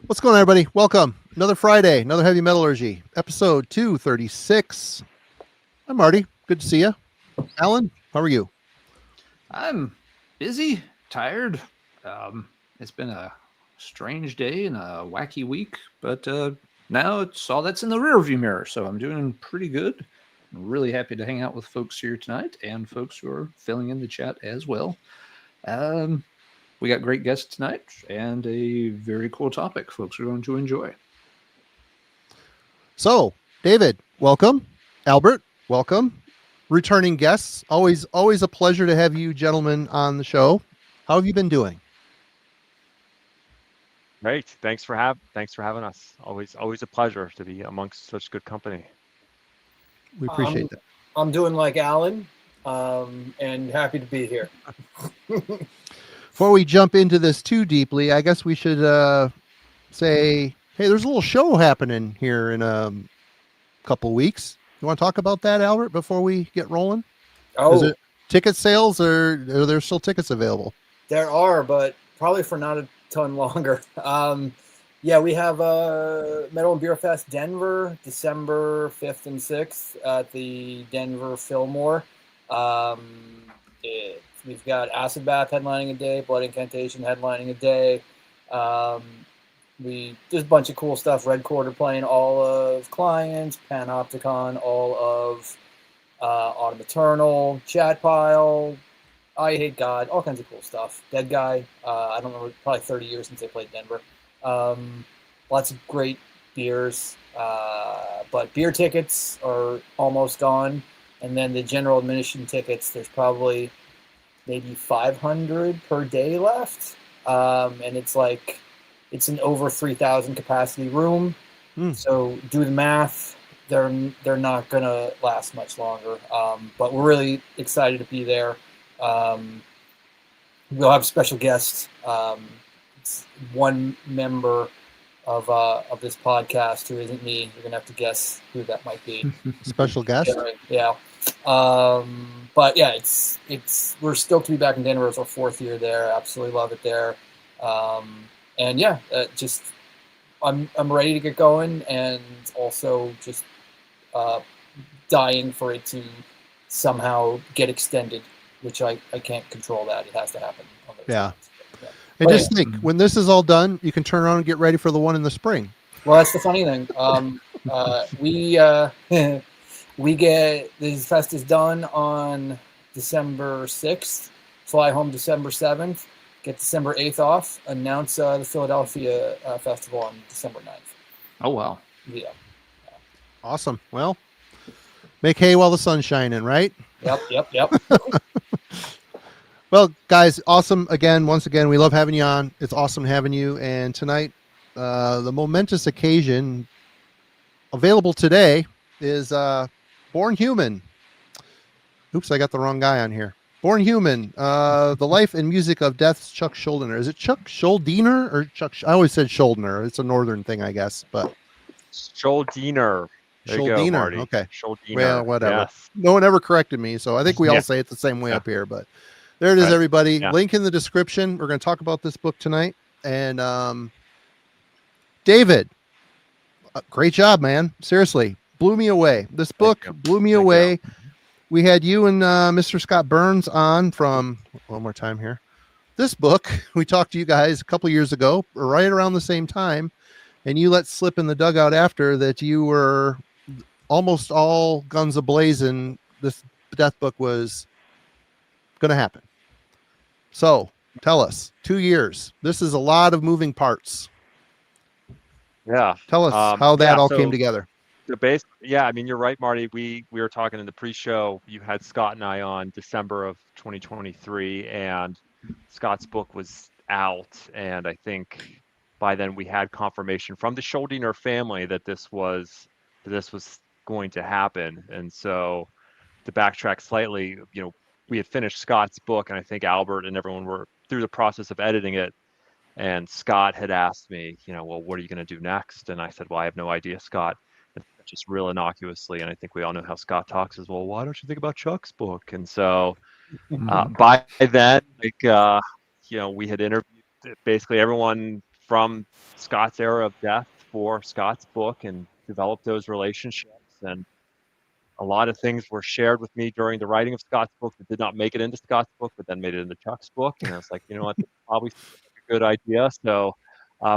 What's going on, everybody? Welcome. Another Friday, another Heavy Metallurgy, episode 236. I'm Marty. Good to see you. Alan, how are you? I'm busy, tired. It's been a strange day and a wacky week, but now it's all that's in the rearview mirror, so I'm doing pretty good. I'm really happy to hang out with folks here tonight and folks who are filling in the chat as well. We got great guests tonight and a very cool topic folks are going to enjoy. So, David, welcome. Albert, welcome. Returning guests, always a pleasure to have you gentlemen on the show. How have you been doing? Great. Thanks for having us. Always a pleasure to be amongst such good company. We appreciate that. I'm doing like Alan, and happy to be here. Before we jump into this too deeply, I guess we should say, hey, there's a little show happening here in a couple weeks. You want to talk about that, Albert, before we get rolling? Oh, is it ticket sales, or are there still tickets available? There are, but probably for not a ton longer. Yeah, we have Metal and Beer Fest Denver, December 5th and 6th at the Denver Fillmore. We've got Acid Bath headlining a day, Blood Incantation headlining a day. There's a bunch of cool stuff. Red Quarter playing all of Clients, Panopticon, all of Autumn Eternal, Chat Pile, I Hate God, all kinds of cool stuff. Dead Guy, I don't know, probably 30 years since they played Denver. Lots of great beers, but beer tickets are almost gone. And then the general admission tickets, there's probably maybe 500 per day left. And it's an over 3,000 capacity room. So do the math. They're not going to last much longer. But we're really excited to be there. We'll have special guests. It's one member of this podcast who isn't me. You're going to have to guess who that might be. Special guest? Yeah. But yeah, it's we're stoked to be back in Denver. It's our 4th year there. Absolutely love it there. And yeah, just I'm ready to get going, and also just dying for it to somehow get extended, which I can't control that. It has to happen. Yeah. And just think, when this is all done, you can turn around and get ready for the one in the spring. Well, that's the funny thing. We get this fest is done on December 6th, fly home December 7th, get December 8th off, announce the Philadelphia festival on December 9th. Oh, wow. Yeah. Awesome. Well, make hay while the sun's shining, right? Yep. Well, guys, awesome. Once again, we love having you on. It's awesome having you. And tonight, the momentous occasion available today is Born Human. Oops, I got the wrong guy on here. Born Human, the life and music of Death's Chuck Schuldiner. Is it Chuck Schuldiner or Chuck? I always said Schuldiner. It's a northern thing, I guess. But Schuldiner. There you go, Marty. Okay. Schuldiner. Well, whatever. Yes. No one ever corrected me, so I think we all say it the same way up here. But there it is, everybody. Yeah. Link in the description. We're going to talk about this book tonight. And David, great job, man. Seriously, blew me away. This book blew me away. We had you and Mr. Scott Burns on from, one more time here. This book, we talked to you guys a couple years ago, right around the same time, and you let slip in the dugout after that you were almost all guns a-blazing. This death book was going to happen. So tell us, 2 years. This is a lot of moving parts. Yeah. Tell us how that all came together. I mean, you're right, Marty. We were talking in the pre-show. You had Scott and I on December of 2023, and Scott's book was out, and I think by then we had confirmation from the Schuldiner family that this was going to happen. And so, to backtrack slightly, we had finished Scott's book, and I think Albert and everyone were through the process of editing it. And Scott had asked me, well, what are you going to do next? And I said, well, I have no idea, Scott. Just real innocuously, and I think we all know how Scott talks as well. Why don't you think about Chuck's book? And so by then, we had interviewed basically everyone from Scott's era of death for Scott's book and developed those relationships. And a lot of things were shared with me during the writing of Scott's book that did not make it into Scott's book, but then made it into Chuck's book. And I was like, you know what, this probably seems like a good idea. So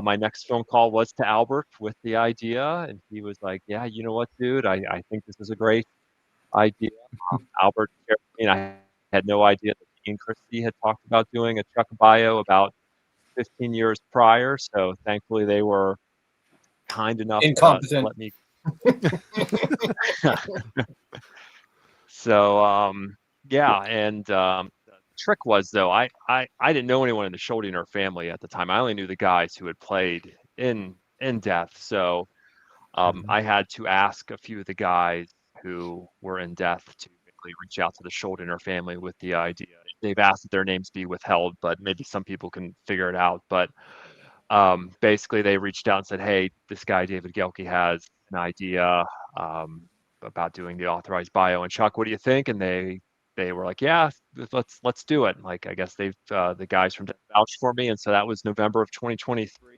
my next phone call was to Albert with the idea. And he was like, yeah, you know what, dude, I think this is a great idea. Albert shared with me, and I had no idea that he and Christy had talked about doing a Chuck bio about 15 years prior. So thankfully they were kind enough to Incompetent. let me. So yeah, and the trick was though I didn't know anyone in the Schuldiner family at the time. I only knew the guys who had played in Death. So I had to ask a few of the guys who were in Death to basically reach out to the Schuldiner family with the idea. They've asked that their names be withheld, but maybe some people can figure it out. But basically they reached out and said, hey, this guy David Gehlke has an idea about doing the authorized bio, and Chuck, what do you think? And they were like, yeah, let's do it. Like, I guess they've the guys from Death vouched for me, and so that was November of 2023.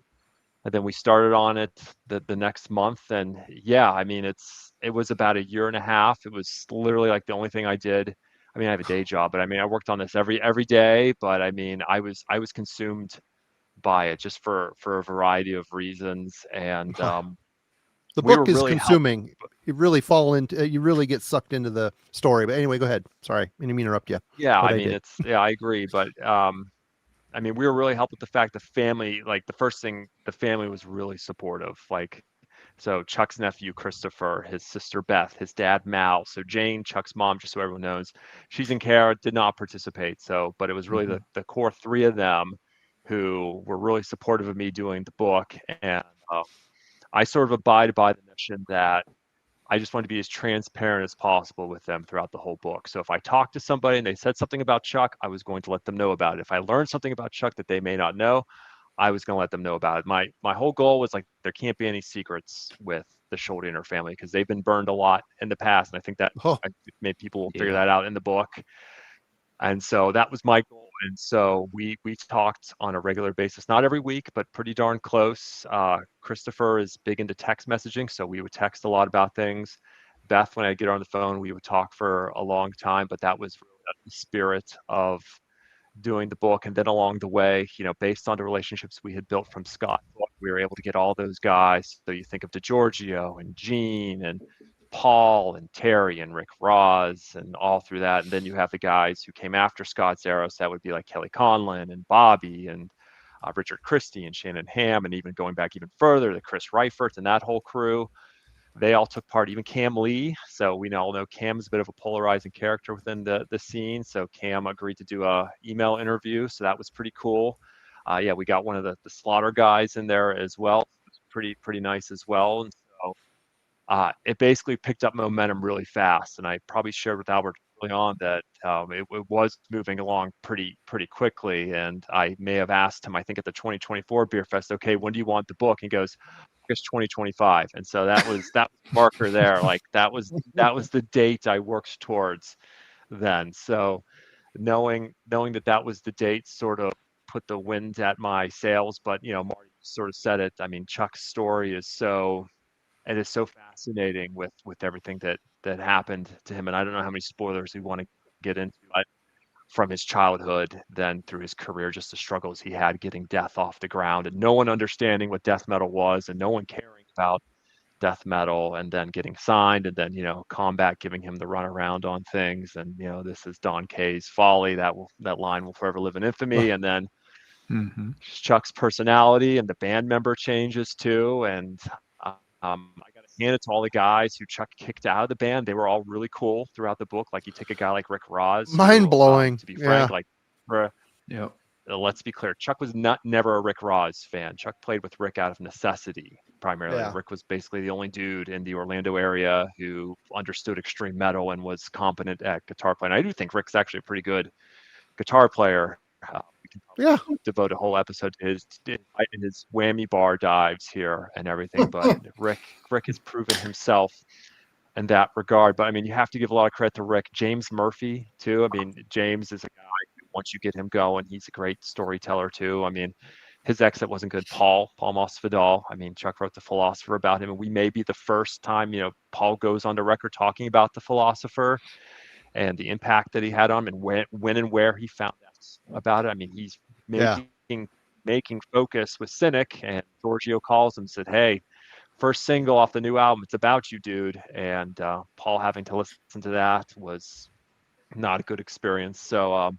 And then we started on it the next month. And yeah, I mean, it was about a year and a half. It was literally like the only thing I did. I mean, I have a day job, but I mean, I worked on this every day. But I mean, I was consumed by it just for a variety of reasons. And the we book were is really consuming. You really fall into. You really get sucked into the story. But anyway, go ahead. Sorry, I didn't mean to interrupt you. Yeah, But I mean, I agree. But I mean, we were really helped with the fact the family, like the first thing, the family was really supportive. Like, so Chuck's nephew, Christopher, his sister, Beth, his dad, Mal. So Jane, Chuck's mom, just so everyone knows, she's in care, did not participate. So, but it was really the core three of them who were really supportive of me doing the book. And I sort of abide by the mission that I just want to be as transparent as possible with them throughout the whole book. So if I talked to somebody and they said something about Chuck, I was going to let them know about it. If I learned something about Chuck that they may not know, I was going to let them know about it. My whole goal was like, there can't be any secrets with the Schuldiner family because they've been burned a lot in the past. And I think that made people figure that out in the book. And so that was my goal. And so we talked on a regular basis, not every week, but pretty darn close. Christopher is big into text messaging, so we would text a lot about things. Beth, when I get her on the phone, we would talk for a long time, but that was really the spirit of doing the book. And then along the way, you know, based on the relationships we had built from Scott, we were able to get all those guys. So you think of DeGiorgio and Gene and Paul and Terry and Rick Ross and all through that. And then you have the guys who came after Scott's era. So that would be like Kelly Conlon and Bobby and Richard Christie and Shannon Hamm, and even going back even further, the Chris Reifert and that whole crew. They all took part, even Cam Lee. So we all know Cam's a bit of a polarizing character within the scene. So Cam agreed to do a email interview. So that was pretty cool. Yeah, we got one of the Slaughter guys in there as well. It's pretty nice as well. And so it basically picked up momentum really fast. And I probably shared with Albert early on that it was moving along pretty quickly. And I may have asked him, I think at the 2024 Beer Fest, okay, when do you want the book? He goes, August 2025. And so that was marker there. Like that was the date I worked towards then. So knowing that was the date sort of put the wind at my sails. But you know, Marty sort of said it. I mean, Chuck's story is so fascinating with everything that happened to him. And I don't know how many spoilers we want to get into, but from his childhood, then through his career, just the struggles he had getting Death off the ground and no one understanding what death metal was and no one caring about death metal, and then getting signed, and then, you know, Combat giving him the runaround on things. And, you know, this is Don Kay's Folly. That line will forever live in infamy. And then Chuck's personality and the band member changes too. And I got to hand it to all the guys who Chuck kicked out of the band. They were all really cool throughout the book. Like you take a guy like Rick Ross, mind blowing. To be frank, like let's be clear, Chuck was never a Rick Ross fan. Chuck played with Rick out of necessity primarily. Yeah. Rick was basically the only dude in the Orlando area who understood extreme metal and was competent at guitar playing. I do think Rick's actually a pretty good guitar player. We can devote a whole episode to his whammy bar dives here and everything. But Rick has proven himself in that regard. But I mean, you have to give a lot of credit to Rick. James Murphy too. I mean, James is a guy who, once you get him going, he's a great storyteller too. I mean, his exit wasn't good. Paul Masvidal. I mean, Chuck wrote The Philosopher about him, and we may be the first time, Paul goes on the record talking about The Philosopher and the impact that he had on him, and when and where he found out about it. I mean, he's making Focus with Cynic, and Giorgio calls him and said, "Hey, first single off the new album, it's about you, dude." And Paul having to listen to that was not a good experience. So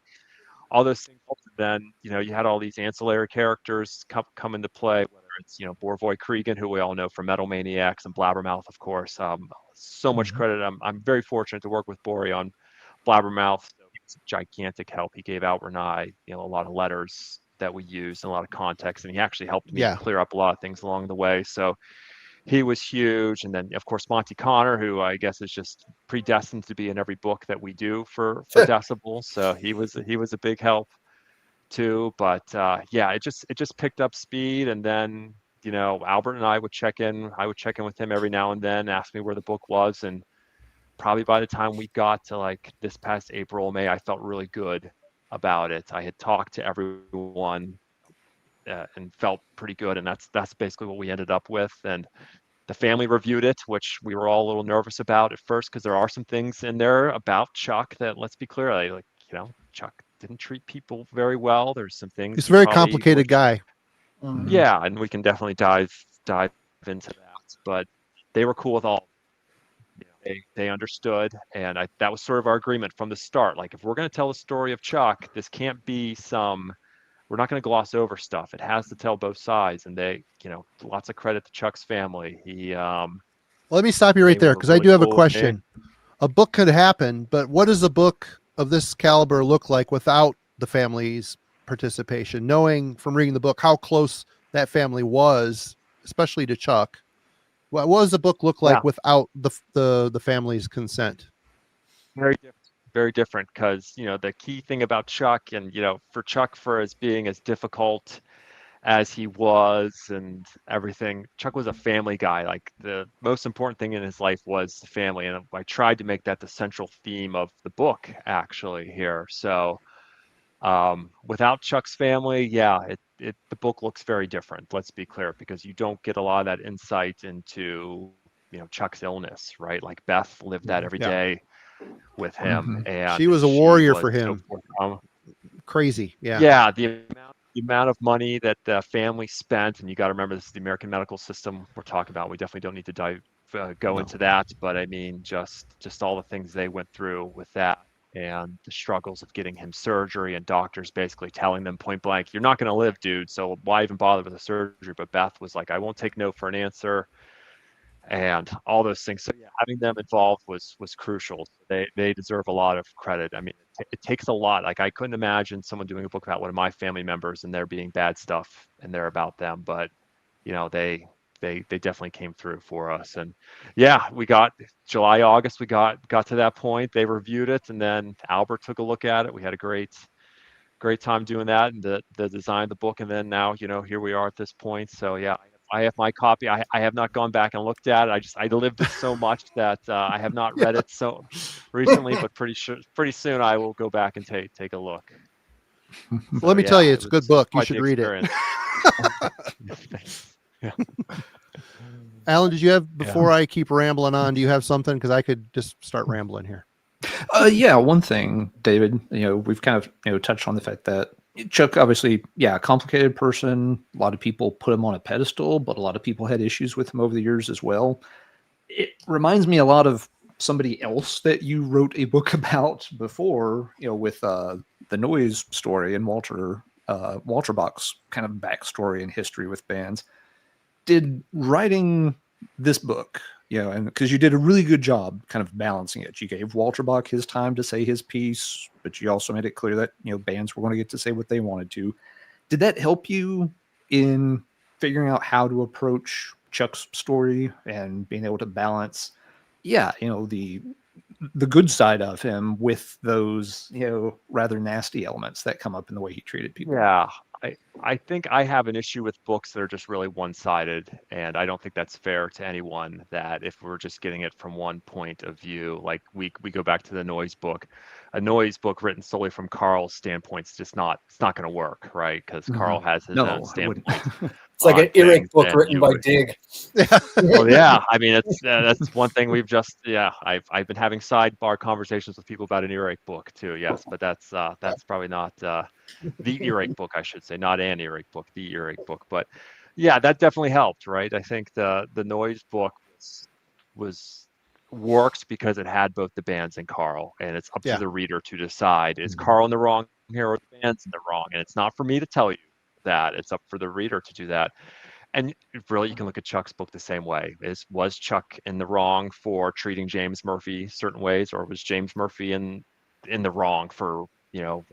all those things. Then you had all these ancillary characters come into play, whether it's Borvoy Cregan, who we all know from Metal Maniacs, and Blabbermouth, of course. So much credit. I'm very fortunate to work with Bori on Blabbermouth. So it's a gigantic help. He gave Albert and I, a lot of letters that we used and a lot of context, and he actually helped me clear up a lot of things along the way. So he was huge. And then, of course, Monty Connor, who I guess is just predestined to be in every book that we do for Decibel. So he was a big help too. But it just picked up speed. And then, Albert and I would check in. I would check in with him every now and then, ask me where the book was. And probably by the time we got to like this past April, May, I felt really good about it. I had talked to everyone and felt pretty good, and that's basically what we ended up with. And the family reviewed it, which we were all a little nervous about at first, because there are some things in there about Chuck that, let's be clear, Chuck didn't treat people very well. There's some things. He's a very complicated guy. Yeah, and we can definitely dive into that. But they were cool with all. They understood, and that was sort of our agreement from the start. Like, if we're going to tell the story of Chuck, this can't be we're not going to gloss over stuff. It has to tell both sides, and they, lots of credit to Chuck's family. Let me stop you right there, because I do have a question. A book could happen, but what does a book of this caliber look like without the family's participation? Knowing from reading the book how close that family was, especially to Chuck, what does the book look like without the family's consent? Very different, because the key thing about Chuck, and for Chuck, for as being as difficult as he was and everything, Chuck was a family guy. Like, the most important thing in his life was the family, and I tried to make that the central theme of the book actually here. So without Chuck's family, the book looks very different, let's be clear, because you don't get a lot of that insight into Chuck's illness, right? Like, Beth lived that every day with him, and she was a warrior for him. Crazy. The amount of money that the family spent, and you got to remember, this is the American medical system we're talking about. We definitely don't need to go into that, but I mean, just all the things they went through with that, and the struggles of getting him surgery, and doctors basically telling them point blank, "You're not going to live, dude, so why even bother with the surgery?" But Beth was like, "I won't take no for an answer," and all those things. So having them involved was crucial. They deserve a lot of credit. I mean, it takes a lot. Like, I couldn't imagine someone doing a book about one of my family members and there being bad stuff in there about them, but they definitely came through for us. And we got July, August, we got to that point. They reviewed it, and then Albert took a look at it. We had a great time doing that, and the design of the book, and then now here we are at this point. So I have my copy. I have not gone back and looked at it. I lived it so much that I have not read it so recently, but pretty soon I will go back and take a look. So, let me tell you, it's a good book. You should read it. Alan, did you have, before I keep rambling on, do you have something? Because I could just start rambling here. One thing, David, we've kind of, touched on the fact that Chuck, obviously, a complicated person. A lot of people put him on a pedestal, but a lot of people had issues with him over the years as well. It reminds me a lot of somebody else that you wrote a book about before, with the Noise story and Walter Bach's kind of backstory and history with bands. Did writing this book, and because you did a really good job kind of balancing it. You gave Walter Bach his time to say his piece, but you also made it clear that, bands were going to get to say what they wanted to. Did that help you in figuring out how to approach Chuck's story and being able to balance, the good side of him with those, rather nasty elements that come up in the way he treated people? Yeah, I think I have an issue with books that are just really one-sided, and I don't think that's fair to anyone, that if we're just getting it from one point of view, like we go back to the Noise book. a noise book written solely from Carl's standpoint is just not, it's not going to work, right? Because Carl has his own standpoint. It's like an earache book written by Dig. Well, yeah, I mean, it's that's one thing we've just, I've been having sidebar conversations with people about an earache book too. Yes, but that's probably not the earache book, I should say, not an earache book, the earache book. But yeah, that definitely helped, right? I think the noise book was works because it had both the bands and Carl, and it's up to the reader to decide, is Carl in the wrong here or the band's in the wrong? And it's not for me to tell you that, it's up for the reader to do that. And really, you can look at Chuck's book the same way. Was Chuck in the wrong for treating James Murphy certain ways, or was James Murphy in the wrong for,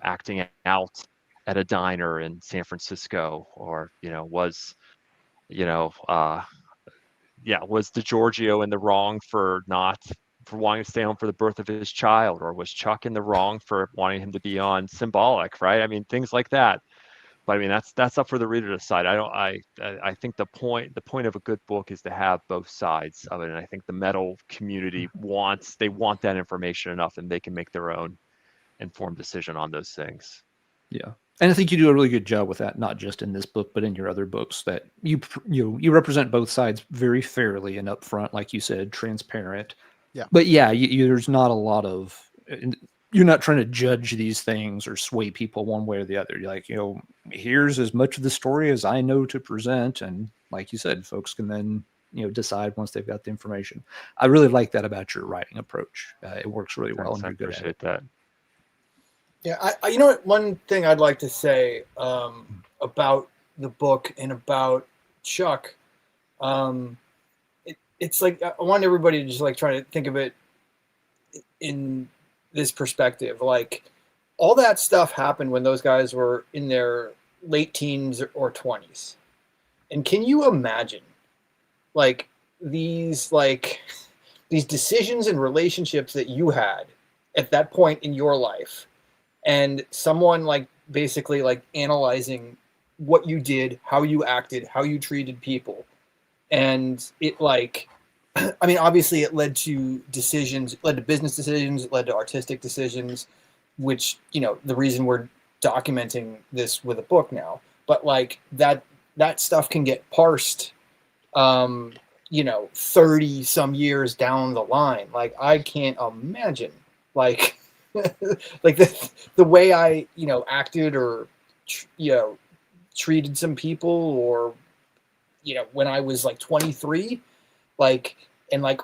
acting out at a diner in San Francisco, or was DiGiorgio in the wrong for wanting to stay home for the birth of his child, or was Chuck in the wrong for wanting him to be on Symbolic, right? I mean, things like that. But I mean, that's up for the reader to decide. I think the point of a good book is to have both sides of it, and I think the metal community want that information enough, and they can make their own informed decision on those things. Yeah, and I think you do a really good job with that, not just in this book, but in your other books. That you represent both sides very fairly and upfront, like you said, transparent. Yeah. But yeah, there's not a lot of. You're not trying to judge these things or sway people one way or the other. You're like, here's as much of the story as I know to present. And like you said, folks can then, decide once they've got the information. I really like that about your writing approach. It works really well. Thanks, and you're good at it. That. Yeah. I what, one thing I'd like to say about the book and about Chuck, it's like, I want everybody to just like try to think of it in this perspective. Like, all that stuff happened when those guys were in their late teens or 20s. And can you imagine like these decisions and relationships that you had at that point in your life, and someone like basically like analyzing what you did, how you acted, how you treated people. And it like, I mean, obviously it led to decisions, it led to business decisions, it led to artistic decisions, which, the reason we're documenting this with a book now. But like that stuff can get parsed, 30 some years down the line. Like, I can't imagine like, like the way I, acted or, treated some people, or, when I was like 23, like, and like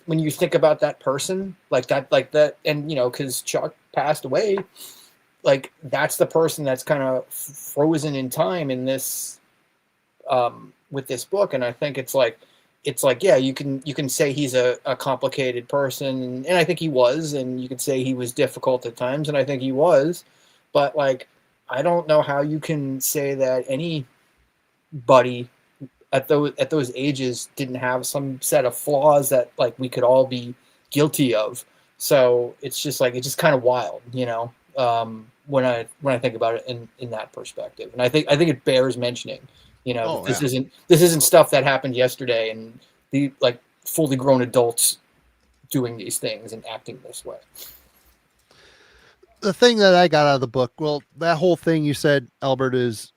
when you think about that person like that, and because Chuck passed away, like that's the person that's kind of frozen in time in this with this book. And I think it's like yeah, you can say he's a complicated person, and I think he was, and you could say he was difficult at times, and I think he was, but like I don't know how you can say that anybody at those ages didn't have some set of flaws that like we could all be guilty of. So it's just like, it's just kind of wild, when I think about it in that perspective. And I think it bears mentioning, this isn't stuff that happened yesterday, and the like fully grown adults doing these things and acting this way. The thing that I got out of the book, well, that whole thing you said, Albert, is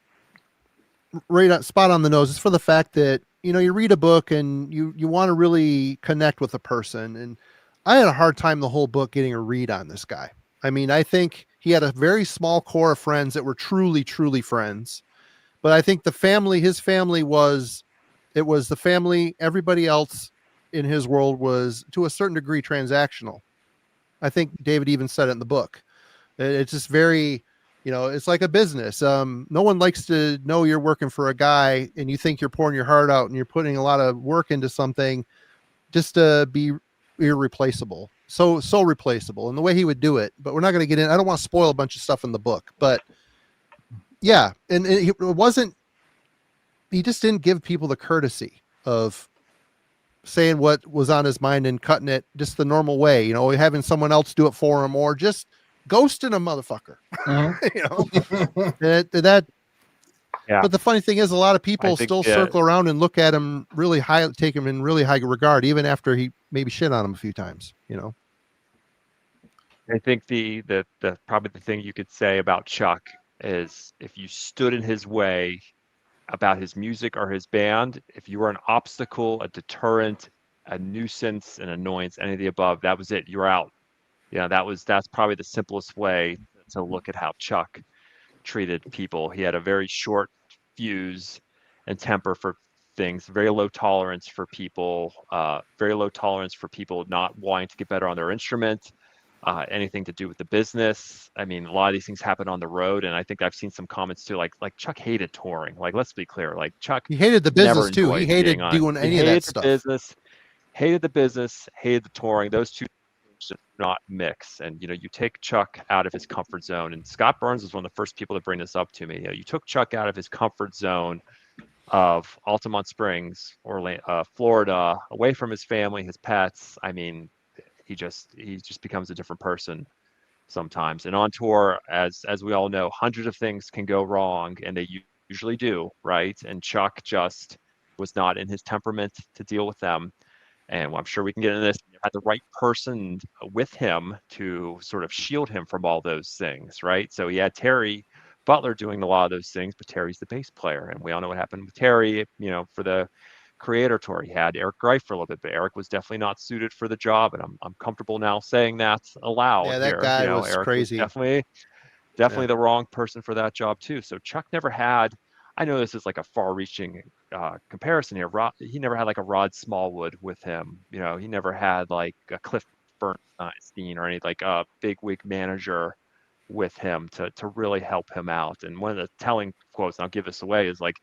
right on, spot on the nose. It's for the fact that, you read a book and you want to really connect with a person. And I had a hard time the whole book getting a read on this guy. I mean, I think he had a very small core of friends that were truly, truly friends. But I think his family was the family. Everybody else in his world was to a certain degree transactional. I think David even said it in the book. It's just very, it's like a business. No one likes to know you're working for a guy and you think you're pouring your heart out and you're putting a lot of work into something just to be irreplaceable. So replaceable. And the way he would do it, but we're not going to get in. I don't want to spoil a bunch of stuff in the book, but yeah. And he just didn't give people the courtesy of saying what was on his mind and cutting it just the normal way, having someone else do it for him, or just ghosting a motherfucker. That yeah. But the funny thing is, a lot of people still circle around and look at him really high, take him in really high regard, even after he maybe shit on him a few times, I think the probably the thing you could say about Chuck is if you stood in his way about his music or his band, if you were an obstacle, a deterrent, a nuisance, an annoyance, any of the above, that was it. You were out. That's probably the simplest way to look at how Chuck treated people. He had a very short fuse and temper for things, very low tolerance for people, very low tolerance for people not wanting to get better on their instrument, anything to do with the business. I mean, a lot of these things happen on the road, and I think I've seen some comments too, like Chuck hated touring. Like, let's be clear, like Chuck He hated the never business too. He enjoyed being hated on. doing He any of hated that the stuff. business, hated the business, hated the touring. Those two things should not mix. And you take Chuck out of his comfort zone. And Scott Burns was one of the first people to bring this up to me. You took Chuck out of his comfort zone of Altamont Springs, Orlando, Florida, away from his family, his pets. I mean, he just becomes a different person sometimes. And on tour, as we all know, hundreds of things can go wrong, and they usually do, right? And Chuck just was not in his temperament to deal with them. And I'm sure we can get into this. He had the right person with him to sort of shield him from all those things, right? So he had Terry Butler doing a lot of those things, but Terry's the bass player, and we all know what happened with Terry. For the Creator tour, he had Eric Greif for a little bit, but Eric was definitely not suited for the job, and I'm comfortable now saying that aloud. Yeah, that here. guy was Eric crazy. was definitely the wrong person for that job too. So Chuck never had. I know this is like a far-reaching comparison here. He never had like a Rod Smallwood with him. He never had like a Cliff Bernstein or any like a big wig manager with him to really help him out. And one of the telling quotes, and I'll give this away, is like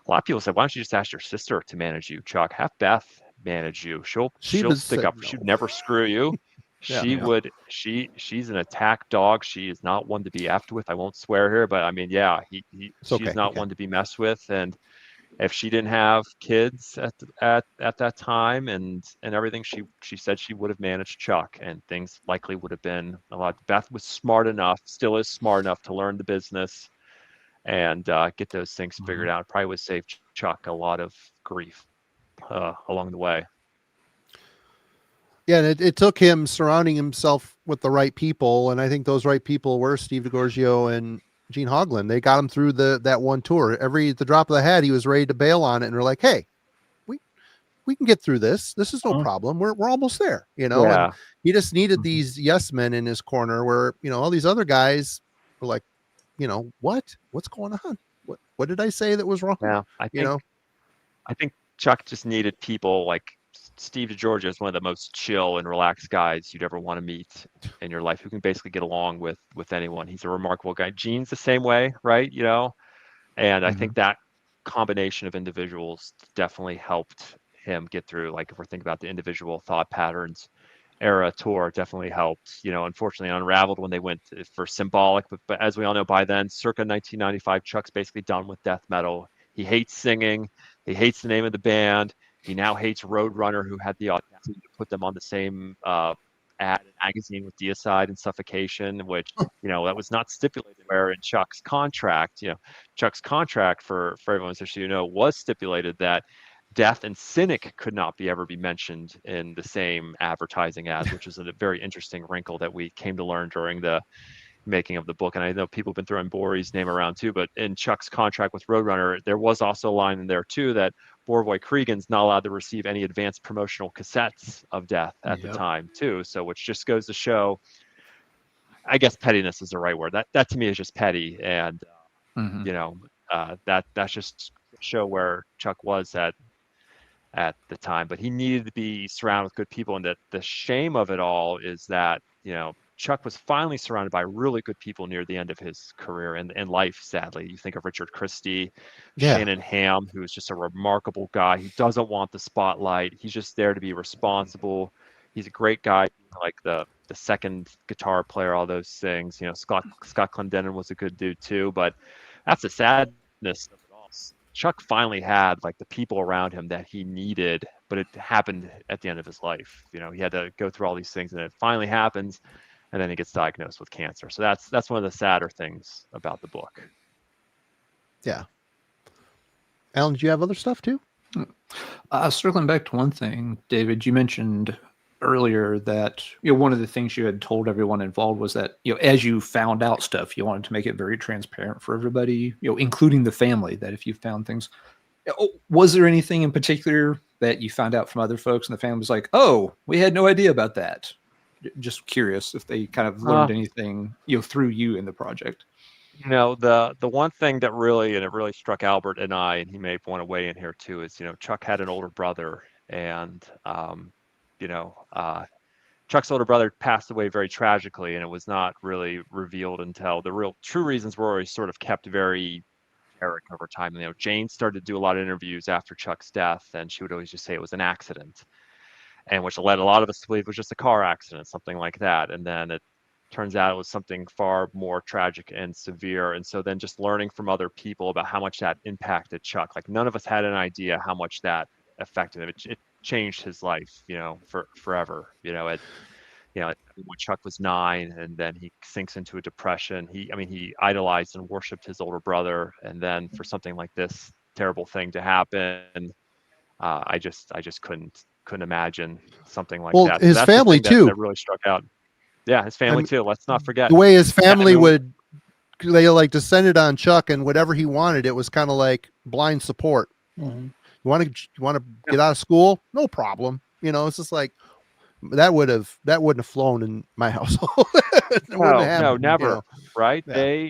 a lot of people said, "Why don't you just ask your sister to manage you, Chuck? Have Beth manage you. She'll stick up. No. She'd never screw you." She would. She's an attack dog. She is not one to be effed with. I won't swear here, but I mean, yeah, she's not one to be messed with. And if she didn't have kids at that time and everything, she said she would have managed Chuck, and things likely would have been a lot. Beth was smart enough, still is smart enough to learn the business and get those things figured out. Probably would save Chuck a lot of grief along the way. Yeah, and it took him surrounding himself with the right people, and I think those right people were Steve DiGiorgio and Gene Hoglan. They got him through that one tour. The drop of the hat, he was ready to bail on it, and we're like, "Hey, we can get through this. This is no problem. We're almost there." Yeah. And he just needed these yes men in his corner, where all these other guys were like, what's going on? What did I say that was wrong? Yeah, I think Chuck just needed people like Steve DiGiorgio is one of the most chill and relaxed guys you'd ever want to meet in your life, who can basically get along with anyone. He's a remarkable guy. Gene's the same way, right? And I think that combination of individuals definitely helped him get through. Like if we're thinking about the individual thought patterns era tour, definitely helped. Unfortunately unraveled when they went for Symbolic, but as we all know, by then, circa 1995, Chuck's basically done with death metal. He hates singing. He hates the name of the band. He now hates Roadrunner, who had the audacity to put them on the same ad magazine with Deicide and Suffocation, which that was not stipulated. Where in Chuck's contract, for everyone, so was stipulated that Death and Cynic could not ever be mentioned in the same advertising ads, which is a very interesting wrinkle that we came to learn during the making of the book. And I know people have been throwing Bori's name around too, but in Chuck's contract with Roadrunner, there was also a line in there too that Borvoy Cregan's not allowed to receive any advanced promotional cassettes of Death at the time too. So which just goes to show, I guess pettiness is the right word. That to me is just petty. And that's just show where Chuck was at the time, but he needed to be surrounded with good people. And that the shame of it all is that, Chuck was finally surrounded by really good people near the end of his career and life, sadly. You think of Richard Christie, Shannon Hamm, who is just a remarkable guy. He doesn't want the spotlight. He's just there to be responsible. He's a great guy, like the second guitar player, all those things. Scott Clendenin was a good dude too, but that's the sadness of it all. Chuck finally had like the people around him that he needed, but it happened at the end of his life. He had to go through all these things, and it finally happens, and then he gets diagnosed with cancer. So that's one of the sadder things about the book. Yeah. Alan, do you have other stuff too? Circling back to one thing, David, you mentioned earlier that one of the things you had told everyone involved was that as you found out stuff, you wanted to make it very transparent for everybody, including the family. That if you found things, was there anything in particular that you found out from other folks and the family was like, "Oh, we had no idea about that"? Just curious if they kind of learned anything through you in the project. The one thing that really struck Albert and I, and he may want to weigh in here too, is Chuck had an older brother, and Chuck's older brother passed away very tragically, and it was not really revealed until the real true reasons were always sort of kept very esoteric over time. Jane started to do a lot of interviews after Chuck's death, and she would always just say it was an accident, and which led a lot of us to believe it was just a car accident, something like that. And then it turns out it was something far more tragic and severe. And so then just learning from other people about how much that impacted Chuck, like none of us had an idea how much that affected him. It changed his life, for forever. When Chuck was 9, and then he sinks into a depression. He idolized and worshipped his older brother, and then for something like this terrible thing to happen, I just couldn't imagine something like that. His family too. That really struck out. Yeah, his family too. Let's not forget the way his family they like descended on Chuck, and whatever he wanted, it was kind of like blind support. Mm-hmm. You want to get out of school? No problem. It's just like that wouldn't have flown in my household. No, never. Right? Yeah.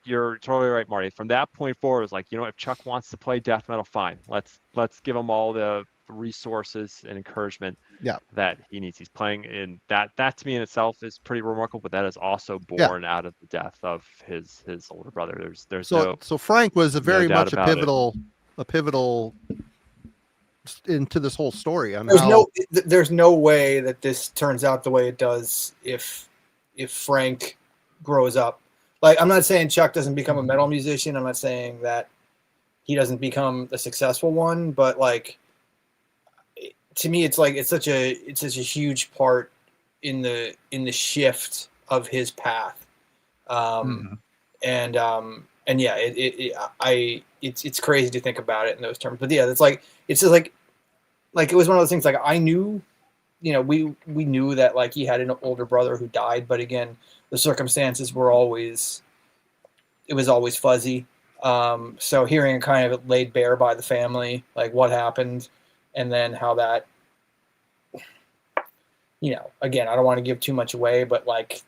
You're totally right, Marty. From that point forward, it's like, if Chuck wants to play death metal, fine. Let's give him all the resources and encouragement that he needs. He's playing in that to me in itself is pretty remarkable, but that is also born out of the death of his older brother. So Frank was very much a pivotal into this whole story. There's no way that this turns out the way it does if Frank grows up. Like, I'm not saying Chuck doesn't become a metal musician. I'm not saying that he doesn't become a successful one, but like, to me, it's such a huge part in the shift of his path. And yeah, it's crazy to think about it in those terms, but yeah, it's just like it was one of those things. Like, I knew, we knew that like he had an older brother who died, but again, the circumstances were always fuzzy. So hearing it kind of laid bare by the family, like what happened, and then how that, again, I don't want to give too much away, but like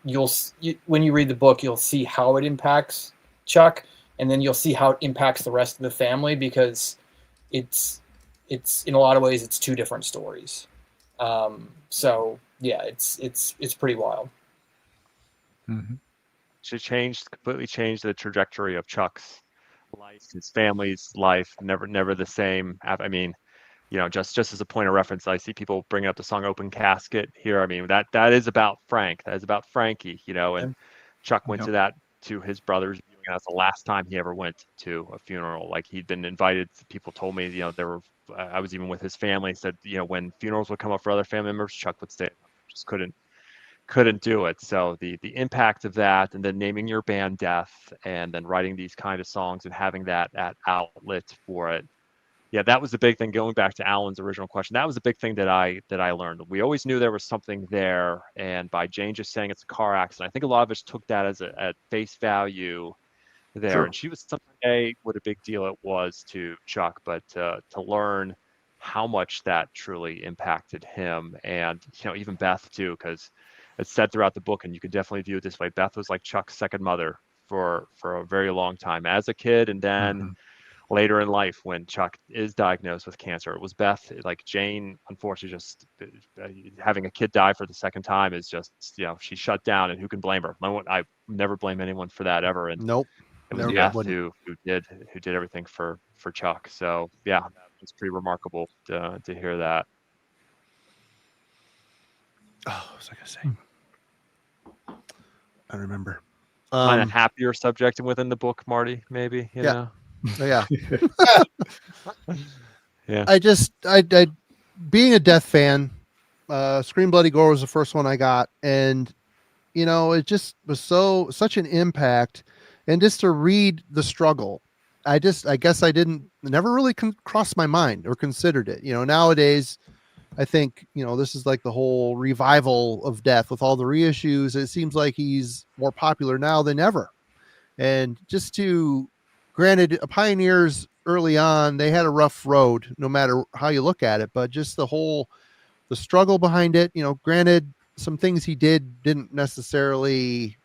when you read the book, you'll see how it impacts Chuck, and then you'll see how it impacts the rest of the family, because it's in a lot of ways, it's two different stories. So yeah, it's pretty wild. Mm-hmm. She completely changed the trajectory of Chuck's life, his family's life. Never the same. Just as a point of reference, I see people bringing up the song "Open Casket" here. That is about Frank. That is about Frankie. And Chuck went to his brother's. That's the last time he ever went to a funeral. Like, he'd been invited. People told me, there were. I was even with his family. Said, when funerals would come up for other family members, Chuck would stay. Just couldn't do it. So the impact of that, and then naming your band Death, and then writing these kind of songs and having that outlet for it. Yeah, that was the big thing. Going back to Alan's original question, that was the big thing that I learned. We always knew there was something there, and by Jane just saying it's a car accident, I think a lot of us took that as at face value there. Sure. And she was someday what a big deal it was to Chuck, but to learn how much that truly impacted him, and even Beth too, because it's said throughout the book, and you can definitely view it this way. Beth was like Chuck's second mother for a very long time as a kid, and then later in life when Chuck is diagnosed with cancer. It was Beth. Like, Jane, unfortunately, just having a kid die for the second time is just, she shut down, and who can blame her? I never blame anyone for that ever. And nope. It was Beth who did everything for Chuck. So yeah, it's pretty remarkable to hear that. Oh, what was I gonna say? I don't remember. Kind of happier subject within the book, Marty, maybe, you know? Yeah. Yeah. I being a Death fan, Scream Bloody Gore was the first one I got, and it just was such an impact, and just to read the struggle, I guess I never really crossed my mind or considered it. Nowadays, I think, this is like the whole revival of Death with all the reissues. It seems like he's more popular now than ever. And granted, Pioneers early on, they had a rough road, no matter how you look at it, but just the struggle behind it, granted, some things he didn't necessarily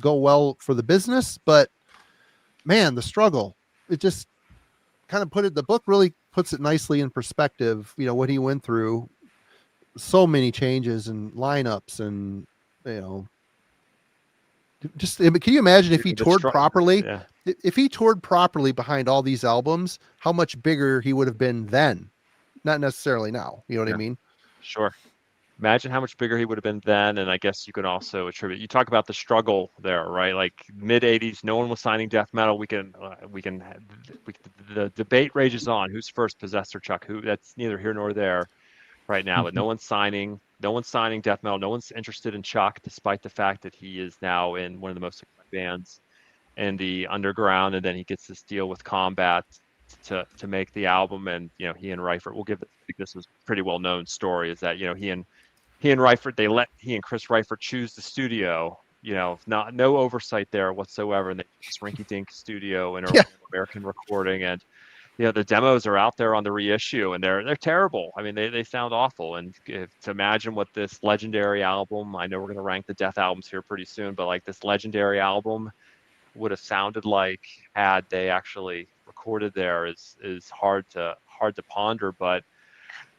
go well for the business, but man, the struggle, it just kind of the book really puts it nicely in perspective, what he went through. So many changes and lineups and, just can you imagine if he toured properly? Yeah. If he toured properly behind all these albums, how much bigger he would have been then, not necessarily now. You know what I mean? Sure. Imagine how much bigger he would have been then, and I guess you can also attribute. You talk about the struggle there, right? Like mid '80s, no one was signing death metal. The debate rages on. Who's first, Possessed or Chuck? That's neither here nor there right now. But no one's signing death metal. No one's interested in Chuck, despite the fact that he is now in one of the most bands in the underground, and then he gets this deal with Combat to make the album, and he and Reifert. This was a pretty well known story. Is that he and Reifert, he and Chris Reifert choose the studio, no oversight there whatsoever. And they just rinky dink studio in American recording. And, the demos are out there on the reissue and they're terrible. I mean, they sound awful. And to imagine what this legendary album, I know we're going to rank the Death albums here pretty soon, but like this legendary album would have sounded like had they actually recorded there is hard to ponder. But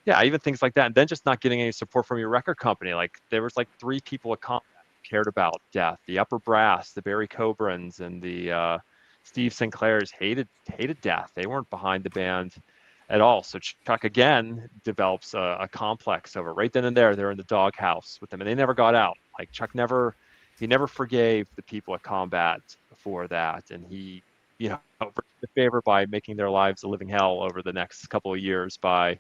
yeah, even things like that. And then just not getting any support from your record company. Like there was like 3 people at Combat who cared about Death. The Upper Brass, the Barry Cobrans, and the Steve Sinclairs hated Death. They weren't behind the band at all. So Chuck again develops a complex over right then and there. They're in the doghouse with them, and they never got out. Like Chuck never forgave the people at Combat for that, and he the favor by making their lives a living hell over the next couple of years by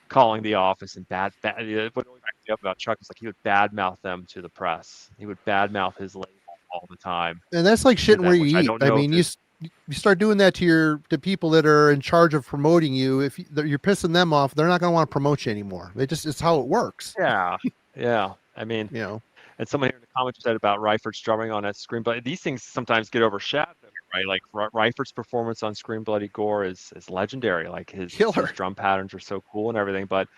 calling the office and what really backed me up about Chuck is like he would badmouth them to the press. He would badmouth his label all the time. And that's like shitting where you eat. I mean, you start doing that to people that are in charge of promoting you. If you're pissing them off, they're not going to want to promote you anymore. It's how it works. Yeah. Yeah. I mean, and someone here in the comments said about Reifert's drumming on that Scream Bloody. These things sometimes get overshadowed, right? Like Reifert's performance on Scream Bloody Gore is legendary. Like his drum patterns are so cool and everything. But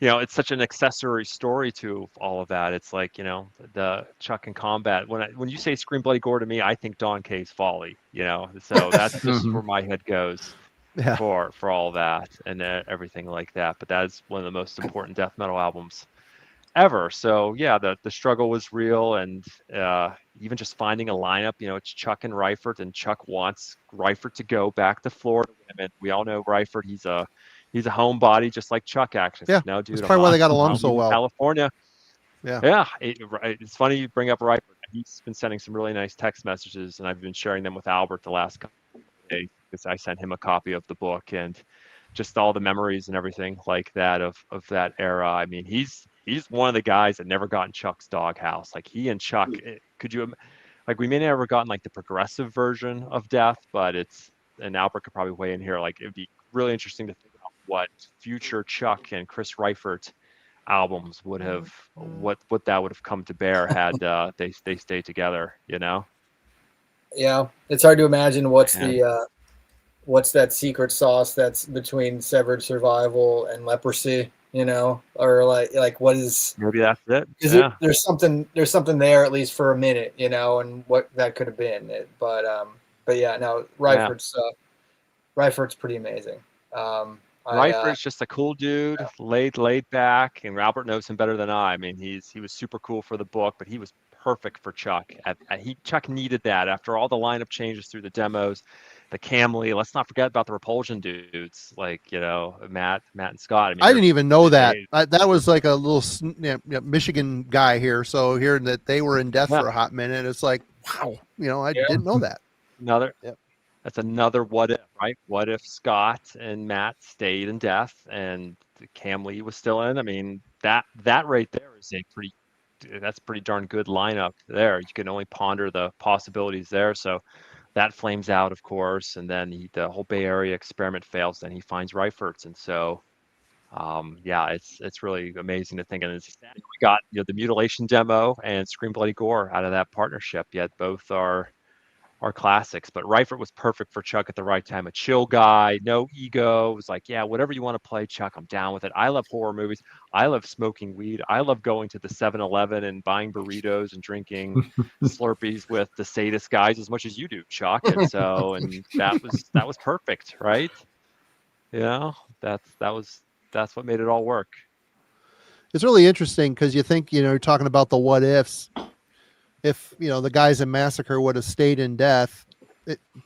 it's such an accessory story to all of that. It's like the Chuck and Combat. When you say Scream Bloody Gore to me, I think Don K's Folly. So that's just where my head goes for all that and everything like that. But that is one of the most important death metal albums ever. So yeah, the struggle was real, and even just finding a lineup, it's Chuck and Reifert, and Chuck wants Reifert to go back to Florida. We all know Reifert, he's a homebody just like Chuck actually. Yeah, no, dude, that's probably why they got along so well. California. Yeah. It's funny you bring up Reifert. He's been sending some really nice text messages, and I've been sharing them with Albert the last couple of days because I sent him a copy of the book and just all the memories and everything like that of that era. I mean, he's one of the guys that never got in Chuck's doghouse. Like he and Chuck, we may never gotten like the progressive version of Death, but and Albert could probably weigh in here. Like it'd be really interesting to think about what future Chuck and Chris Reifert albums would have, what that would have come to bear had they stayed together. Yeah, it's hard to imagine what's that secret sauce that's between Severed Survival and Leprosy. Or like what is, maybe that's it. There's something there at least for a minute, and what that could have been. But yeah, no, Reifert's pretty amazing. Reifert's just a cool dude, laid back, and Albert knows him better than I. I mean, he was super cool for the book, but he was perfect for Chuck. Chuck needed that after all the lineup changes through the demos. The Camley, let's not forget about the Repulsion dudes, like Matt and Scott. I mean, I didn't even know that. That was like a little Michigan guy here. So hearing that they were in Death for a hot minute, it's like, wow, I didn't know that. That's another what if, right? What if Scott and Matt stayed in Death and Camley was still in? I mean, that right there is that's a pretty darn good lineup there. You can only ponder the possibilities there. So that flames out, of course, and then the whole Bay Area experiment fails. Then he finds Reifert's, and so Yeah, it's really amazing to think. And we got the Mutilation demo and Scream Bloody Gore out of that partnership. Yet both are classics. But Reifert was perfect for Chuck at the right time. A chill guy, no ego. It was like, yeah, whatever you want to play, Chuck, I'm down with it. I love horror movies. I love smoking weed. I love going to the 7-Eleven and buying burritos and drinking Slurpees with the sadist guys as much as you do, Chuck. And so, and that was perfect, right? That's what made it all work. It's really interesting because you think, you're talking about the what ifs. If, the guys in Massacre would have stayed in death,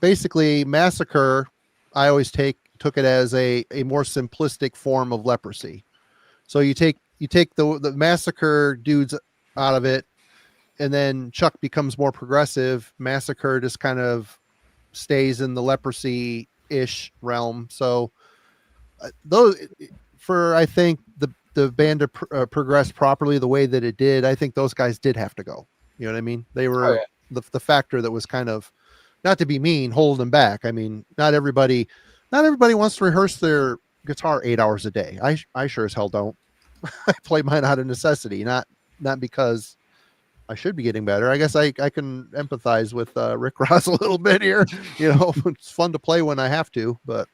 basically Massacre, I always took it as a more simplistic form of Leprosy. So you take the Massacre dudes out of it, and then Chuck becomes more progressive. Massacre just kind of stays in the Leprosy-ish realm. So I think the band to progress properly the way that it did, I think those guys did have to go. You know what I mean? They were the factor that was kind of, not to be mean, holding them back. I mean, not everybody wants to rehearse their guitar 8 hours a day. I sure as hell don't. I play mine out of necessity, not because I should be getting better. I guess I can empathize with Rick Ross a little bit here. It's fun to play when I have to, but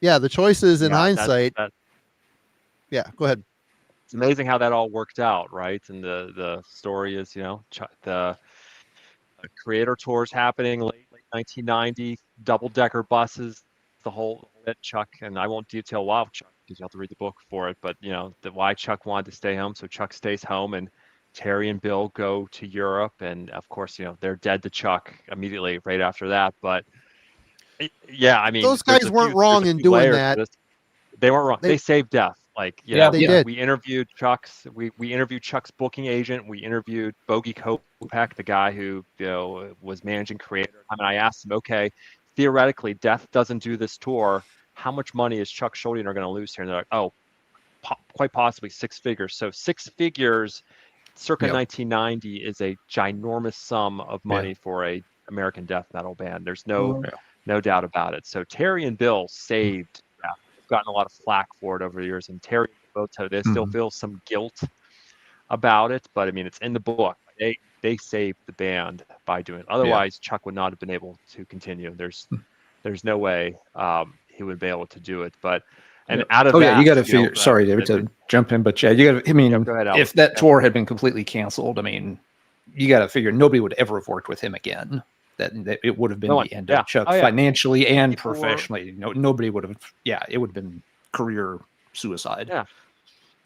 yeah, the choices in hindsight. Yeah, go ahead. It's amazing how that all worked out, right? And the story is, the Creator tours happening late 1990, double-decker buses, the whole bit. Chuck, and I won't detail why Chuck, because you have to read the book for it, but why Chuck wanted to stay home. So Chuck stays home, and Terry and Bill go to Europe, and of course, they're dead to Chuck immediately right after that. But yeah, I mean, those guys weren't wrong in doing that. They weren't wrong. They saved death. Like, they did. We interviewed we interviewed Chuck's booking agent. We interviewed Bogey Kopeck, the guy who was managing Creator. I mean, I asked him, okay, theoretically, Death doesn't do this tour. How much money is Chuck Schuldiner going to lose here? And they're like, oh, quite possibly 6 figures. So 6 figures, circa 1990, is a ginormous sum of money for a American death metal band. There's no doubt about it. So Terry and Bill saved. Gotten a lot of flack for it over the years, and Terry both they still feel some guilt about it, but I mean, it's in the book. They saved the band by doing it. Otherwise, Chuck would not have been able to continue. There's no way he would be able to do it. But out of that, you got to figure. Sorry, David, to jump in, but you got to. I mean, go ahead, if that tour had been completely canceled, I mean, you got to figure nobody would ever have worked with him again. That it would have been the end of Chuck financially and professionally. Nobody would have. Yeah, it would have been career suicide. Yeah.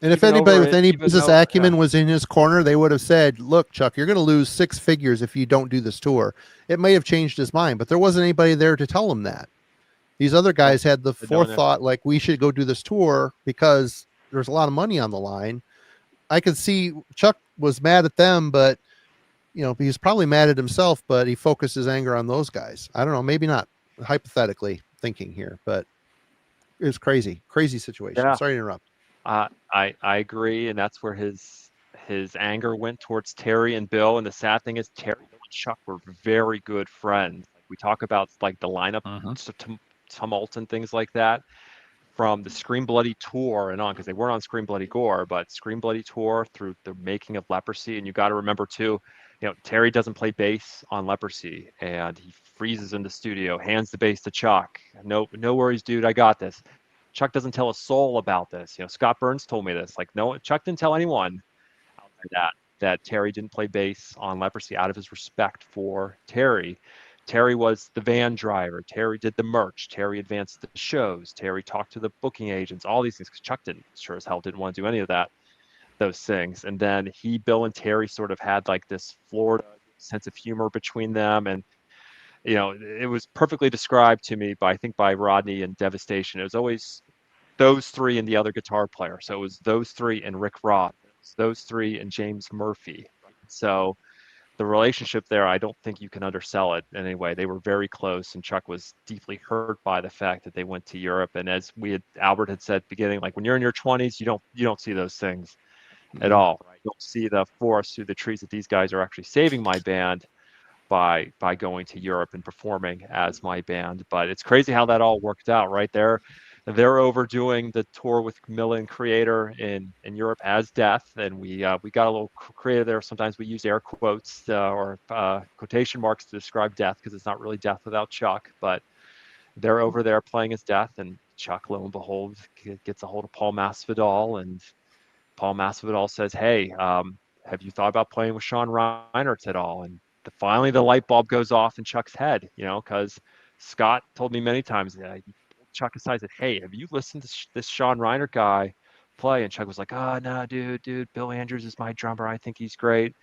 And if anybody with any business acumen was in his corner, they would have said, "Look, Chuck, you're going to lose 6 figures if you don't do this tour." It may have changed his mind, but there wasn't anybody there to tell him that. These other guys had the forethought, like, we should go do this tour because there's a lot of money on the line. I could see Chuck was mad at them, but he's probably mad at himself, but he focused his anger on those guys. I don't know, maybe not, hypothetically thinking here, but it was crazy situation. Yeah. Sorry to interrupt. I agree, and that's where his anger went towards Terry and Bill. And the sad thing is, Terry and Chuck were very good friends. We talk about like the lineup tumult and things like that from the Scream Bloody tour and on, because they weren't on Scream Bloody Gore, but Scream Bloody tour through the making of Leprosy. And you got to remember too, Terry doesn't play bass on Leprosy, and he freezes in the studio, hands the bass to Chuck. No worries, dude. I got this. Chuck doesn't tell a soul about this. Scott Burns told me this. Like, no, Chuck didn't tell anyone outside that Terry didn't play bass on Leprosy out of his respect for Terry. Terry was the van driver. Terry did the merch. Terry advanced the shows. Terry talked to the booking agents. All these things, because Chuck sure as hell didn't want to do any of those things. And then Bill and Terry sort of had like this Florida sense of humor between them. And, it was perfectly described to me by Rodney and Devastation. It was always those three and the other guitar player. So it was those three and Rick Roth. It was those three and James Murphy. So the relationship there, I don't think you can undersell it in any way. They were very close, and Chuck was deeply hurt by the fact that they went to Europe. And as Albert had said at the beginning, like, when you're in your 20s, you don't see those things at all. Right? You don't see the forest through the trees that these guys are actually saving my band by going to Europe and performing as my band. But it's crazy how that all worked out, right? they're overdoing the tour with Camilla and Creator in Europe as Death, and we got a little creative there. Sometimes we use air quotes or quotation marks to describe Death because it's not really Death without Chuck, but they're over there playing as Death, and Chuck, lo and behold, gets a hold of Paul Masvidal, and Paul Masvidal says, "Hey, have you thought about playing with Sean Reinert at all?" And finally, the light bulb goes off in Chuck's head, because Scott told me many times that he pulled Chuck aside and said, "Hey, have you listened to this Sean Reinert guy play?" And Chuck was like, "Oh, no, dude, Bill Andrews is my drummer. I think he's great."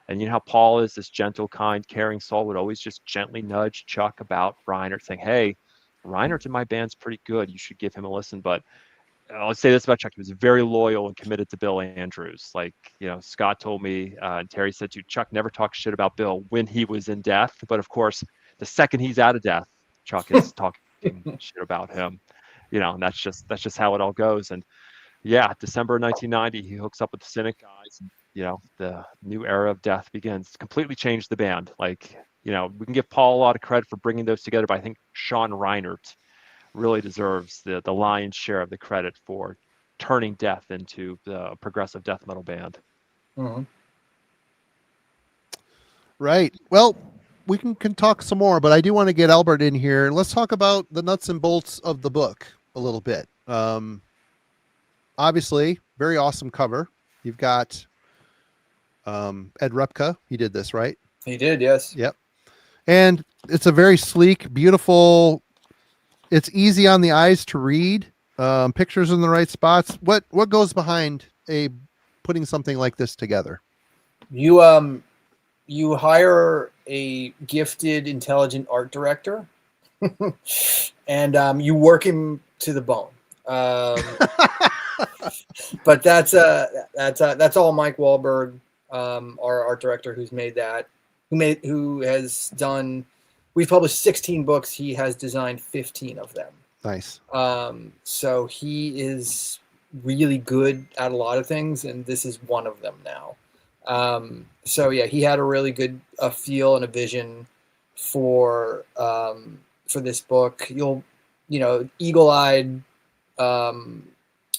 And you know how Paul is, this gentle, kind, caring soul, would always just gently nudge Chuck about Reinert, saying, "Hey, Reinert in my band's pretty good. You should give him a listen." But I'll say this about Chuck: he was very loyal and committed to Bill Andrews. Like, Scott told me, and Terry said too, Chuck never talked shit about Bill when he was in Death. But of course, the second he's out of Death, Chuck is talking shit about him. And that's just how it all goes. And yeah, December 1990, he hooks up with the Cynic guys. And, the new era of Death begins. Completely changed the band. Like, we can give Paul a lot of credit for bringing those together, but I think Sean Reinert really deserves the lion's share of the credit for turning Death into the progressive death metal band. Mm-hmm. Right. Well, we can talk some more, but I do want to get Albert in here. Let's talk about the nuts and bolts of the book a little bit. Obviously, very awesome cover. You've got Ed Repka. He did this, right? He did, yes. Yep. And it's a very sleek, beautiful. It's easy on the eyes to read. Pictures in the right spots. What goes behind putting something like this together? You hire a gifted, intelligent art director, and you work him to the bone. But that's all Mike Wahlberg, our art director, who's made that, who has done. We've published 16 books. He has designed 15 of them. Nice. So he is really good at a lot of things, and this is one of them now. So yeah, he had a really good feel and a vision for this book. Eagle-eyed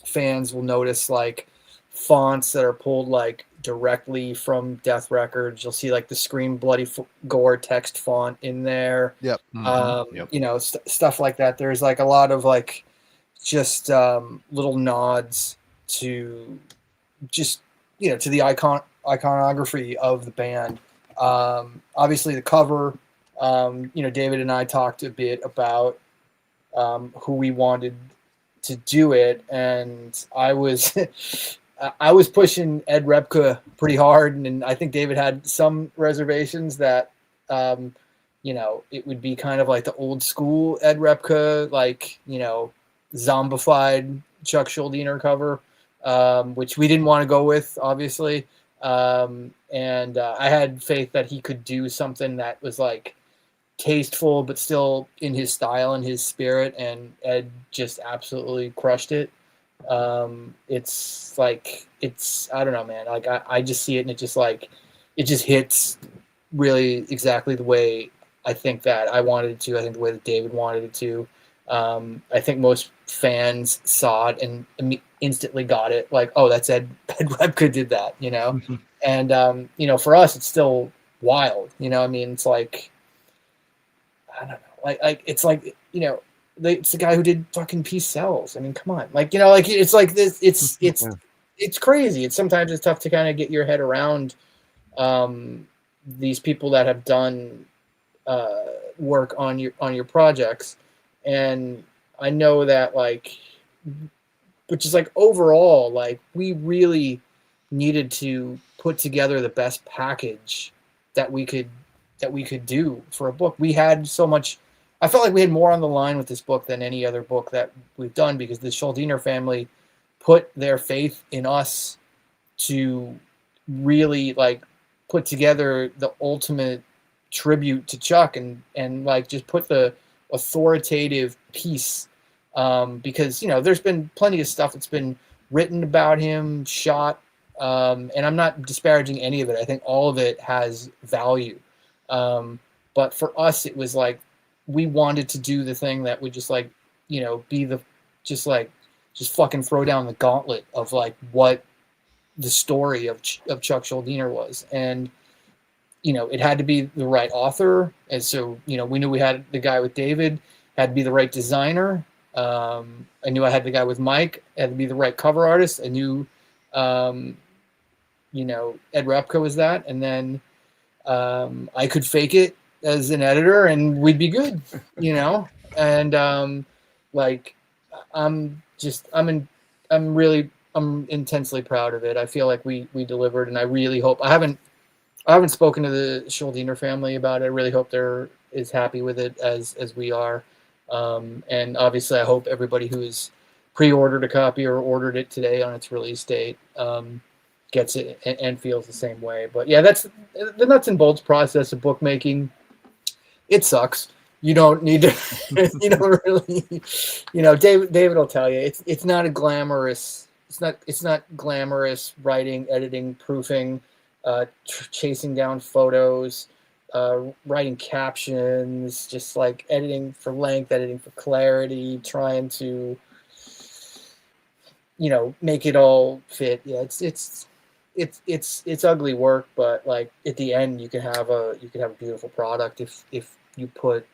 fans will notice like fonts that are pulled like directly from Death Records. You'll see like the Scream Bloody Gore text font in there. Yep. Yep. Stuff like that. There's like a lot of like just little nods to just to the iconography of the band. Obviously the cover. David and I talked a bit about who we wanted to do it, and I was pushing Ed Repka pretty hard, and I think David had some reservations that it would be kind of like the old school Ed Repka, like zombified Chuck Schuldiner cover, which we didn't want to go with, obviously. And I had faith that he could do something that was like tasteful but still in his style and his spirit, and Ed just absolutely crushed it. It's I don't know, man, like I just see it, and it just hits really exactly the way I think that I wanted it to. I think the way that David wanted it to. I think most fans saw it and instantly got it, like, oh, that's Ed Repka did that, Mm-hmm. And for us it's still wild, it's like, I don't know, like it's like, it's the guy who did fucking Peace Sells. I mean, come on, like, like it's like this, it's crazy. Sometimes it's tough to kind of get your head around these people that have done work on your projects. And I know that, like, but just like overall, like, we really needed to put together the best package that we could do for a book. We had so much. I felt like we had more on the line with this book than any other book that we've done, because the Schuldiner family put their faith in us to really like put together the ultimate tribute to Chuck, and like just put the authoritative piece, because there's been plenty of stuff that's been written about him, shot, and I'm not disparaging any of it. I think all of it has value, but for us it was like we wanted to do the thing that would just like be the just fucking throw down the gauntlet of like what the story of Chuck Schuldiner was. And, you know, it had to be the right author. And so, you know, we knew we had the guy with David, had to be the right designer. I knew I had the guy with Mike, had to be the right cover artist. I knew, you know, Ed Repka was that. And then I could fake it as an editor and we'd be good, you know? And like, I'm intensely proud of it. I feel like we delivered, and I really hope, I haven't spoken to the Schuldiner family about it. I really hope they're as happy with it as we are. And obviously I hope everybody who's pre-ordered a copy or ordered it today on its release date gets it and feels the same way. But yeah, that's the nuts and bolts process of bookmaking. It sucks. You don't need to, you don't really, you know, David will tell you, it's not a glamorous, it's not glamorous writing, editing, proofing, chasing down photos, writing captions, just like editing for length, editing for clarity, trying to, you know, make it all fit. Yeah, it's ugly work, but like at the end you can have a beautiful product if you put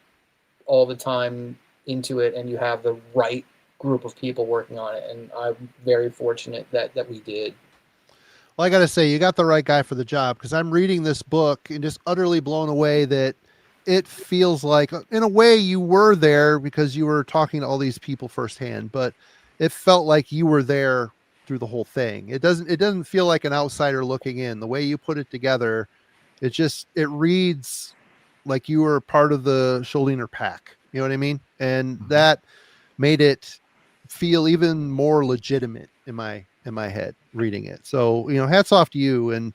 all the time into it and you have the right group of people working on it. And I'm very fortunate that we did. Well, I got to say, you got the right guy for the job, because I'm reading this book and just utterly blown away that it feels like, in a way, you were there because you were talking to all these people firsthand, but it felt like you were there through the whole thing. It doesn't feel like an outsider looking in. The way you put it together, it reads like you were part of the Schuldiner pack. You know what I mean? And that made it feel even more legitimate in my head reading it. So, you know, hats off to you, and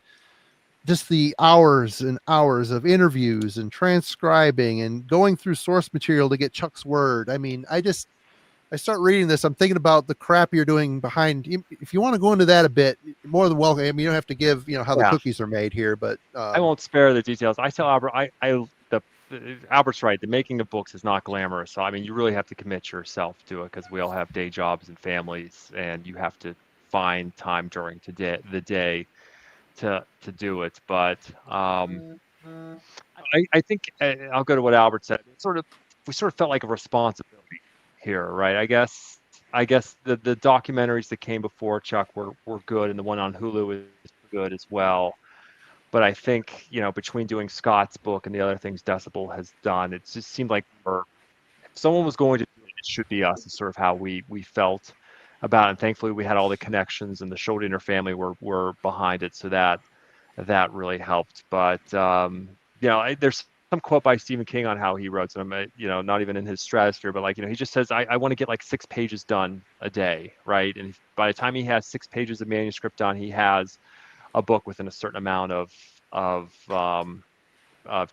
just the hours and hours of interviews and transcribing and going through source material to get Chuck's word. I mean, I start reading this, I'm thinking about the crap you're doing behind. If you want to go into that a bit, more than welcome. I mean, you don't have to give, you know, how the cookies are made here, but I won't spare the details. I tell Albert, Albert's right. The making of books is not glamorous. So, I mean, you really have to commit yourself to it, because we all have day jobs and families, and you have to find time during the day to do it. But I think I'll go to what Albert said. We sort of felt like a responsibility here, right? I guess the documentaries that came before Chuck were good, and the one on Hulu is good as well. But I think, you know, between doing Scott's book and the other things Decibel has done, it just seemed like if someone was going to do it, it should be us. Is sort of how we felt about it. And thankfully, we had all the connections, and the Schuldiner family were behind it, so that really helped. But you know, there's some quote by Stephen King on how he wrote. So I'm, you know, not even in his stratosphere, but like, you know, he just says, I want to get like 6 pages done a day, right? And by the time he has 6 pages of manuscript done, he has a book within a certain amount of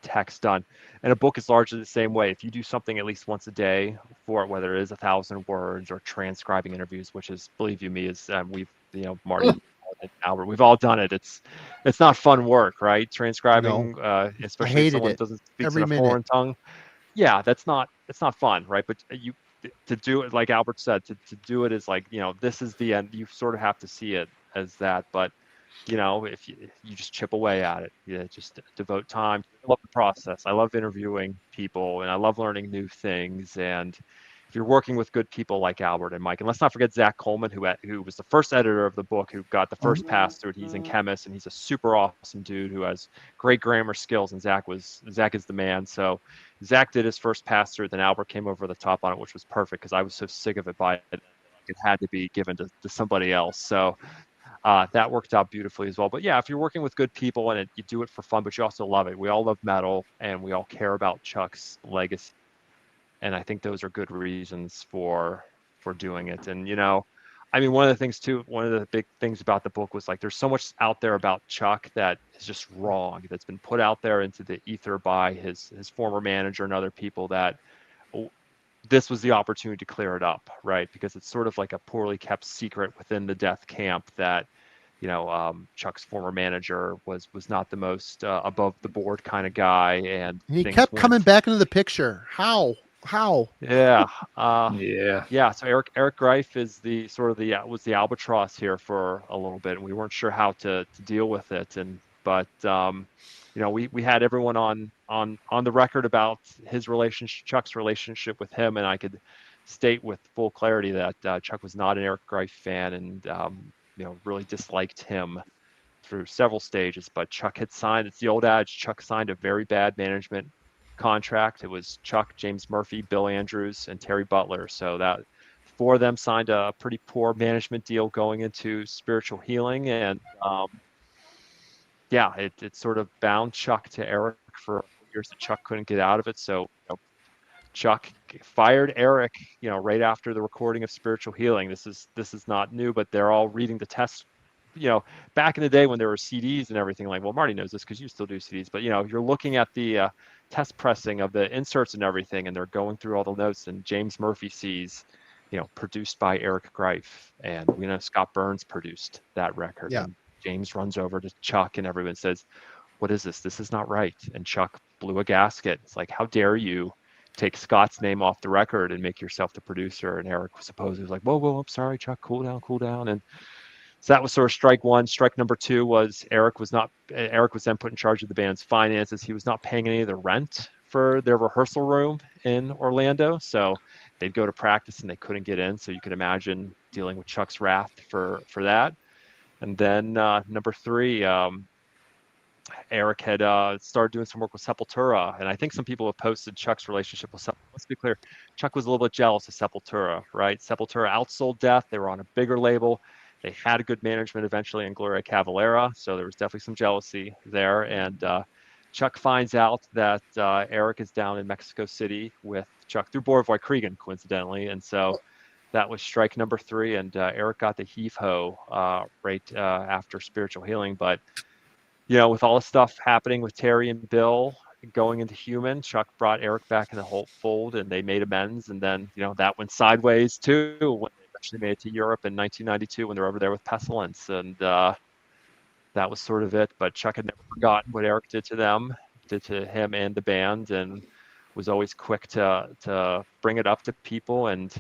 text done. And a book is largely the same way. If you do something at least once a day for it, whether it is 1,000 words or transcribing interviews, which is, believe you me, is we've, you know, Marty and Albert, we've all done it. It's not fun work, right? Transcribing, especially if someone doesn't speak in a foreign tongue. Yeah, it's not fun, right? But to do it, like Albert said, to do it is like, you know, this is the end. You sort of have to see it as that. But you know, if you just chip away at it, just devote time. I love the process. I love interviewing people, and I love learning new things. And if you're working with good people like Albert and Mike, and let's not forget Zach Coleman, who was the first editor of the book, who got the first pass through it. He's a chemist, and he's a super awesome dude who has great grammar skills. And Zach is the man. So Zach did his first pass through, then Albert came over the top on it, which was perfect, because I was so sick of it it had to be given to somebody else. So that worked out beautifully as well. But yeah, if you're working with good people and you do it for fun, but you also love it. We all love metal, and we all care about Chuck's legacy. And I think those are good reasons for doing it. And, you know, I mean, one of the big things about the book was like, there's so much out there about Chuck that is just wrong, that's been put out there into the ether by his former manager and other people, that this was the opportunity to clear it up, right? Because it's sort of like a poorly kept secret within the death camp that, you know, Chuck's former manager was not the most above the board kind of guy, and he kept coming back into the picture. How? How? Yeah. Yeah. Yeah. So Eric Greif is the sort of was the albatross here for a little bit, and we weren't sure how to deal with it. But we had everyone on the record about his relationship, Chuck's relationship with him, and I could state with full clarity that Chuck was not an Eric Greif fan, and really disliked him through several stages. But Chuck had signed. It's the old adage. Chuck signed a very bad management contract. It was Chuck, James Murphy, Bill Andrews, and Terry Butler. So that four of them signed a pretty poor management deal going into Spiritual Healing, and it sort of bound Chuck to Eric for years that Chuck couldn't get out of it. So Chuck fired Eric, right after the recording of Spiritual Healing. This is not new, but they're all reading the test. Back in the day when there were CDs and everything, like, well, Marty knows this because you still do CDs, but you're looking at the test pressing of the inserts and everything, and they're going through all the notes, and James Murphy sees, produced by Eric Greif, and Scott Burns produced that record. Yeah. And James runs over to Chuck, and everyone says, "What is this? This is not right." And Chuck blew a gasket. It's like, how dare you take Scott's name off the record and make yourself the producer? And Eric was like, whoa, I'm sorry, Chuck, cool down. And so that was sort of strike one. Strike number two was Eric was then put in charge of the band's finances. He was not paying any of the rent for their rehearsal room in Orlando. So they'd go to practice and they couldn't get in. So you can imagine dealing with Chuck's wrath for that. And then number three, Eric had started doing some work with Sepultura, and I think some people have posted Chuck's relationship with Sepultura. Let's be clear, Chuck was a little bit jealous of Sepultura, right? Sepultura outsold Death. They were on a bigger label. They had a good management eventually in Gloria Cavalera, so there was definitely some jealousy there. And Chuck finds out that Eric is down in Mexico City with Chuck through Borovoy Cregan, coincidentally, and so that was strike number three, and Eric got the heave-ho right after Spiritual Healing. But with all the stuff happening with Terry and Bill going into Human, Chuck brought Eric back in the whole fold, and they made amends. And then, that went sideways too when they eventually made it to Europe in 1992 when they're over there with Pestilence. And that was sort of it. But Chuck had never forgotten what Eric did to him and the band, and was always quick to bring it up to people. And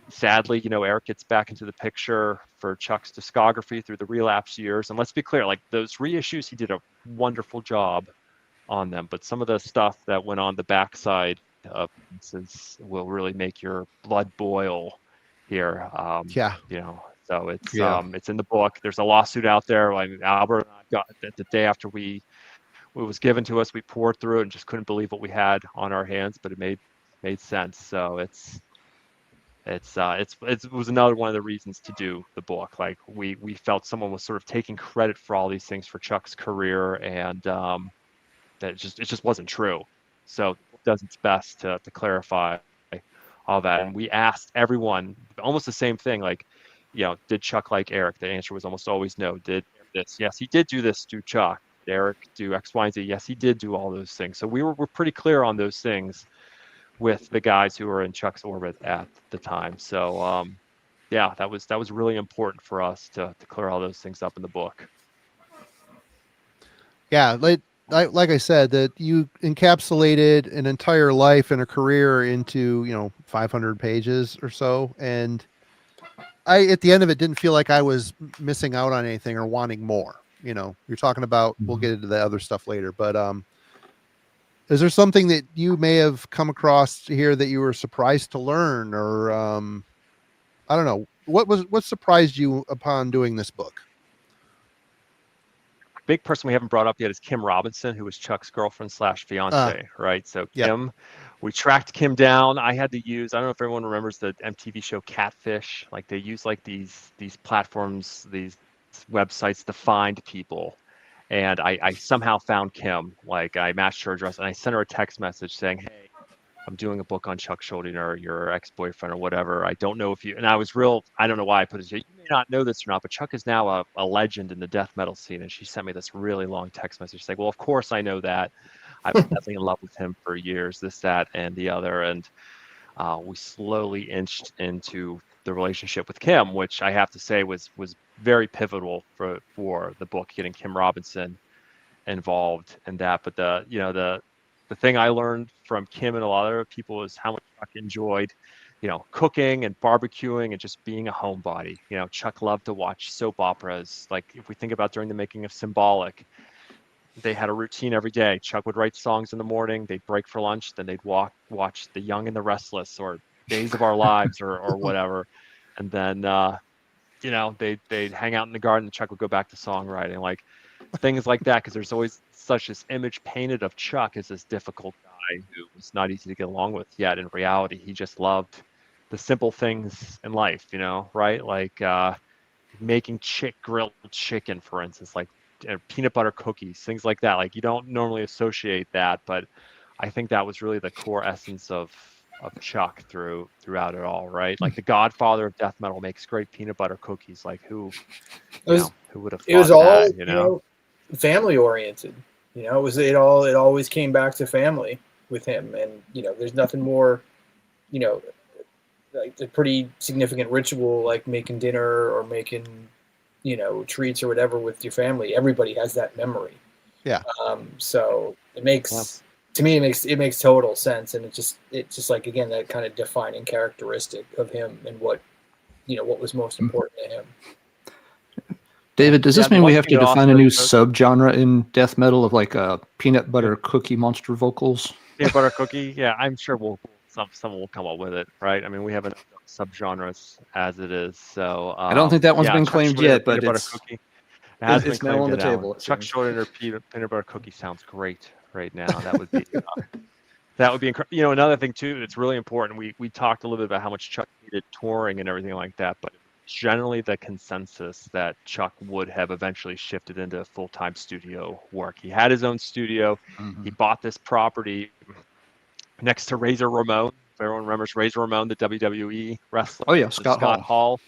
sadly, Eric gets back into the picture for Chuck's discography through the Relapse years. And let's be clear, like those reissues, he did a wonderful job on them. But some of the stuff that went on the backside of this will really make your blood boil here. So it's in the book. There's a lawsuit out there. Like Albert and I got the day after it was given to us, we poured through it and just couldn't believe what we had on our hands, but it made sense. So it was another one of the reasons to do the book. Like we felt someone was sort of taking credit for all these things for Chuck's career, and that it just wasn't true. So it does its best to clarify all that. And we asked everyone almost the same thing, like, did Chuck like Eric? The answer was almost always no. Did this? Yes, he did do this to Chuck. Did Eric do X, Y, and Z? Yes, he did do all those things. So we're pretty clear on those things with the guys who were in Chuck's orbit at the time. So that was really important for us to clear all those things up in the book. Yeah, like I said, that you encapsulated an entire life and a career into 500 pages or so, and I at the end of it didn't feel like I was missing out on anything or wanting more. You're talking about, we'll get into the other stuff later, but is there something that you may have come across here that you were surprised to learn, or I don't know, what surprised you upon doing this book? Big person we haven't brought up yet is Kim Robinson, who was Chuck's girlfriend / fiance, right? So Kim, we tracked Kim down. I had to use, I don't know if everyone remembers the MTV show Catfish. Like they use like these platforms, these websites to find people. And I somehow found Kim. Like I matched her address and I sent her a text message saying, "Hey, I'm doing a book on Chuck Schuldiner, your ex-boyfriend or whatever. I don't know if you," and I don't know why I put it. You may not know this or not, but Chuck is now a legend in the death metal scene. And she sent me this really long text message saying, "Well, of course I know that. I was definitely in love with him for years, this, that, and the other." And we slowly inched into the relationship with Kim, which I have to say was very pivotal for the book, getting Kim Robinson involved in that. But the the thing I learned from Kim and a lot of other people is how much Chuck enjoyed, cooking and barbecuing and just being a homebody. Chuck loved to watch soap operas. Like if we think about during the making of Symbolic, they had a routine every day. Chuck would write songs in the morning, they'd break for lunch, then they'd watch The Young and the Restless or Days of Our Lives or whatever. And then, they'd hang out in the garden and Chuck would go back to songwriting, like things like that. Because there's always such this image painted of Chuck as this difficult guy who was not easy to get along with. Yet in reality, he just loved the simple things in life, right? Like making grilled chicken, for instance, like peanut butter cookies, things like that. Like you don't normally associate that, but I think that was really the core essence of Chuck throughout it all, right? Like the godfather of death metal makes great peanut butter cookies. Like who would have thought it was all that, family oriented. It always came back to family with him, and there's nothing more, like a pretty significant ritual like making dinner or making treats or whatever with your family. Everybody has that memory. Yeah. So it makes to me it makes total sense, and it's just like, again, that kind of defining characteristic of him and what was most important to him. David, does this mean we have to define a new also- subgenre in death metal of like peanut butter cookie monster vocals? Peanut butter cookie, yeah, I'm sure someone will come up with it, right? I mean, we have enough subgenres as it is, so I don't think that one's been Chuck claimed Schuldiner, yet, but peanut butter it's cookie. It has been it's now claimed on the to that table. one. it Chuck seems. Schuldiner peanut butter cookie sounds great right now. That would be that would be incredible. Another thing too that's really important. We talked a little bit about how much Chuck needed touring and everything like that, but generally the consensus that Chuck would have eventually shifted into full-time studio work. He had his own studio. Mhm. He bought this property next to Razor Ramon. If everyone remembers Razor Ramon, the WWE wrestler. Oh yeah, So Scott Hall.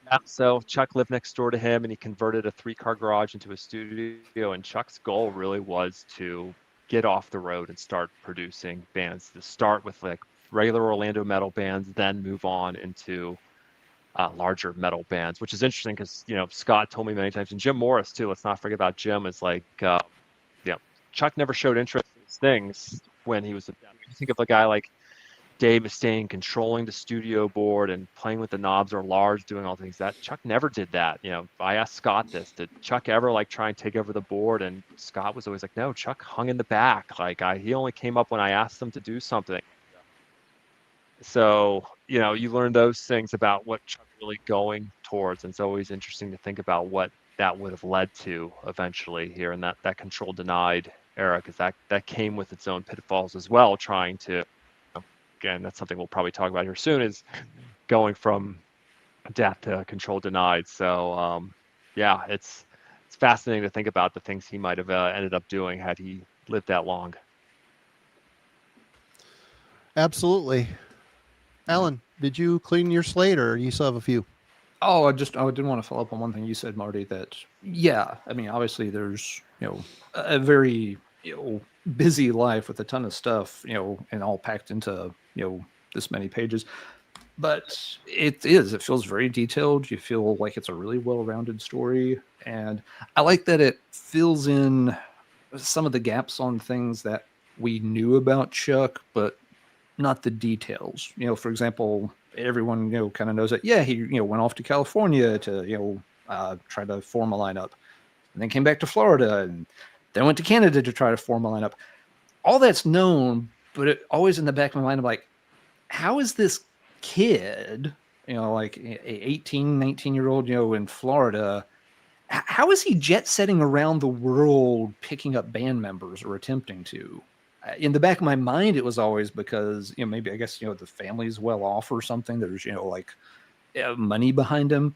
Yeah, so Chuck lived next door to him, and he converted a 3-car garage into a studio. And Chuck's goal really was to get off the road and start producing bands. To start with like regular Orlando metal bands, then move on into larger metal bands, which is interesting because Scott told me many times, and Jim Morris too. Let's not forget about Jim. Is like, Chuck never showed interest in these things when he was. You think of a guy like Dave Mustaine controlling the studio board and playing with the knobs, or Lars doing all things. That Chuck never did that. I asked Scott this: did Chuck ever like try and take over the board? And Scott was always like, no. Chuck hung in the back. Like he only came up when I asked him to do something. So you learn those things about what Chuck really going towards, and it's always interesting to think about what that would have led to eventually here in that control denied era, because that came with its own pitfalls as well. Trying to, again, that's something we'll probably talk about here soon, is going from death to control denied. So it's fascinating to think about the things he might have ended up doing had he lived that long. Absolutely. Alan, did you clean your slate, or you still have a few? Oh, I did want to follow up on one thing you said, Marty, that, I mean, obviously there's, a very, busy life with a ton of stuff, and all packed into, this many pages. But it feels very detailed. You feel like it's a really well-rounded story. And I like that it fills in some of the gaps on things that we knew about Chuck, but not the details. For example, everyone kind of knows that he went off to California to try to form a lineup, and then came back to Florida, and then went to Canada to try to form a lineup. All that's known, but it always in the back of my mind, I'm like, how is this kid, like a 18, 19-year-old, in Florida, how is he jet setting around the world picking up band members, or attempting to? In the back of my mind, it was always because, maybe, I guess, the family's well off or something. There's, money behind him.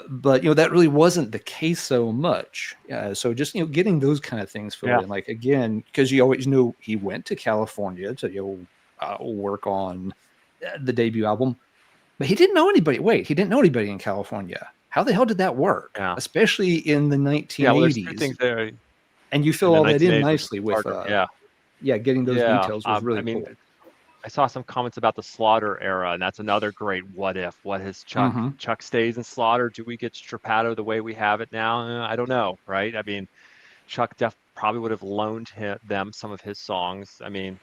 But, that really wasn't the case so much. So just, getting those kind of things filled in, like, again, because you always knew he went to California to, work on the debut album, but he didn't know anybody. He didn't know anybody in California. How the hell did that work? Yeah. Especially in the 1980s. Yeah, well, there's two things there. And you fill all that in nicely with, getting those Yeah, details was really cool. I saw some comments about the Slaughter era, and that's another great what if. What has Chuck? Chuck stays in Slaughter. Do we get Strapato the way we have it now? I don't know, right? I mean, Chuck probably would have loaned them some of his songs. I mean,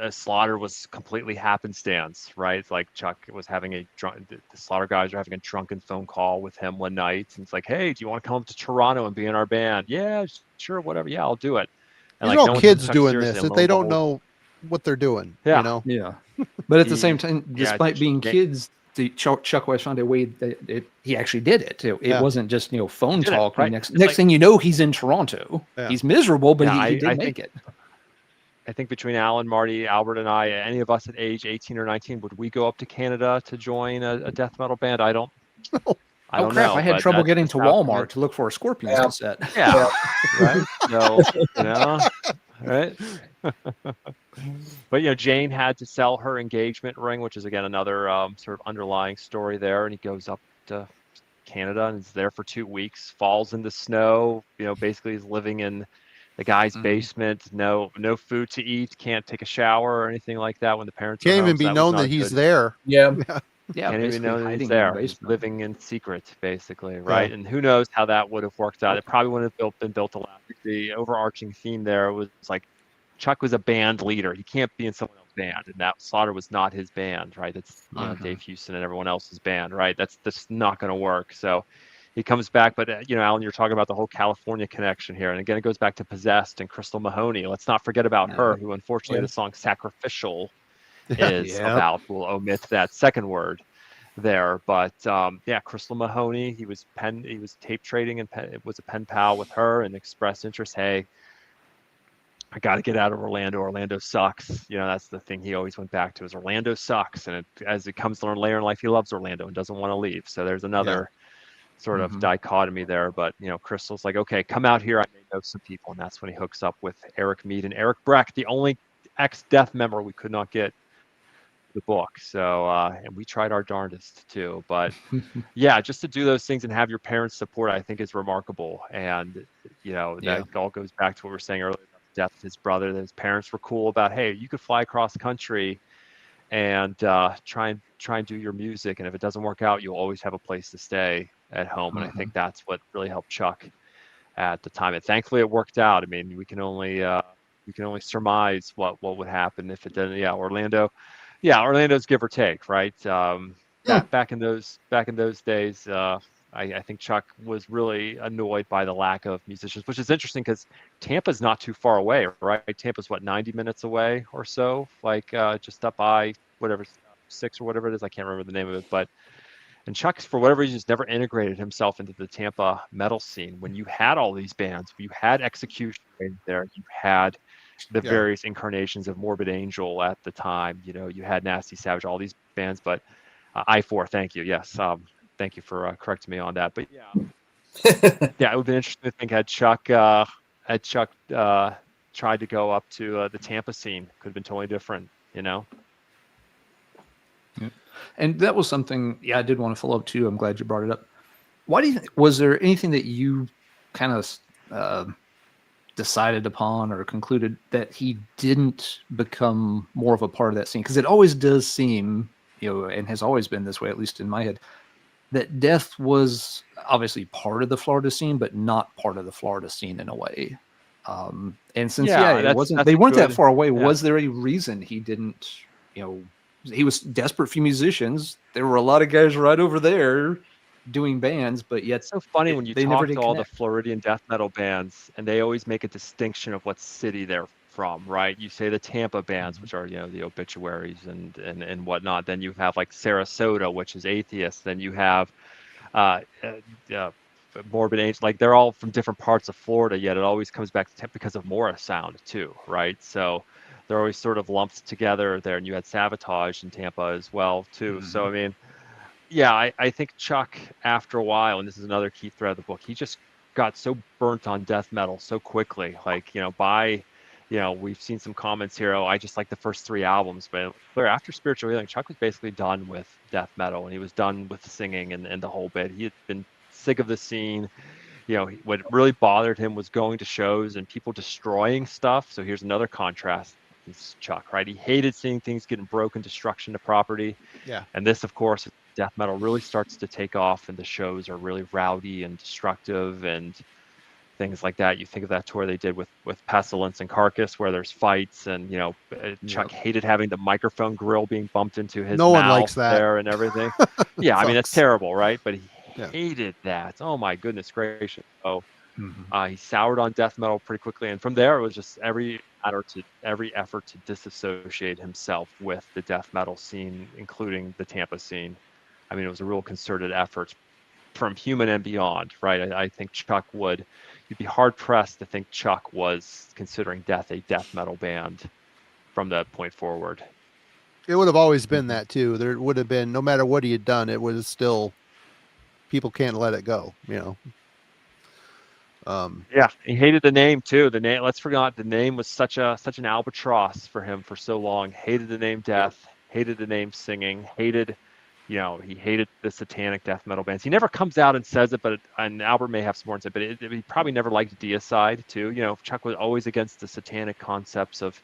Slaughter was completely happenstance, right? It's like Chuck was having the Slaughter guys are having a drunken phone call with him one night, and it's like, hey, do you want to come up to Toronto and be in our band? Yeah, sure, whatever. Yeah, I'll do it. And These like are no all one took kids Chuck doing seriously, this and that lo they and don't behold- know what they're doing. Yeah. You know? Yeah. But at the He- same time, yeah, despite being Jane- kids, Chuck West found a way that he actually did it. It Yeah. wasn't just phone did it, talk. right? Next It's like- thing you know, he's in Toronto. Yeah. He's miserable, but Yeah, he did I make think- it. I think between Alan, Marty, Albert, and I, any of us at age 18 or 19, would we go up to Canada to join a death metal band? I don't Oh know. crap! I had but trouble that's getting just to how Walmart to look for a Scorpions Yeah. cassette. Yeah, right. So right. But Jane had to sell her engagement ring, which is again another sort of underlying story there. And he goes up to Canada and is there for 2 weeks. Falls in the snow. Basically he's living in the guy's basement. No food to eat. Can't take a shower or anything like that when the parents are Can't home. even So be that was known not that a he's good- there. Yeah. Yeah, Can't even basically know that hiding he's in the there. He's basement. living in secret, basically, right? And who knows how that would have worked out. It probably wouldn't have been built a lot. The overarching theme there was like Chuck was a band leader. He can't be in someone else's band, and that Slaughter was not his band, right? That's Dave Houston and everyone else's band, right? That's not going to work. So he comes back, but Alan, you're talking about the whole California connection here, and again, it goes back to Possessed and Crystal Mahoney. Let's not forget about her, who unfortunately the song "Sacrificial" is about. We'll omit that second word there, but Crystal Mahoney, he was tape trading and was a pen pal with her and expressed interest. Hey, I got to get out of Orlando. Orlando sucks. That's the thing he always went back to is Orlando sucks. And as it comes to learn later in life, he loves Orlando and doesn't want to leave. So there's another sort of dichotomy there. But, Crystal's like, okay, come out here. I may know some people. And that's when he hooks up with Eric Mead and Eric Breck, the only ex-Death member we could not get the book. So and we tried our darndest too, but just to do those things and have your parents' support, I think is remarkable. And that all goes back to what we were saying earlier about the death of his brother, that his parents were cool about, hey, you could fly across country and try and do your music, and if it doesn't work out, you'll always have a place to stay at home. And I think that's what really helped Chuck at the time, and thankfully it worked out. I mean, we can only surmise what would happen if it didn't. Orlando's give or take, right? Back in those days, I think Chuck was really annoyed by the lack of musicians, which is interesting because Tampa's not too far away, right? Tampa's 90 minutes away or so, just up by whatever 6 or whatever it is. I can't remember the name of it, and Chuck, for whatever reason, just never integrated himself into the Tampa metal scene. When you had all these bands, you had Execution right there, you had the various incarnations of Morbid Angel at the time. You had Nasty Savage, all these bands, but I4, thank you. Yes. Thank you for correcting me on that. But it would have been interesting to think had Chuck tried to go up to the Tampa scene, could have been totally different, And that was something, I did want to follow up too. I'm glad you brought it up. Why do you think, was there anything that you kind of decided upon or concluded that he didn't become more of a part of that scene? Because it always does seem, and has always been this way, at least in my head, that Death was obviously part of the Florida scene, but not part of the Florida scene in a way. And since it wasn't, they weren't that far away. Was there a reason he didn't? He was desperate for musicians. There were a lot of guys right over there doing bands, but yet it's so funny when you they talk never to did all connect. the Floridian death metal bands, and they always make a distinction of what city they're from, right? You say the Tampa bands, which are the Obituaries and whatnot. Then you have like Sarasota, which is Atheist. Then you have Morbid Angel. Like they're all from different parts of Florida, yet it always comes back to because of Morris sound too, right? So they're always sort of lumped together there. And you had Sabotage in Tampa as well too. So I mean, I think Chuck, after a while, and this is another key thread of the book, he just got so burnt on death metal so quickly. We've seen some comments here. Oh, I just like the first 3 albums, but after Spiritual Healing, Chuck was basically done with death metal, and he was done with singing and the whole bit. He had been sick of the scene. What really bothered him was going to shows and people destroying stuff. So here's another contrast. It's Chuck, right? He hated seeing things getting broken, destruction to property. Yeah. And this, of course, death metal really starts to take off, and the shows are really rowdy and destructive, and things like that. You think of that tour they did with Pestilence and Carcass, where there's fights, and Chuck hated having the microphone grill being bumped into his No mouth one likes that. there and everything. Yeah, I mean, that's Sucks. terrible, right? But he Yeah. hated that. Oh my goodness gracious. So Mhm. he soured on death metal pretty quickly, and from there it was just every effort to disassociate himself with the death metal scene, including the Tampa scene. I mean, it was a real concerted effort from Human and beyond, right? I think you'd be hard pressed to think Chuck was considering Death a death metal band from that point forward. It would have always been that too. There would have been, no matter what he had done, it was still, people can't let it go, Yeah, he hated the name too. The name, let's forget, the name was such an albatross for him for so long. Hated the name Death, hated the name Singing, hated, he hated the satanic death metal bands. He never comes out and says it, and Albert may have some more to say, but he probably never liked Deicide too. Chuck was always against the satanic concepts of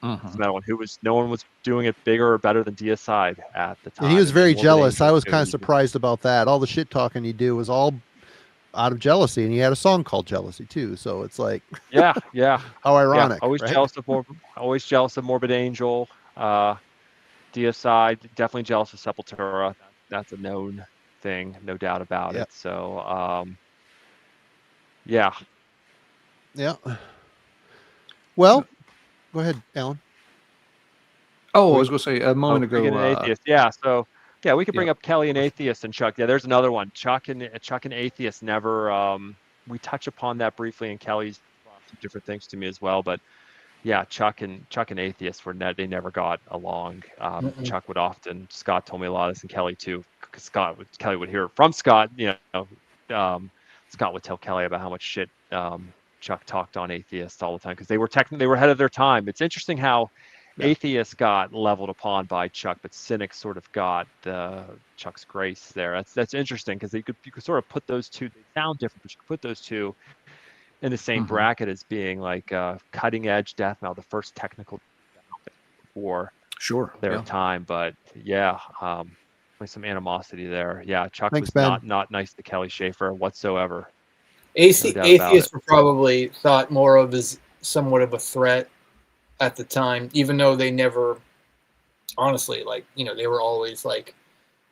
metal, and no one was doing it bigger or better than Deicide at the time. And he was very Morbid jealous. Angel I was too. kind of surprised about that. All the shit talking he do was all out of jealousy, and he had a song called Jealousy too. So it's like, yeah, how ironic. Yeah, always right? jealous of Morbid Angel, Deicide, definitely jealous of Sepultura. That's a known thing, no doubt about Yep. it. So, yeah. Well, go ahead, Alan. Oh, I was going to say a moment ago. An Atheist. Yeah. So, yeah, we could bring up Kelly and Atheist and Chuck. Yeah, there's another one. Chuck and Atheist never. We touch upon that briefly, and Kelly's some different things to me as well. But yeah, Chuck and Atheist they never got along. Chuck would often. Scott told me a lot of this, and Kelly too. Because Kelly would hear it from Scott. Scott would tell Kelly about how much shit Chuck talked on Atheist all the time, because they were ahead of their time. It's interesting how Atheist got leveled upon by Chuck, but Cynic sort of got Chuck's grace there. That's interesting, because you could sort of put those two. They sound different, but you could put those two in the same bracket as being like cutting edge death metal, the first technical before their time. But yeah, some animosity there. Yeah, Chuck was not nice to Kelly Schaefer whatsoever. Atheists were probably thought more of as somewhat of a threat at the time, even though they never, honestly, they were always like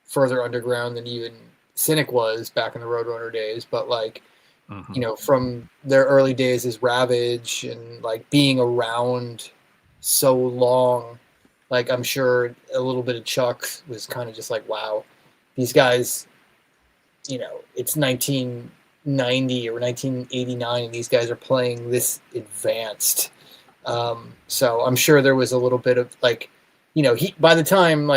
further underground than even Cynic was back in the Roadrunner days. But from their early days as Ravage and being around so long, I'm sure a little bit of Chuck was kind of just like, wow, these guys, it's 1990 or 1989 and these guys are playing this advanced. So I'm sure there was a little bit of he, by the time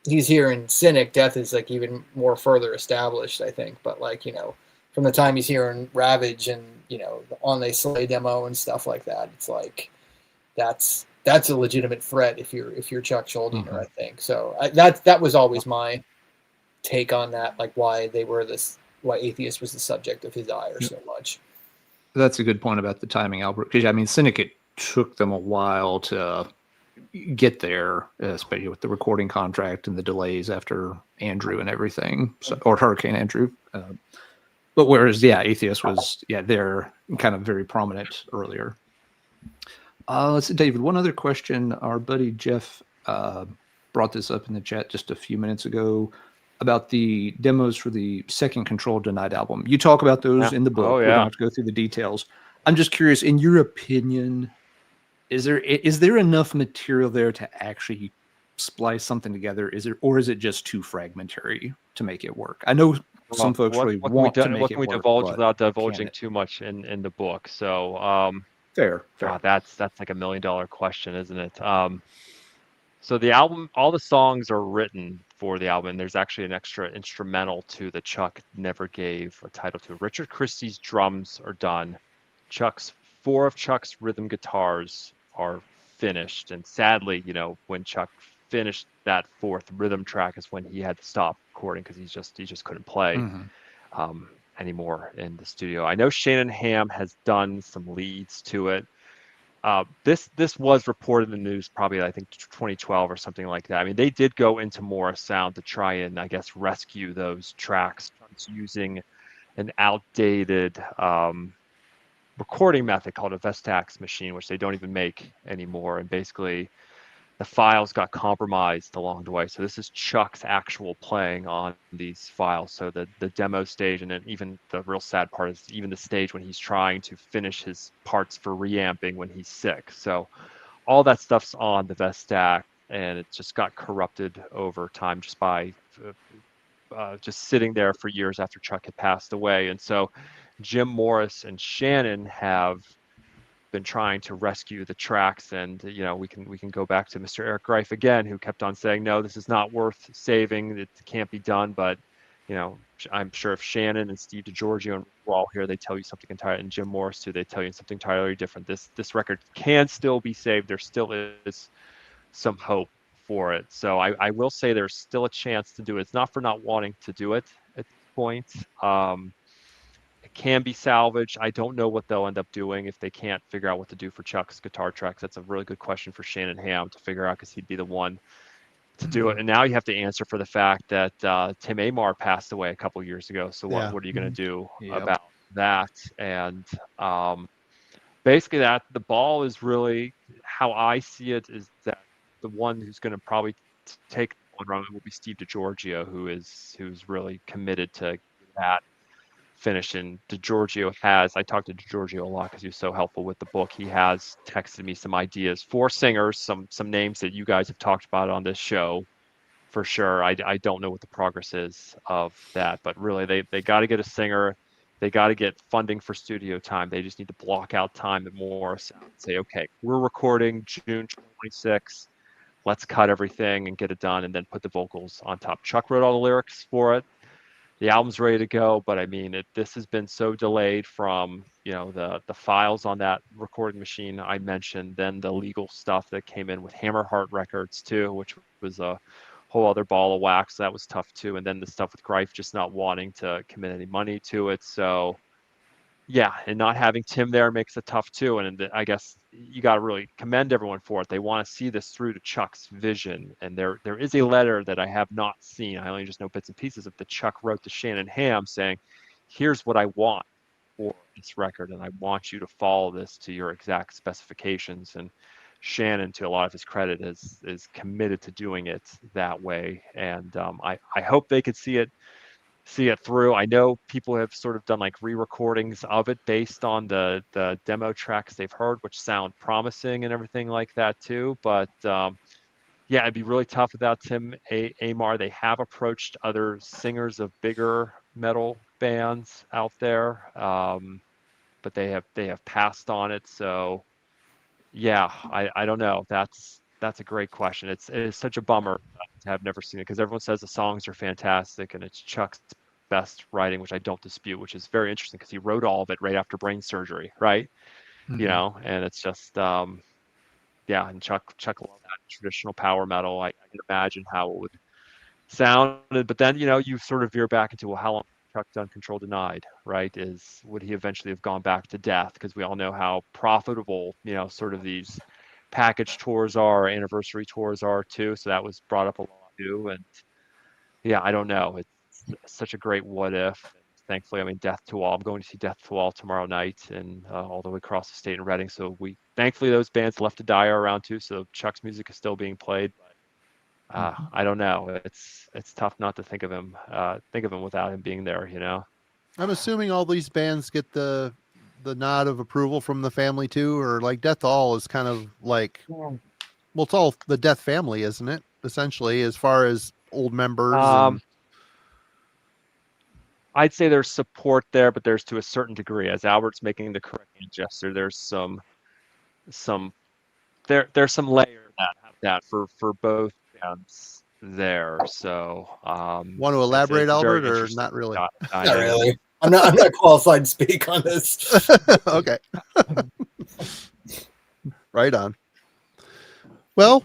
he's here in Cynic, Death is even more further established, I think. But from the time he's here in Ravage and the On They Slay demo and stuff like that, it's that's a legitimate threat if you're Chuck Schuldiner, I think. So that was always my take on that, why Atheist was the subject of his ire so much. That's a good point about the timing, Albert, because Syndicate took them a while to get there, especially with the recording contract and the delays after Andrew and everything, or Hurricane Andrew. But whereas, Atheist was, they're kind of very prominent earlier. Let's see, David, one other question. Our buddy Jeff brought this up in the chat just a few minutes ago about the demos for the second Control Denied album. You talk about those in the book. We don't have to go through the details. I'm just curious, in your opinion, is there enough material there to actually splice something together? Or is it just too fragmentary to make it work? I know some folks really want to make it work. What can we divulge without divulging too much in the book? So fair. God, that's like $1 million question, isn't it? So the album, all the songs are written for the album. There's actually an extra instrumental too that Chuck never gave a title to. Richard Christie's drums are done. 4 of Chuck's rhythm guitars are finished, and sadly, when Chuck finished that 4th rhythm track is when he had to stop recording, because he just couldn't play anymore in the studio. I know Shannon Hamm has done some leads to it. This was reported in the news probably, I think, 2012 or something like that. I mean, they did go into more sound to try and, I guess, rescue those tracks using an outdated recording method called a Vestax machine, which they don't even make anymore. And basically, the files got compromised along the way. So this is Chuck's actual playing on these files. So the demo stage, and then even the real sad part is even the stage when he's trying to finish his parts for reamping when he's sick. So all that stuff's on the Vestax, and it just got corrupted over time just by just sitting there for years after Chuck had passed away. And so Jim Morris and Shannon have been trying to rescue the tracks, and we can go back to Mr. Eric Greif again, who kept on saying, no, this is not worth saving, it can't be done. But I'm sure if Shannon and Steve DiGiorgio and Raul here, they tell you something entirely, and Jim Morris too, they tell you something entirely different. This record can still be saved. There still is some hope for it. So I will say there's still a chance to do it. It's not for not wanting to do it at this point. It can be salvaged. I don't know what they'll end up doing if they can't figure out what to do for Chuck's guitar tracks. That's a really good question for Shannon Ham to figure out, because he'd be the one to do it. And now you have to answer for the fact that Tim Amar passed away a couple years ago. So what are you going to do about that? And basically the ball is really, how I see it, is that the one who's going to probably take one run will be Steve DiGiorgio, who's really committed to that finish. And DiGiorgio I talked to DiGiorgio a lot because he was so helpful with the book. He has texted me some ideas for singers, some names that you guys have talked about on this show for sure. I don't know what the progress is of that, but really they got to get a singer. They got to get funding for studio time. They just need to block out time at Morris and say, okay, we're recording June 26th. Let's cut everything and get it done, and then put the vocals on top. Chuck wrote all the lyrics for it. The album's ready to go, but I mean, this has been so delayed from the files on that recording machine I mentioned, then the legal stuff that came in with Hammerheart Records too, which was a whole other ball of wax. That was tough too, and then the stuff with Greif just not wanting to commit any money to it. So yeah, and not having Tim there makes it tough too. And I guess you got to really commend everyone for it. They want to see this through to Chuck's vision. And there is a letter that I have not seen. I only just know bits and pieces of, that Chuck wrote to Shannon Ham saying, here's what I want for this record, and I want you to follow this to your exact specifications. And Shannon, to a lot of his credit, is committed to doing it that way. And I hope they could see it through. I know people have sort of done like re-recordings of it based on the demo tracks they've heard, which sound promising and everything like that too. But yeah, it'd be really tough without Tim Amar. They have approached other singers of bigger metal bands out there, but they have passed on it. So yeah, I don't know. That's a great question. It is such a bummer to have never seen it, because everyone says the songs are fantastic and it's Chuck's best writing, which I don't dispute, which is very interesting because he wrote all of it right after brain surgery, right? Mm-hmm. And it's just yeah, and Chuck loved that traditional power metal. I can imagine how it would sound, but then you sort of veer back into, well, how long Chuck done Control Denied, right? Would he eventually have gone back to Death? Because we all know how profitable sort of these package tours are, anniversary tours are too. So that was brought up a lot too. And yeah, I don't know. It's such a great what if. And thankfully, I mean, Death to All. I'm going to see Death to All tomorrow night, and all the way across the state in Reading. So thankfully those bands Left to Die are around too. So Chuck's music is still being played. But I don't know. It's tough not to think of him without him being there. I'm assuming all these bands get the nod of approval from the family too, or like Death to All is kind of like, well, it's all the Death family, isn't it? Essentially, as far as old members. I'd say there's support there, but there's to a certain degree. As Albert's making the correct gesture, there's some there's some layer that for both bands there. So want to elaborate, it's Albert, or not really? Not really. I'm not qualified to speak on this. Okay. Right on. Well,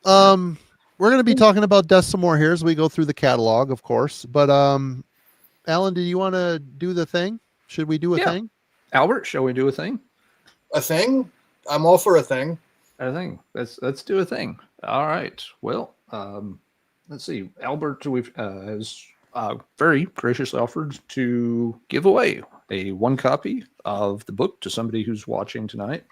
we're going to be talking about Death some more here as we go through the catalog, of course. But Alan, do you want to do the thing? Should we do a thing? Albert, shall we do a thing? A thing? I'm all for a thing. A thing. Let's do a thing. All right. Well, let's see. Albert has very graciously offered to give away a 1 copy of the book to somebody who's watching tonight.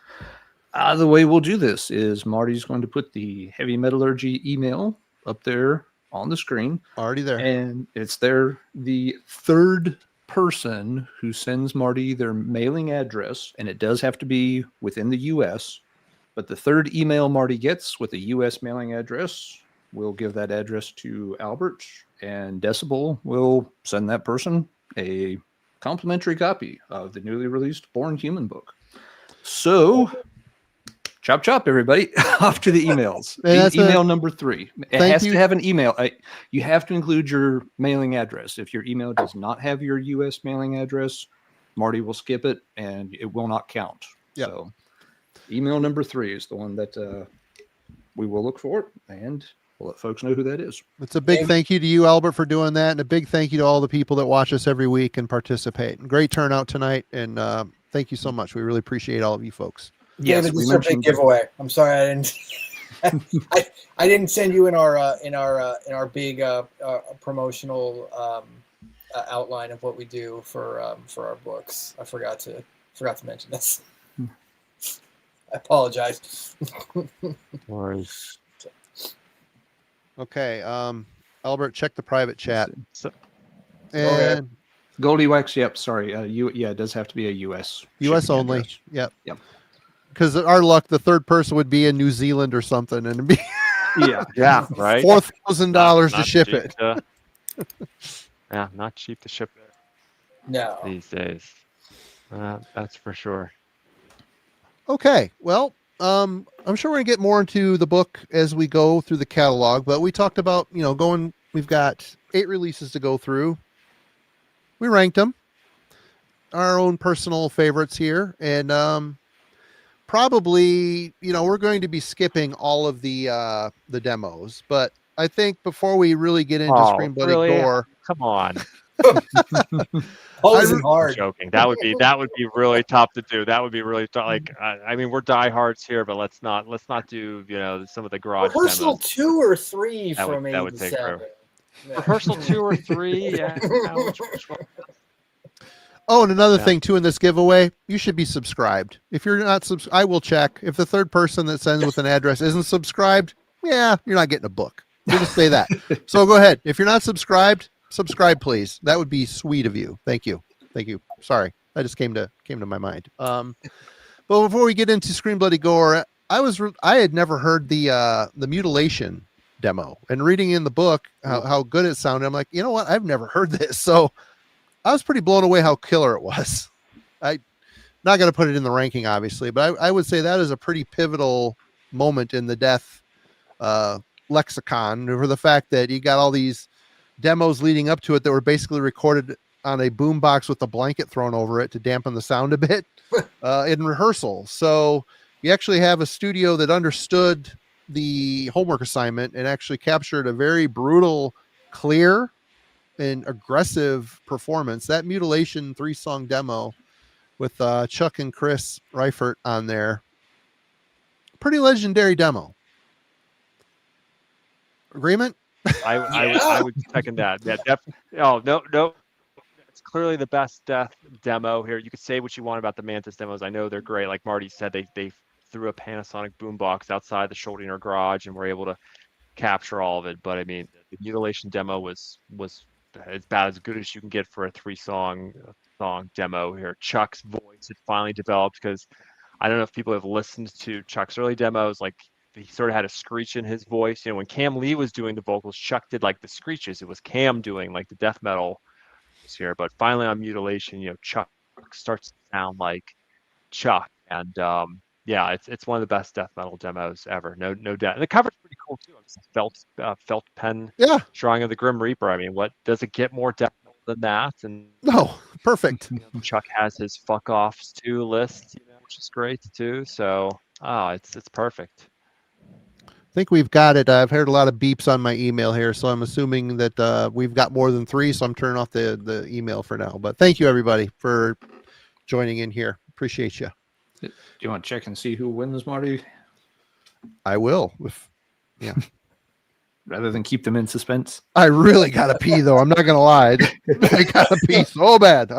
The way we'll do this is Marty's going to put the Heavy Metallurgy email up there on the screen. Already there. And it's there. The third person who sends Marty their mailing address, and it does have to be within the U.S., but the third email Marty gets with a U.S. mailing address, we'll give that address to Albert, and Decibel will send that person a complimentary copy of the newly released Born Human book. So, chop chop, everybody. Off to the emails. Email number 3. It has to have an email. You have to include your mailing address. If your email does not have your U.S. mailing address, Marty will skip it, and it will not count. Yep. So, email number 3 is the one that we will look for, and we'll let folks know who that is. It's a big thank you to you, Albert, for doing that, and a big thank you to all the people that watch us every week and participate. Great turnout tonight, and thank you so much. We really appreciate all of you folks. Yes, David, this is a big giveaway. I'm sorry I didn't. I didn't send you in our big promotional outline of what we do for our books. I forgot to mention this. I apologize. Okay, Albert, check the private chat. And Goldie Wax, yep, sorry. It does have to be a U.S. only. Address. Yep. Yep. Because our luck, the third person would be in New Zealand or something, and it'd be yeah, right. $4,000 to ship it. Yeah, not cheap to ship it. No, these days. That's for sure. Okay, well, I'm sure we're gonna get more into the book as we go through the catalog, but we talked about we've got 8 releases to go through. We ranked them, our own personal favorites here, and probably we're going to be skipping all of the demos, but I think before we really get into Scream Bloody Gore, come on. I'm hard. Joking. That would be really tough to do. That would be really tough. Like I mean, we're diehards here, but let's not do some of the garage rehearsal demos. 2 or 3 for me. That would take forever. Yeah. Rehearsal 2 or 3. Yeah. Which one? Oh, and another thing too in this giveaway, you should be subscribed. If you're not I will check. If the third person that sends with an address isn't subscribed, you're not getting a book. We'll just say that. So go ahead. If you're not subscribed, subscribe, please. That would be sweet of you. Thank you. Sorry, that just came to my mind. But before we get into Scream Bloody Gore, I had never heard the mutilation demo, and reading in the book how good it sounded, I'm like, you know what? I've never heard this. So I was pretty blown away how killer it was. I'm not going to put it in the ranking, obviously, but I would say that is a pretty pivotal moment in the death lexicon, for the fact that you got all these demos leading up to it that were basically recorded on a boombox with a blanket thrown over it to dampen the sound a bit in rehearsal. So you actually have a studio that understood the homework assignment and actually captured a very brutal, clear, and aggressive performance. That Mutilation 3-song demo with Chuck and Chris Reifert on there, pretty legendary demo. Agreement? I would second that. Yeah, definitely. Oh no, it's clearly the best death demo here. You could say what you want about the Mantis demos. I know they're great. Like Marty said, they threw a Panasonic boombox outside the Schuldiner garage and were able to capture all of it. But I mean, the Mutilation demo was about as good as you can get for a 3-song demo here. Chuck's voice had finally developed, because I don't know if people have listened to Chuck's early demos. Like, he sort of had a screech in his voice. When Cam Lee was doing the vocals, Chuck did like the screeches. It was Cam doing like the death metal here. But finally on Mutilation, Chuck starts to sound like Chuck. And it's one of the best death metal demos ever. No doubt. And the cover's pretty cool too. It's a felt pen drawing of the Grim Reaper. I mean, what does it get more death metal than that? And no, perfect. Chuck has his fuck offs too list, which is great too. So it's perfect. I think we've got it. I've heard a lot of beeps on my email here, so I'm assuming that we've got more than 3, so I'm turning off the email for now. But thank you, everybody, for joining in here. Appreciate you. Do you want to check and see who wins, Marty? I will. rather than keep them in suspense. I really gotta pee though. I'm not gonna lie. I gotta pee so bad.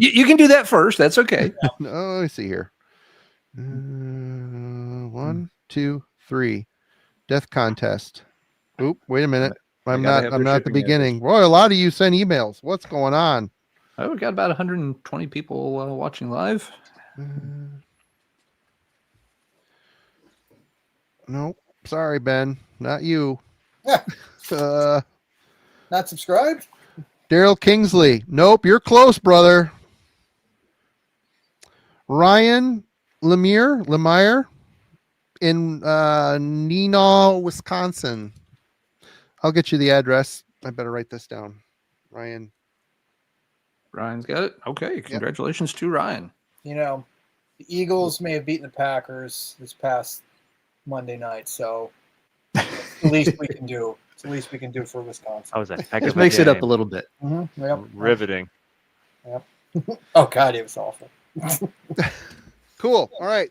You can do that first. That's okay. No, let me see here. 1, 2, 3. Death contest. Oop, wait a minute. I'm not at the beginning. Boy, a lot of you send emails. What's going on? Oh, we got about 120 people watching live. Nope. Sorry, Ben. Not you. Yeah. Uh, Not subscribed? Daryl Kingsley. Nope, you're close, brother. Ryan Lemire in Neenah, Wisconsin. I'll get you the address. I better write this down. Ryan's got it. Okay, congratulations to Ryan. You know, the Eagles may have beaten the Packers this past Monday night, so it's the least we can do. It's the least we can do for Wisconsin. That was a heck Just of a makes it up game. a little bit. Mm-hmm. Yep. Riveting. Yep. Oh God, it was awful. cool. All right,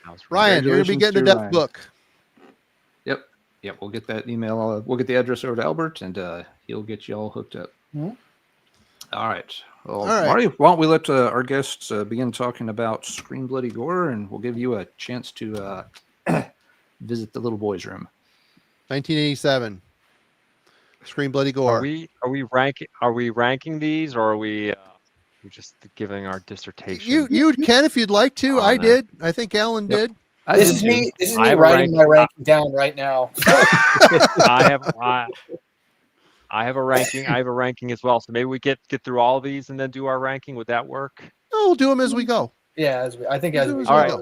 That was Ryan, you're gonna be getting a death Ryan. book. Yep, we'll get that email. We'll get the address over to Albert, and he'll get you all hooked up. Mhm. All right. Well, All right. Marty, why don't we let our guests begin talking about Scream Bloody Gore, and we'll give you a chance to visit the little boy's room. 1987. Scream Bloody Gore. Are we ranking these, or are we just giving our dissertation? You can if you'd like to. Oh, I no. did. I think Alan Yep. did. This is me I have writing my ranked- ranking down right now. I have a ranking. I have a ranking as well. So maybe we get through all of these and then do our ranking. Would that work? No, we'll do them as we go. Yeah, I think as we All right. go.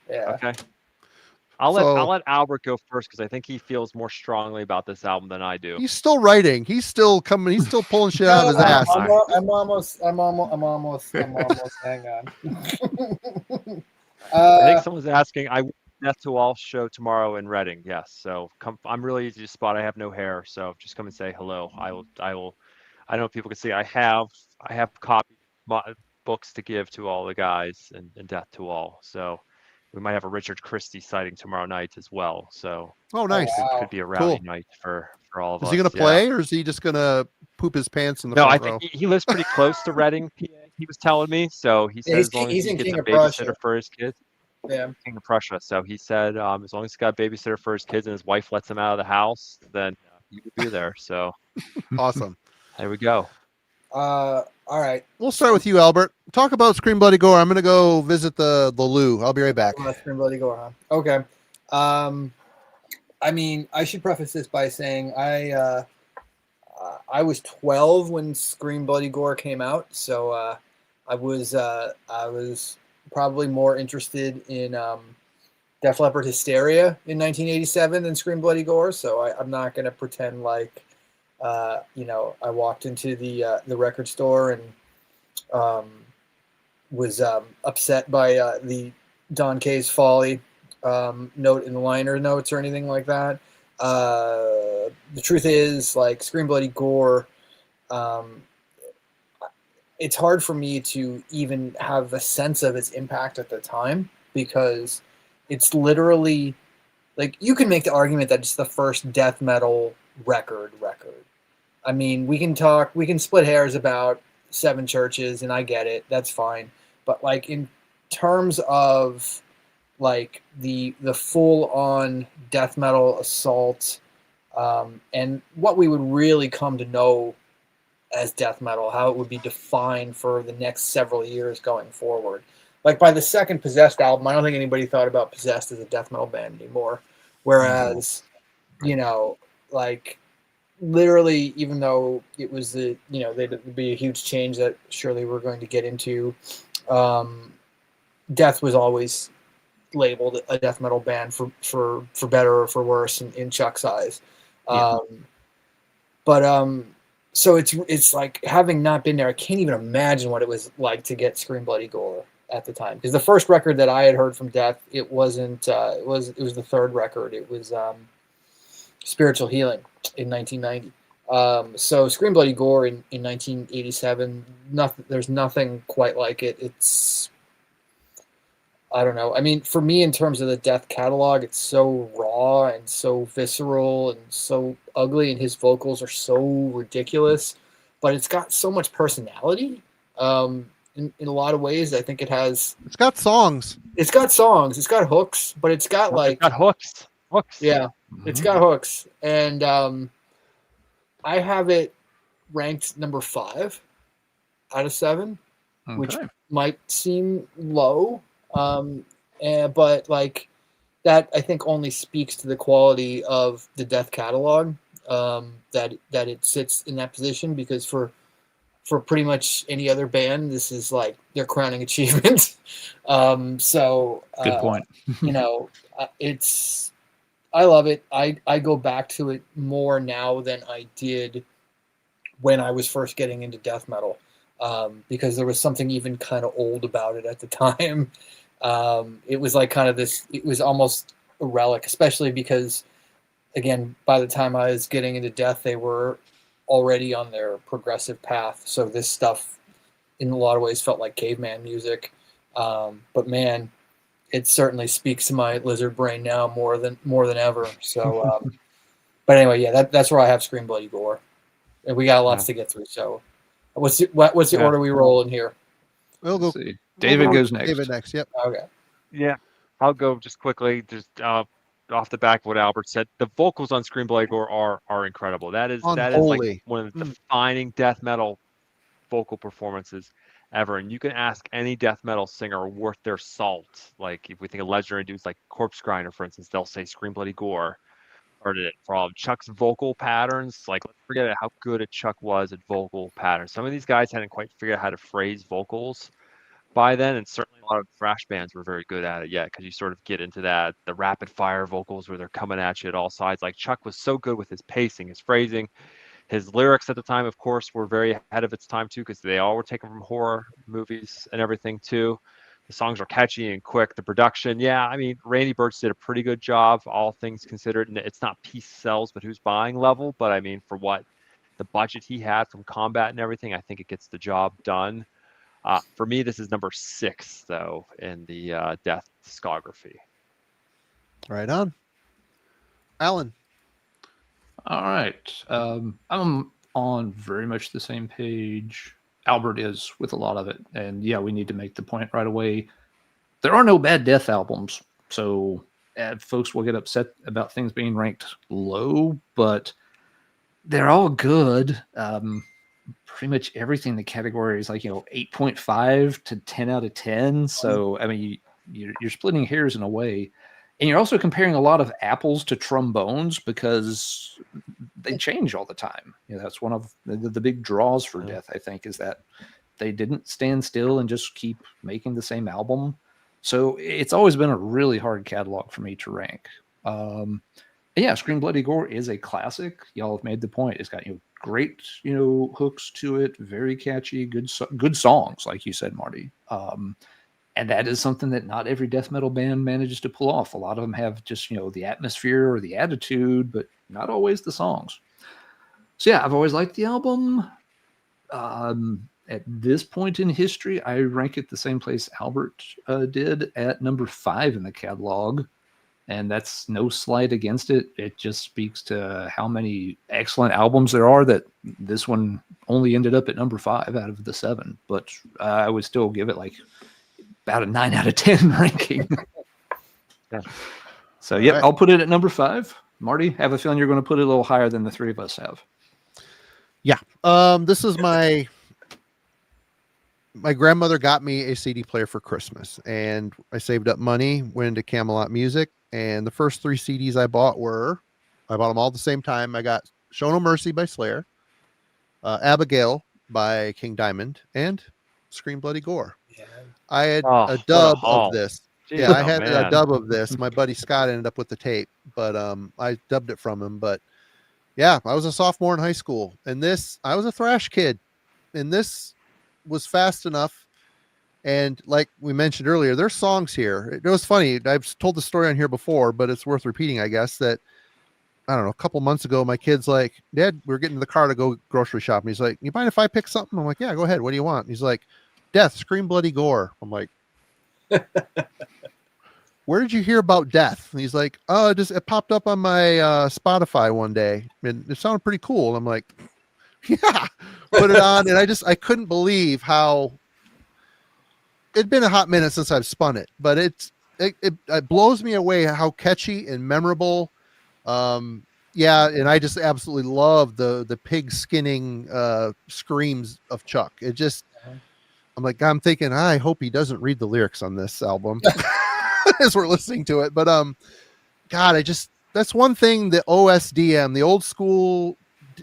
Yeah. Okay. I'll let Albert go first because I think he feels more strongly about this album than I do. He's still writing. He's still coming. He's still pulling shit out of his ass. I'm almost. Hang on. I think someone's asking. I will Death to All show tomorrow in Reading. Yes. So I'm really easy to spot. I have no hair, so just come and say hello. I will. I don't know if people can see. I have copied books to give to all the guys in Death to All. So we might have a Richard Christie sighting tomorrow night as well. So Oh, nice. it could be a rowdy Cool. night for all of us. Is he going to play, or is he just going to poop his pants in the No, I front row? think he lives pretty close to Reading, PA. He was telling me. So he said as long as he's he in gets King a of Prussia. babysitter for his kids. Yeah. King of Prussia. So he said, as long as he's got a babysitter for his kids and his wife lets him out of the house, then he would be there. So Awesome. there we go. All right. We'll start with you, Albert. Talk about Scream Bloody Gore. I'm going to go visit the loo. I'll be right back. Scream Bloody Gore, huh? Okay. I mean, I should preface this by saying I was 12 when Scream Bloody Gore came out, so I was probably more interested in Def Leppard Hysteria in 1987 than Scream Bloody Gore. So I'm not going to pretend like I walked into the record store and was upset by the Don K's Folly note in the liner notes or anything like that. The truth is, like, Scream Bloody Gore, it's hard for me to even have a sense of its impact at the time, because it's literally, like, you can make the argument that it's the first death metal record. I mean, we can split hairs about Seven Churches, and I get it, that's fine. But, like, in terms of, like, the full-on death metal assault, and what we would really come to know as death metal, how it would be defined for the next several years going forward. Like, by the second Possessed album, I don't think anybody thought about Possessed as a death metal band anymore. Whereas, like, literally, even though it was there'd be a huge change that surely we're going to get into, Death was always labeled a death metal band for better or for worse in Chuck's eyes. Yeah. So it's like, having not been there, I can't even imagine what it was like to get Scream Bloody Gore at the time. Because the first record that I had heard from Death, it wasn't. It was the third record. It was Spiritual Healing in 1990. So Scream Bloody Gore in 1987. There's nothing quite like it. It's I don't know. I mean, for me, in terms of the Death catalog, it's so raw and so visceral and so ugly, and his vocals are so ridiculous, but it's got so much personality. In a lot of ways, I think it has. It's got songs. It's got songs. It's got hooks, but it's got like It's got hooks. Hooks. yeah, it's got hooks, and I have it ranked number 5 out of 7, which might seem low. But like that, I think only speaks to the quality of the Death catalog, that it sits in that position, because for pretty much any other band, this is like their crowning achievement. So Good point. I love it. I go back to it more now than I did when I was first getting into death metal, because there was something even kind of old about it at the time. It was like kind of this, it was almost a relic, especially because, again, by the time I was getting into death, they were already on their progressive path. So this stuff, in a lot of ways, felt like caveman music. But man, it certainly speaks to my lizard brain now more than ever. So, but anyway, yeah, that's where I have Scream Bloody Gore, and we got lots to get through. So, what's the order we roll in here? We'll go. See. David goes next. David next. Yep. Okay. Yeah, I'll go just quickly, just off the back of what Albert said. The vocals on Scream Bloody Gore are incredible. That is like one of the defining death metal vocal performances ever. And you can ask any death metal singer worth their salt. Like if we think of legendary dudes like Corpse Grinder, for instance, they'll say Scream Bloody Gore. Or for all of Chuck's vocal patterns, like let's forget how good a Chuck was at vocal patterns. Some of these guys hadn't quite figured out how to phrase vocals by then, and certainly a lot of thrash bands were very good at it yet, because you sort of get into the rapid fire vocals where they're coming at you at all sides. Like Chuck was so good with his pacing, his phrasing, his lyrics at the time, of course, were very ahead of its time too, because they all were taken from horror movies and everything too. The songs are catchy and quick. The production, yeah, I mean, Randy Birch did a pretty good job, all things considered. And it's not piece sells, but who's buying level. But I mean, for what the budget he had from combat and everything, I think it gets the job done. For me, this is number 6, though, in the Death discography. Right on. Alan. All right. I'm on very much the same page Albert is with a lot of it. And yeah, we need to make the point right away. There are no bad Death albums. So folks will get upset about things being ranked low, but they're all good. Pretty much everything in the category is like, 8.5 to 10 out of 10. So, I mean, you're splitting hairs in a way. And you're also comparing a lot of apples to trombones, because they change all the time. That's one of the big draws for Death, I think, is that they didn't stand still and just keep making the same album. So it's always been a really hard catalog for me to rank. Yeah, Scream Bloody Gore is a classic. Y'all have made the point. It's got great hooks to it, very catchy, good songs, like you said, Marty. And that is something that not every death metal band manages to pull off. A lot of them have just the atmosphere or the attitude, but not always the songs. So yeah, I've always liked the album. At this point in history, I rank it the same place Albert did, at number 5 in the catalog. And that's no slight against it. It just speaks to how many excellent albums there are, that this one only ended up at number 5 out of the 7. But I would still give it like about a 9 out of 10 ranking. Yeah. So, yeah, right. I'll put it at number 5. Marty, have a feeling you're going to put it a little higher than the 3 of us have. Yeah. This is my grandmother got me a CD player for Christmas, and I saved up money, went into Camelot Music, and the first 3 CDs I bought them all at the same time. I got Show No Mercy by Slayer, Abigail by King Diamond, and Scream Bloody Gore. Yeah. I had a dub of this. Jeez, yeah, I had a dub of this. My buddy Scott ended up with the tape, but I dubbed it from him. But yeah, I was a sophomore in high school, and I was a thrash kid, and this was fast enough. And like we mentioned earlier, there's songs here. It was funny. I've told the story on here before, but it's worth repeating, I guess, that, I don't know, a couple months ago, my kid's like, Dad, we're getting in the car to go grocery shopping. He's like, you mind if I pick something? I'm like, yeah, go ahead. What do you want? He's like, Death, Scream Bloody Gore. I'm like, Where did you hear about death? And he's like, oh, it popped up on my Spotify one day, and it sounded pretty cool. I'm like, yeah, put it on, and I couldn't believe how it'd been a hot minute since I've spun it, but it blows me away how catchy and memorable. Yeah, and I just absolutely love the pig skinning screams of Chuck. It just, I'm like, I'm thinking, I hope he doesn't read the lyrics on this album as we're listening to it. But God, that's one thing the OSDM, the old school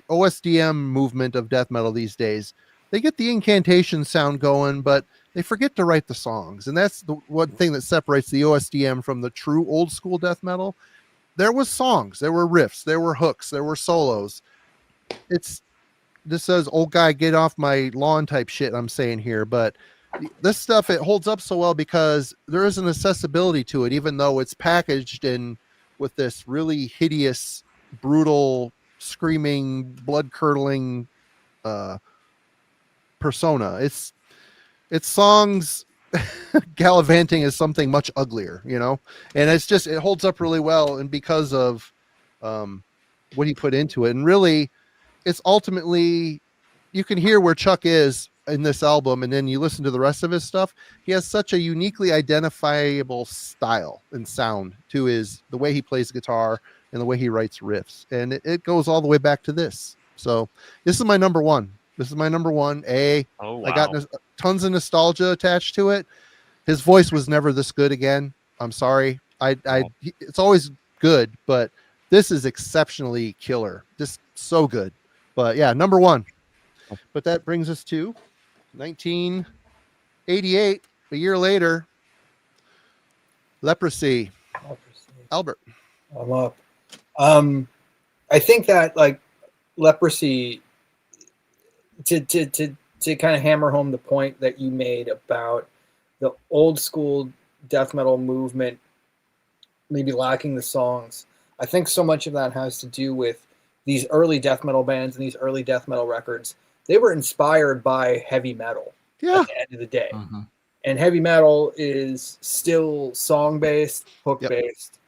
OSDM movement of death metal these days, they get the incantation sound going, but they forget to write the songs. And that's the one thing that separates the OSDM from the true old school death metal. There was songs, there were riffs, there were hooks, there were solos. This says old guy get off my lawn type shit I'm saying here, but this stuff, it holds up so well because there is an accessibility to it, even though it's packaged in with this really hideous, brutal, screaming, blood curdling persona. It's songs gallivanting is something much uglier, and it holds up really well, and because of what he put into it. And really, it's ultimately, you can hear where Chuck is in this album, and then you listen to the rest of his stuff. He has such a uniquely identifiable style and sound to the way he plays guitar and the way he writes riffs, and it goes all the way back to this. So this is my number one. Oh, wow. I got tons of nostalgia attached to it. His voice was never this good again. I'm sorry. It's always good, but this is exceptionally killer. Just so good. But yeah, number one. But that brings us to 1988, a year later. Leprosy. Albert. I'm up. I think that Leprosy, to kind of hammer home the point that you made about the old school death metal movement maybe lacking the songs. I think so much of that has to do with these early death metal bands and these early death metal records. They were inspired by heavy metal at the end of the day. Mm-hmm. And heavy metal is still song-based, hook-based,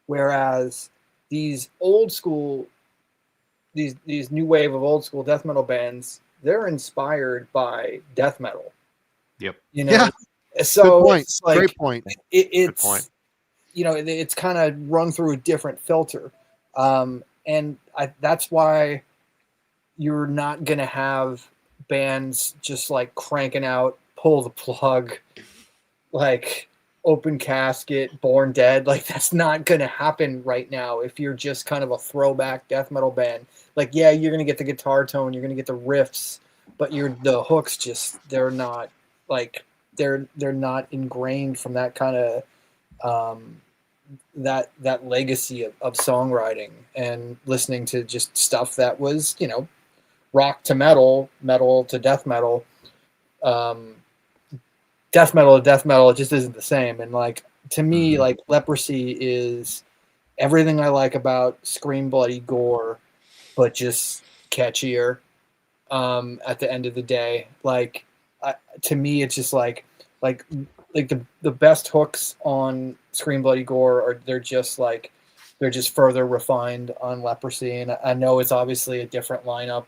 whereas these old school, these new wave of old school death metal bands, they're inspired by death metal. Yep. So good point. It's like, great point. It's good point. It's kind of run through a different filter, and that's why you're not gonna have bands just like cranking out Pull the Plug, like Open Casket, Born Dead. Like that's not gonna happen right now if you're just kind of a throwback death metal band. Like, yeah, you're gonna get the guitar tone, you're gonna get the riffs, but the hooks they're not ingrained from that kind of that legacy of songwriting and listening to just stuff that was, rock to metal, metal to death metal, death metal to death metal. It just isn't the same. And like, to me, like Leprosy is everything I like about Scream Bloody Gore, but just catchier. At the end of the day, like, to me, it's just like the best hooks on Scream Bloody Gore they're just further refined on Leprosy. And I know it's obviously a different lineup,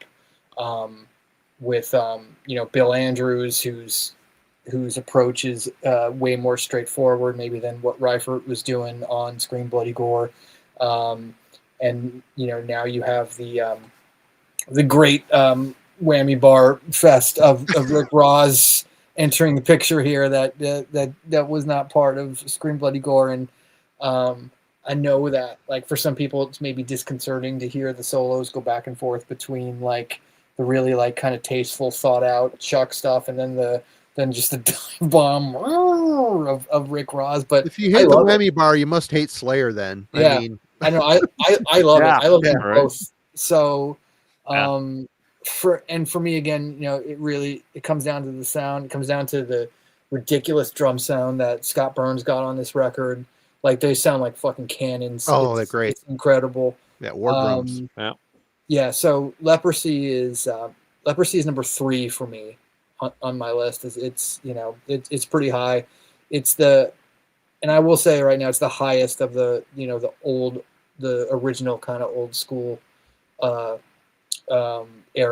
with Bill Andrews, whose approach is way more straightforward maybe than what Reifert was doing on Scream Bloody Gore. And now you have the great whammy bar fest of Rick Ross entering the picture here that was not part of Scream Bloody Gore. And I know that, like, for some people it's maybe disconcerting to hear the solos go back and forth between like the really like kind of tasteful, thought out Chuck stuff and then just the dive bomb of Rick Ross. But if you hate the whammy bar, you must hate Slayer then. Yeah, I know. I love it. I love them both. So for me again, it comes down to the sound. It comes down to the ridiculous drum sound that Scott Burns got on this record. Like, they sound like fucking cannons. Oh, they're great. It's incredible. Yeah, war drums. Yeah. So Leprosy is number 3 for me on my list. It's pretty high. it's and I will say right now, it's the highest of the, the original kind of old school era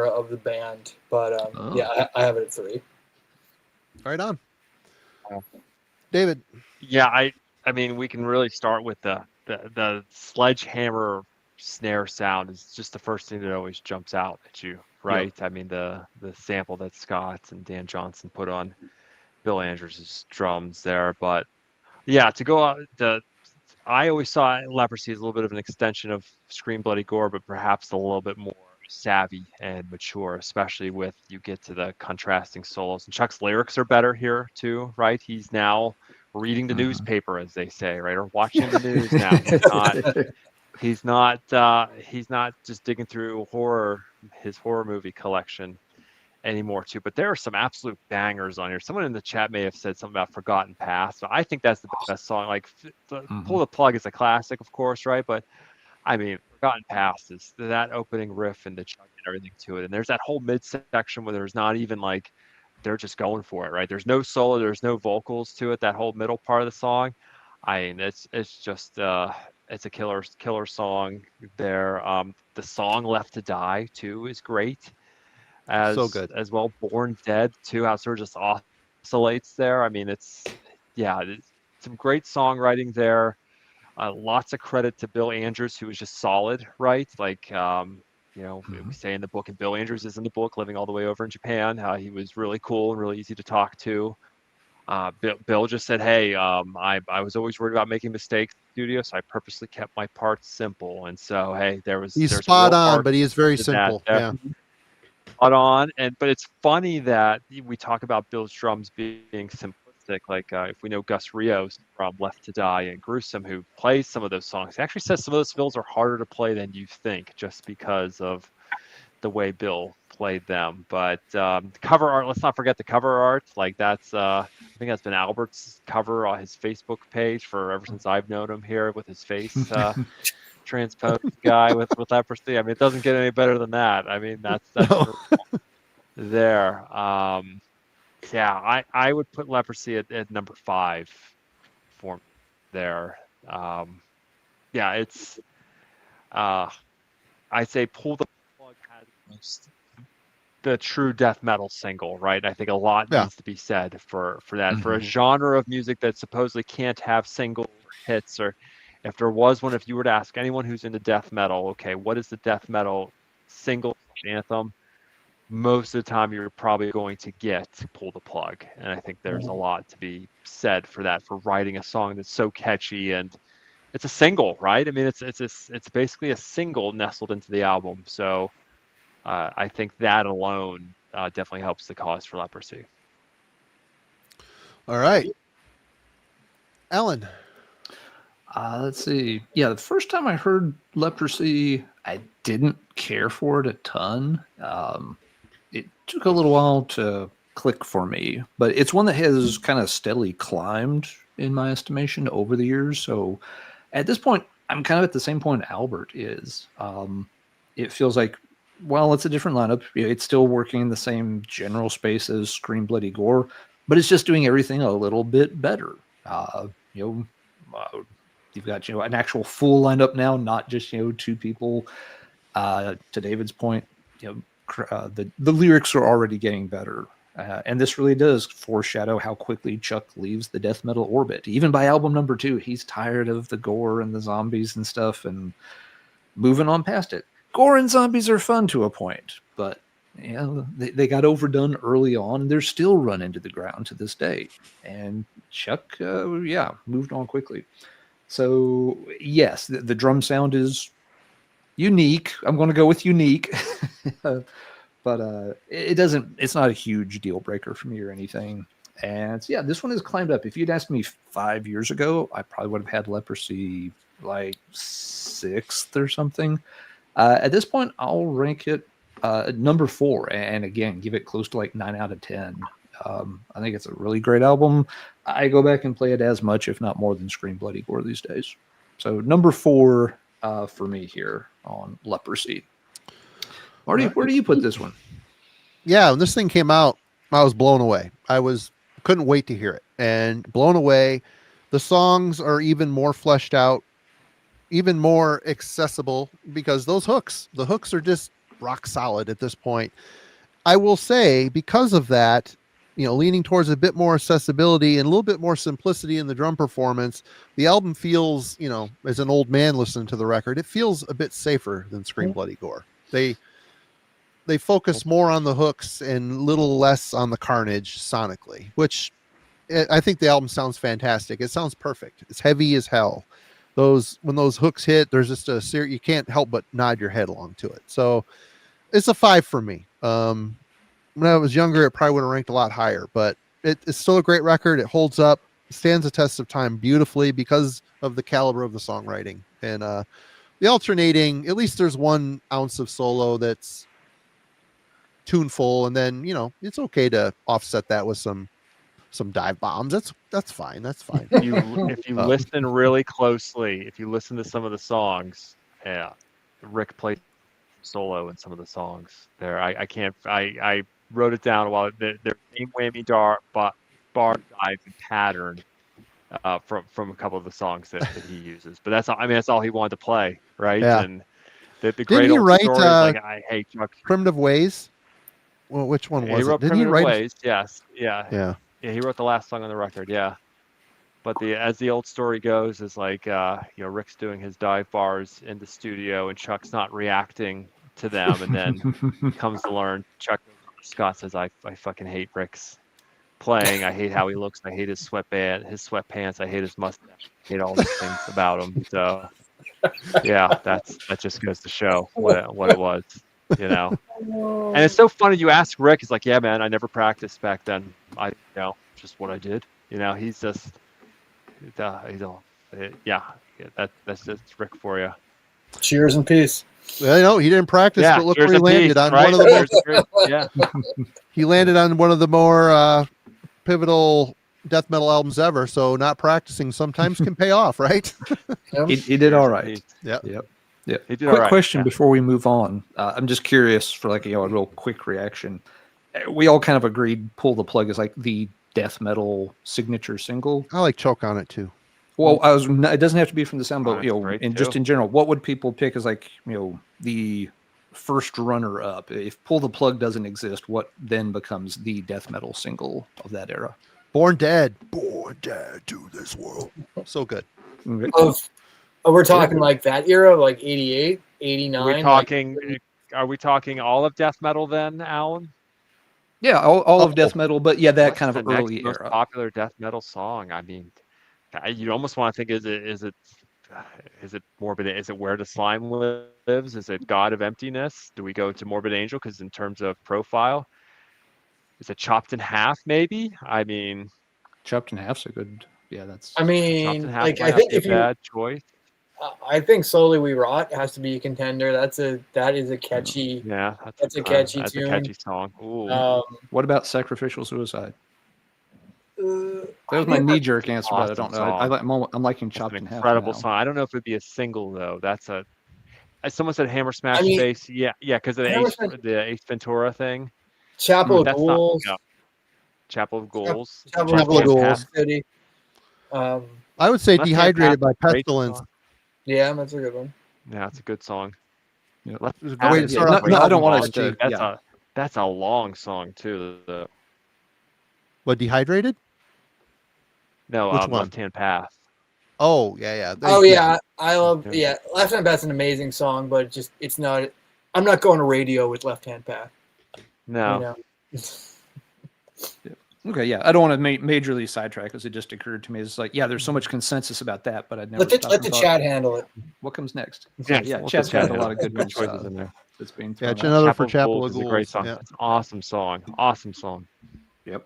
of the band. But yeah, I have it at 3. Right on. Wow. David. Yeah, I mean, we can really start with the sledgehammer snare sound is just the first thing that always jumps out at you, right? I mean, the sample that Scott and Dan Johnson put on Bill Andrews' drums there, but yeah, to go out I always saw Leprosy as a little bit of an extension of Scream Bloody Gore, but perhaps a little bit more savvy and mature, especially with you get to the contrasting solos. And Chuck's lyrics are better here too, right? He's now reading the newspaper, as they say, right? Or watching the news now. He's not just digging through his horror movie collection anymore too. But there are some absolute bangers on here. Someone in the chat may have said something about Forgotten Past. So I think that's the best song. Like Pull the Plug is a classic, of course, right? But I mean, Forgotten Past is that opening riff and the chunk and everything to it. And there's that whole midsection where there's not even like, they're just going for it, right? There's no solo, there's no vocals to it. That whole middle part of the song, I mean, it's just it's a killer song there. The song Left to Die too is great. So good as well. Born Dead too, how it sort of just oscillates there. I mean, it's some great songwriting there. Lots of credit to Bill Andrews, who was just solid, right? Like, we say in the book, and Bill Andrews is in the book, living all the way over in Japan, how he was really cool and really easy to talk to. Bill just said, hey, I was always worried about making mistakes in the studio, so I purposely kept my parts simple. And so, hey, he's spot on, but he is very simple. Yeah. Spot on. But it's funny that we talk about Bill's drums being simplistic. Like if we know Gus Rios from Left to Die and Gruesome, who plays some of those songs, he actually says some of those fills are harder to play than you think, just because of the way Bill played them. But cover art, let's not forget the cover art. Like that's I think that's been Albert's cover on his Facebook page for ever since I've known him here, with his face transposed guy with Leprosy. I mean, it doesn't get any better than that. I mean, that's no. There. Yeah, I would put Leprosy at number 5 for me there. Yeah, it's I'd say Pull the Plug has the true death metal single, right? I think a lot needs to be said for that. For a genre of music that supposedly can't have single hits, or if there was one, if you were to ask anyone who's into death metal, okay, what is the death metal single anthem? Most of the time you're probably going to get Pull the Plug. And I think there's a lot to be said for that, for writing a song that's so catchy, and it's a single, right? I mean, it's basically a single nestled into the album. So I think that alone definitely helps the cause for Leprosy. All right. Alan. Let's see. Yeah, the first time I heard Leprosy, I didn't care for it a ton. It took a little while to click for me, but it's one that has kind of steadily climbed in my estimation over the years. So at this point, I'm kind of at the same point Albert is. It feels like, well, it's a different lineup. It's still working in the same general space as Scream Bloody Gore, but it's just doing everything a little bit better. You've got an actual full lineup now, not just 2 people. To David's point, the lyrics are already getting better, and this really does foreshadow how quickly Chuck leaves the death metal orbit. Even by album number 2, he's tired of the gore and the zombies and stuff, and moving on past it. Gore and zombies are fun to a point, but they got overdone early on. They're still run into the ground to this day, and Chuck, moved on quickly. So yes, the drum sound is unique. I'm going to go with unique, but it's not a huge deal breaker for me or anything. And this one has climbed up. If you'd asked me 5 years ago, I probably would have had Leprosy like 6th or something. At this point, I'll rank it number 4, and again, give it close to like 9 out of 10. I think it's a really great album. I go back and play it as much, if not more, than Scream Bloody Gore these days. So number 4 for me here on Leprosy. Marty, where do you put this one? Yeah, when this thing came out, I was blown away. I was couldn't wait to hear it, and blown away. The songs are even more fleshed out, even more accessible, because the hooks are just rock solid at this point. I will say, because of that, leaning towards a bit more accessibility and a little bit more simplicity in the drum performance, the album feels, as an old man listening to the record, it feels a bit safer than Scream Bloody Gore. They focus more on the hooks and little less on the carnage sonically, which I think the album sounds fantastic. It sounds perfect. It's heavy as hell. When those hooks hit, there's just you can't help but nod your head along to it. So it's a 5 for me. When I was younger, it probably would have ranked a lot higher, but it's still a great record. It holds up, stands the test of time beautifully because of the caliber of the songwriting. And the alternating, at least there's 1 ounce of solo that's tuneful, and then it's okay to offset that with some dive bombs. That's fine. If you listen really closely, if you listen to some of the songs, Rick played solo in some of the songs there. I wrote it down while their aim whammy bar dive and pattern from a couple of the songs that he uses. But that's all he wanted to play, right? Yeah. And the great Didn't he old write story is like, I hate Chuck. Primitive Ways? Well, which one was he wrote it? Didn't he Primitive write Ways? Yes. Yeah. Yeah. Yeah, he wrote the last song on the record. Yeah. But as the old story goes, is like Rick's doing his dive bars in the studio and Chuck's not reacting to them, and then comes to learn Scott says, I fucking hate Rick's playing. I hate how he looks. I hate his sweatpants. I hate his mustache. I hate all these things about him. So yeah, that just goes to show what it was, And it's so funny. You ask Rick, he's like, yeah, man, I never practiced back then. Just what I did. He's just, that's just Rick for you. Cheers and peace. Well, he didn't practice, but look where he landed on right? one of the most. He landed on one of the more pivotal death metal albums ever. So not practicing sometimes can pay off, right? He did all right. Yeah. Yep. Yeah. He did Quick all right. question before we move on. I'm just curious for a real quick reaction. We all kind of agreed "Pull the Plug" is like the death metal signature single. I like Choke on it too. Well, it doesn't have to be from the sound, but just in general, what would people pick as the first runner up? If "Pull the Plug" doesn't exist, what then becomes the death metal single of that era? Born Dead to this world. So good. We're talking like that era, like 88, 89. Are we talking all of death metal then, Alan? Yeah, all of death metal, but yeah, that kind of the early most era. popular death metal song. I mean, you almost want to think: is it Morbid? Is it Where the Slime Lives? Is it God of Emptiness? Do we go to Morbid Angel? Because in terms of profile, is it Chopped in Half? Maybe. I mean, Chopped in Half's a good. Yeah, that's. Chopped in Half I think if bad choice. I think Slowly We Rot has to be a contender. That is a catchy. Yeah, that's a catchy that's tune. a catchy song. Ooh. What about Sacrificial Suicide? That was my knee-jerk answer, but I awesome don't know. I'm liking That's Chopped an in Half. incredible now. song. I don't know if it'd be a single though. That's someone said Hammer Smash I mean, Face. Yeah, because of the Ace Ventura thing. Chapel of Ghouls. Chapel of Ghouls. Chapel of Ghouls. City. I would say Dehydrated by Pestilence. Yeah, that's a good one. Yeah, that's a good song. Yeah. Way to start off no, I don't want us to. That's a long song too. What, Dehydrated? No, Which one? Left Hand Path. Oh yeah. I love Left Hand Path's an amazing song, but it's not. I'm not going to radio with Left Hand Path. No. Okay, yeah, I don't want to majorly sidetrack because it just occurred to me. It's like, yeah, there's so much consensus about that, but I'd never. Let the chat handle it. What comes next? Yeah, Chat's got a lot of good choices in there. That's being it's another for Chapel of Ghouls. Ghouls. Is a great song. Yeah. It's an awesome song. Awesome song. Yep.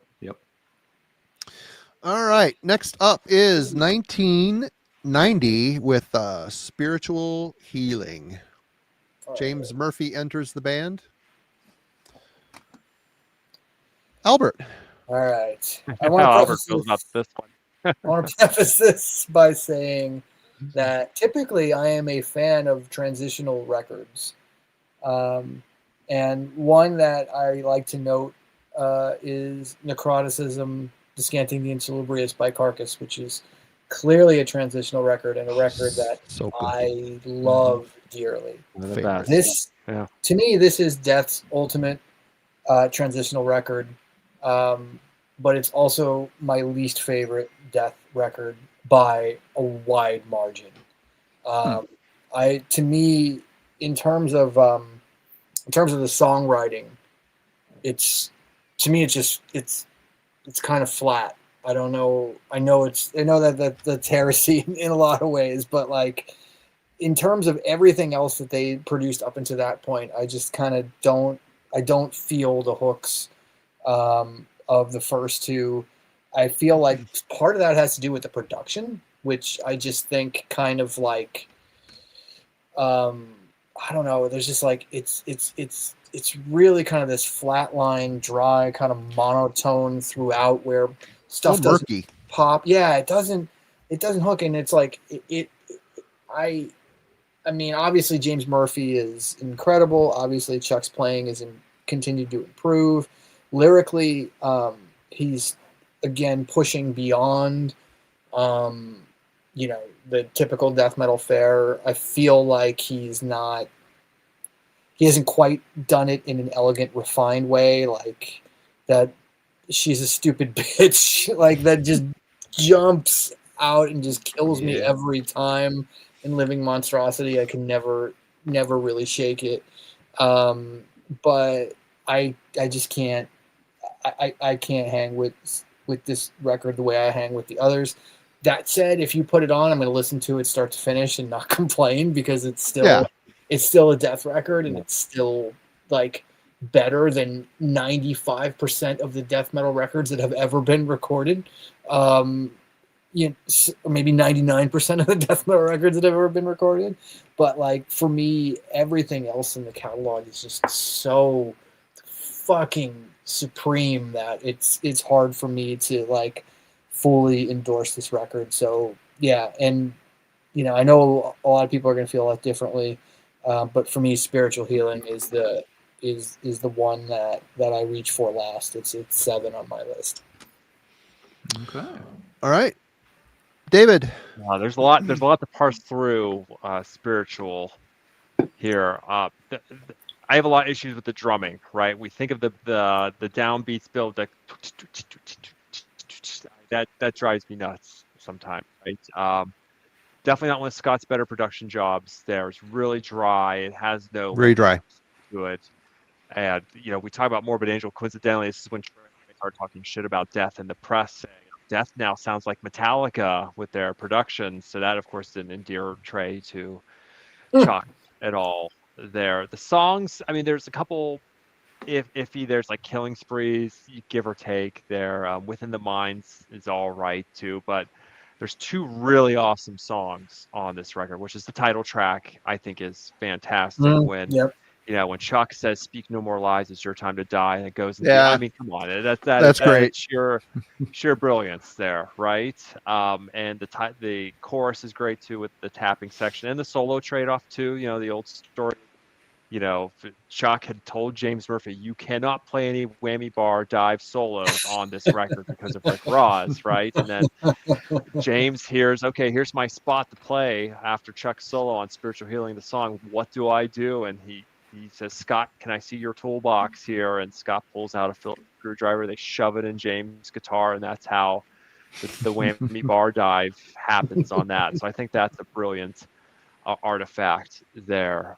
All right. Next up is 1990 with Spiritual Healing. James Murphy enters the band. Albert. All right. I want to preface this by saying that typically I am a fan of transitional records. And one that I like to note is Necroticism Descanting the Insalubrious by Carcass, which is clearly a transitional record and a record that So good. I love dearly. One of the Favorite. best. This, Yeah. to me, this is Death's ultimate transitional record, but it's also my least favorite Death record by a wide margin. To me, in terms of the songwriting, it's kind of flat. I don't know. I know that's heresy in a lot of ways, but like in terms of everything else that they produced up until that point, I just kind of don't feel the hooks of the first two. I feel like part of that has to do with the production, which I just think kind of like, I don't know. There's just like it's really kind of this flatline, dry, kind of monotone throughout, where stuff So doesn't murky. pop. Yeah, it doesn't hook, and it's like I mean, obviously James Murphy is incredible. Obviously Chuck's playing is continued to improve. Lyrically, he's again pushing beyond, the typical death metal fare. I feel like he hasn't quite done it in an elegant, refined way, like that. She's a stupid bitch, like that just jumps out and just kills me every time. In Living Monstrosity, I can never really shake it. But I just can't. I can't hang with this record the way I hang with the others. That said, if you put it on, I'm going to listen to it start to finish and not complain, because it's still a death record, and it's still like better than 95% of the death metal records that have ever been recorded. Maybe 99% of the death metal records that have ever been recorded. But like for me, everything else in the catalog is just so fucking supreme that it's hard for me to like fully endorse this record. So yeah, and I know a lot of people are going to feel a lot differently, but for me, Spiritual Healing is the one that I reach for last. It's 7 on my list. Okay. All right, David. There's a lot to parse through spiritual here. I have a lot of issues with the drumming, right? We think of the downbeats build that drives me nuts sometimes, right? Definitely not one of Scott's better production jobs there. It's really dry. It has no Very dry to it. And we talk about Morbid Angel. Coincidentally, this is when Trey started talking shit about Death in the press, saying Death now sounds like Metallica with their production. So that, of course, didn't endear Trey to Chuck at all there. The songs, I mean, there's a couple iffy. There's like Killing Sprees, give or take there. Within the Minds is all right too, but there's 2 really awesome songs on this record, which is the title track. I think is fantastic. When Chuck says "Speak no more lies, it's your time to die," and it goes into, I mean, come on, that's great. Sheer brilliance there, right? And the chorus is great too, with the tapping section and the solo trade-off too. The old story. Chuck had told James Murphy, "You cannot play any whammy bar dive solos on this record because of Rick Ross," right? And then James hears, "Okay, here's my spot to play after Chuck's solo on Spiritual Healing, the song. What do I do?" And he says, "Scott, can I see your toolbox here?" And Scott pulls out a Phillips screwdriver. They shove it in James' guitar, and that's how the whammy bar dive happens on that. So I think that's a brilliant artifact there.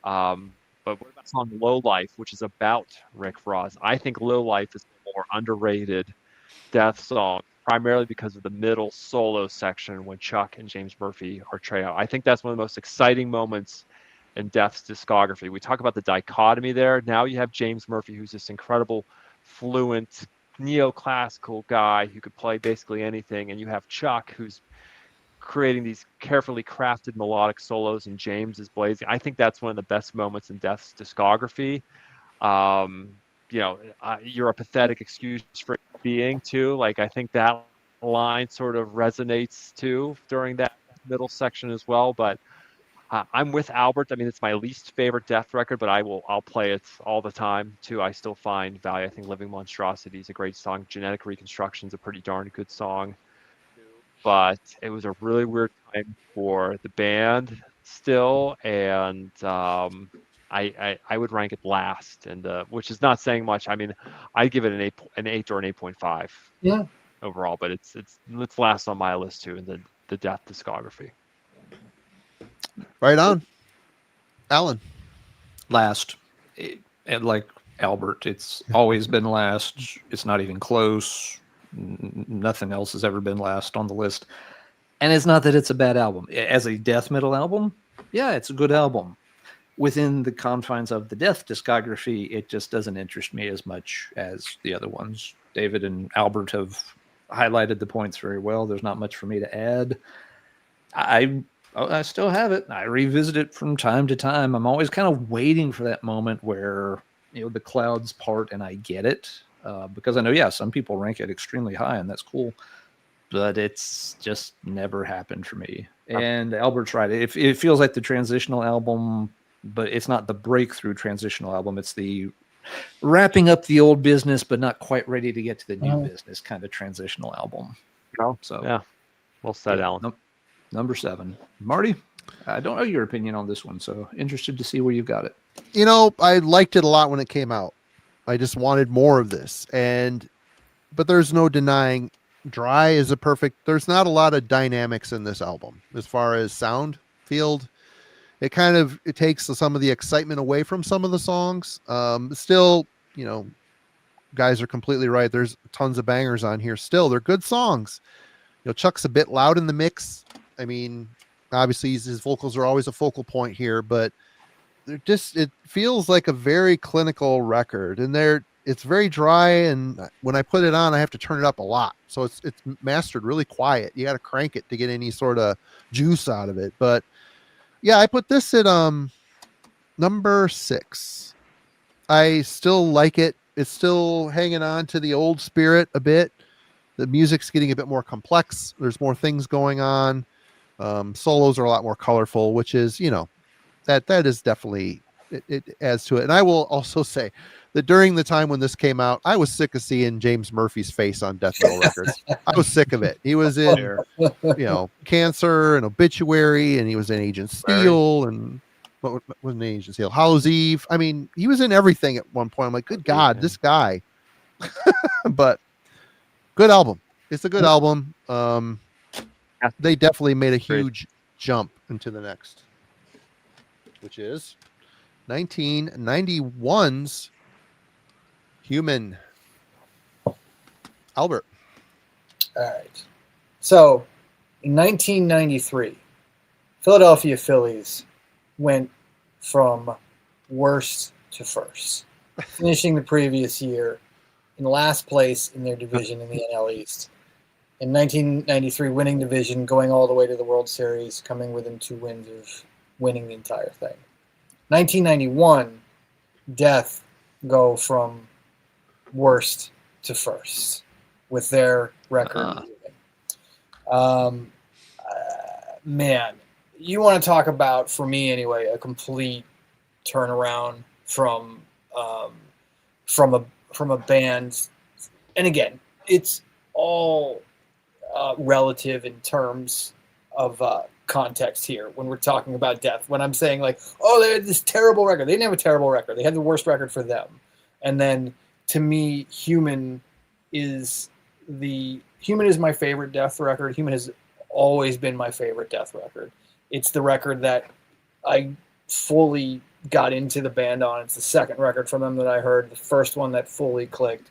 But what about the song Low Life, which is about Rick Ross? I think Low Life is a more underrated Death song, primarily because of the middle solo section when Chuck and James Murphy are trio. I think that's one of the most exciting moments in Death's discography. We talk about the dichotomy there. Now you have James Murphy, who's this incredible, fluent, neoclassical guy who could play basically anything, and you have Chuck, who's creating these carefully crafted melodic solos, and James is blazing. I think that's one of the best moments in Death's discography. You're a pathetic excuse for being too. Like, I think that line sort of resonates too during that middle section as well. But I'm with Albert. I mean, it's my least favorite Death record, but I'll play it all the time too. I still find value. I think Living Monstrosity is a great song. Genetic Reconstruction is a pretty darn good song. But it was a really weird time for the band still, and I would rank it last, and which is not saying much. I mean, I'd give it an 8 or an 8.5. Yeah. Overall, but it's last on my list too in the Death discography. Right on. Alan. Last. And like Albert, it's always been last. It's not even close. Nothing else has ever been last on the list. And it's not that it's a bad album. As a death metal album, yeah, it's a good album. Within the confines of the Death discography, it just doesn't interest me as much as the other ones. David and Albert have highlighted the points very well. There's not much for me to add. I still have it. I revisit it from time to time. I'm always kind of waiting for that moment where, the clouds part and I get it. Because I know, yeah, some people rank it extremely high, and that's cool. But it's just never happened for me. And Albert's right. It feels like the transitional album, but it's not the breakthrough transitional album. It's the wrapping up the old business, but not quite ready to get to the new business kind of transitional album. Oh, so yeah. Well said, Alan. Number 7. Marty, I don't know your opinion on this one, so interested to see where you got it. I liked it a lot when it came out. I just wanted more of this. But there's no denying Dry is a perfect, there's not a lot of dynamics in this album as far as sound field. It takes some of the excitement away from some of the songs. Still, guys are completely right. There's tons of bangers on here. Still, they're good songs. Chuck's a bit loud in the mix. I mean, obviously his vocals are always a focal point here, but it feels like a very clinical record, and it's very dry. And when I put it on, I have to turn it up a lot. So it's mastered really quiet. You got to crank it to get any sort of juice out of it. But yeah, I put this at number 6. I still like it. It's still hanging on to the old spirit a bit. The music's getting a bit more complex. There's more things going on. Solos are a lot more colorful, which is, that is definitely, it adds to it. And I will also say that during the time when this came out, I was sick of seeing James Murphy's face on death metal records. I was sick of it. He was in, Cancer and Obituary, and he was in Agent Steel, and what was an Agent Steel? Hallow's Eve. I mean, he was in everything at one point. I'm like, good God, this guy. But good album. It's a good album. They definitely made a huge jump into the next, which is 1991's Human. Albert. All right. So, in 1993, Philadelphia Phillies went from worst to first, finishing the previous year in last place in their division in the NL East. In 1993, winning division, going all the way to the World Series, coming within 2 wins of winning the entire thing. 1991, Death go from worst to first with their record. Man, you want to talk about, for me anyway, a complete turnaround from a band. And again, it's all relative in terms of context here when we're talking about Death. When I'm saying like, oh, they had this terrible record. They didn't have a terrible record. They had the worst record for them. And then to me, Human is my favorite Death record. Human has always been my favorite Death record. It's the record that I fully got into the band on. It's the second record from them that I heard. The first one that fully clicked.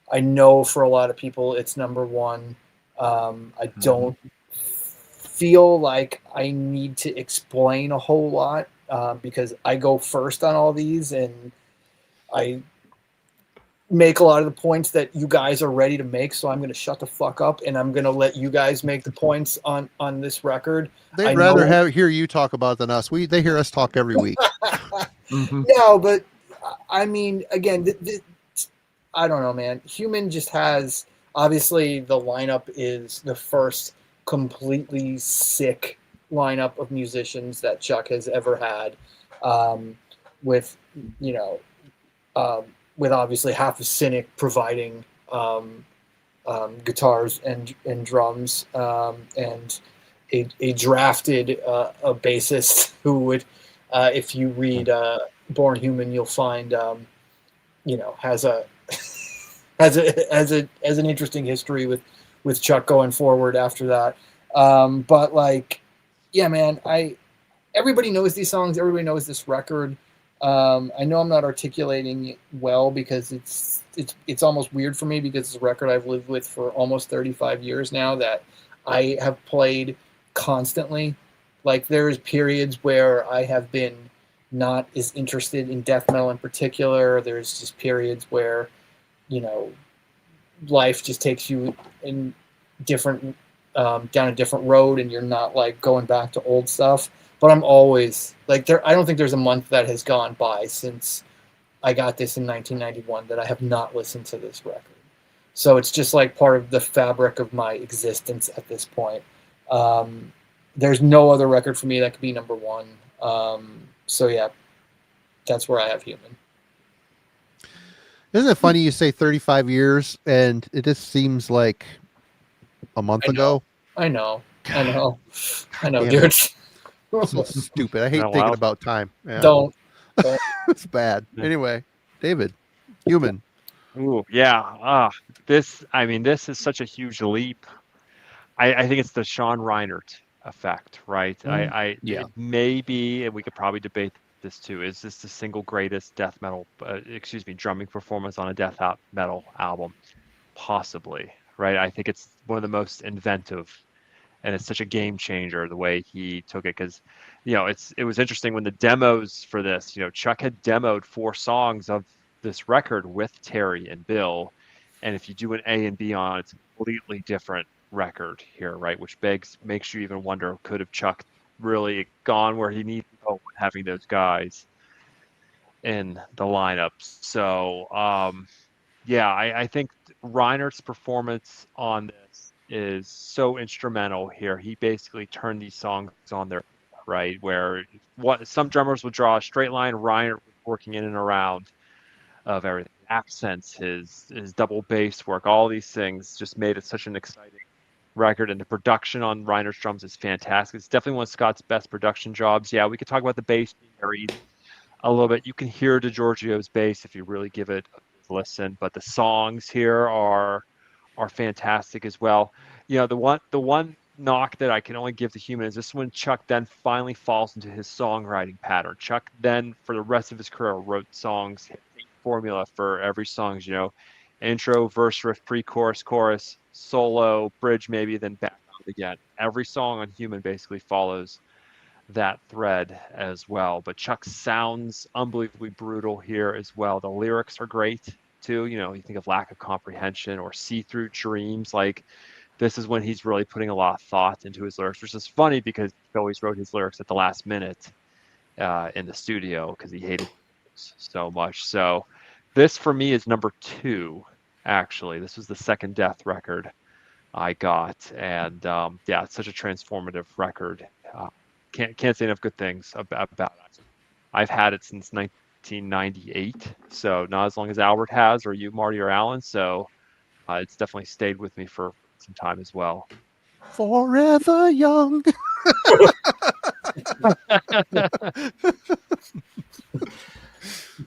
I know for a lot of people it's number 1. I don't feel like I need to explain a whole lot because I go first on all these, and I make a lot of the points that you guys are ready to make, so I'm going to shut the fuck up, and I'm going to let you guys make the points on this record. They'd rather hear you talk about it than us. They hear us talk every week. No, but I mean, again, I don't know, man. Human just has, obviously the lineup is the first completely sick lineup of musicians that Chuck has ever had, with with obviously half of Cynic providing guitars and drums, and a drafted a bassist who would, if you read Born Human, you'll find has a has an interesting history with Chuck going forward after that. But like, yeah, man, everybody knows these songs. Everybody knows this record. I know I'm not articulating it well because it's almost weird for me because it's a record I've lived with for almost 35 years now that I have played constantly. Like there's periods where I have been not as interested in death metal in particular. There's just periods where, life just takes you in different down a different road and you're not like going back to old stuff. But I'm always like I don't think there's a month that has gone by since I got this in 1991 that I have not listened to this record. So it's just like part of the fabric of my existence at this point. There's no other record for me that could be number one. So yeah, that's where I have Human. Isn't it funny you say 35 years and it just seems like a month ago? I know, dude. So stupid. I hate Oh, thinking wow. about time. Yeah. Don't. It's bad. Anyway, David, Human. Ooh, yeah. This is such a huge leap. I think it's the Sean Reinert effect, right? Yeah. It may be, and we could probably debate this too. Is this the single greatest drumming performance on a death metal album? Possibly, right? I think it's one of the most inventive, and it's such a game changer the way he took it. Because, it was interesting when the demos for this, Chuck had demoed 4 songs of this record with Terry and Bill, and if you do an A and B on it, it's a completely different record here, right? Which makes you even wonder, could have Chuck really gone where he needed to go with having those guys in the lineup? So I think Reinert's performance on this is so instrumental here. He basically turned these songs on their right, where some drummers would draw a straight line, Reinert was working in and around of everything. Accents, his double bass work, all these things just made it such an exciting record, and the production on Reinert's drums is fantastic. It's definitely one of Scott's best production jobs. Yeah, we could talk about the bass being buried a little bit. You can hear DiGiorgio's bass if you really give it a listen, but the songs here are fantastic as well. The one knock that I can only give to Human is this when Chuck then finally falls into his songwriting pattern. Chuck then for the rest of his career wrote songs, formula for every song, intro, verse, riff, pre-chorus, chorus, solo, bridge, maybe then back out again. Every song on Human basically follows that thread as well. But Chuck sounds unbelievably brutal here as well. The lyrics are great too. You think of Lack of Comprehension or See Through Dreams. Like, this is when he's really putting a lot of thought into his lyrics, which is funny because he always wrote his lyrics at the last minute in the studio because he hated so much. So this for me is number 2. Actually, this was the second Death record I got, and it's such a transformative record. Can't say enough good things about it. I've had it since 1998, so not as long as Albert has, or you, Marty, or Alan. So it's definitely stayed with me for some time as well. Forever young.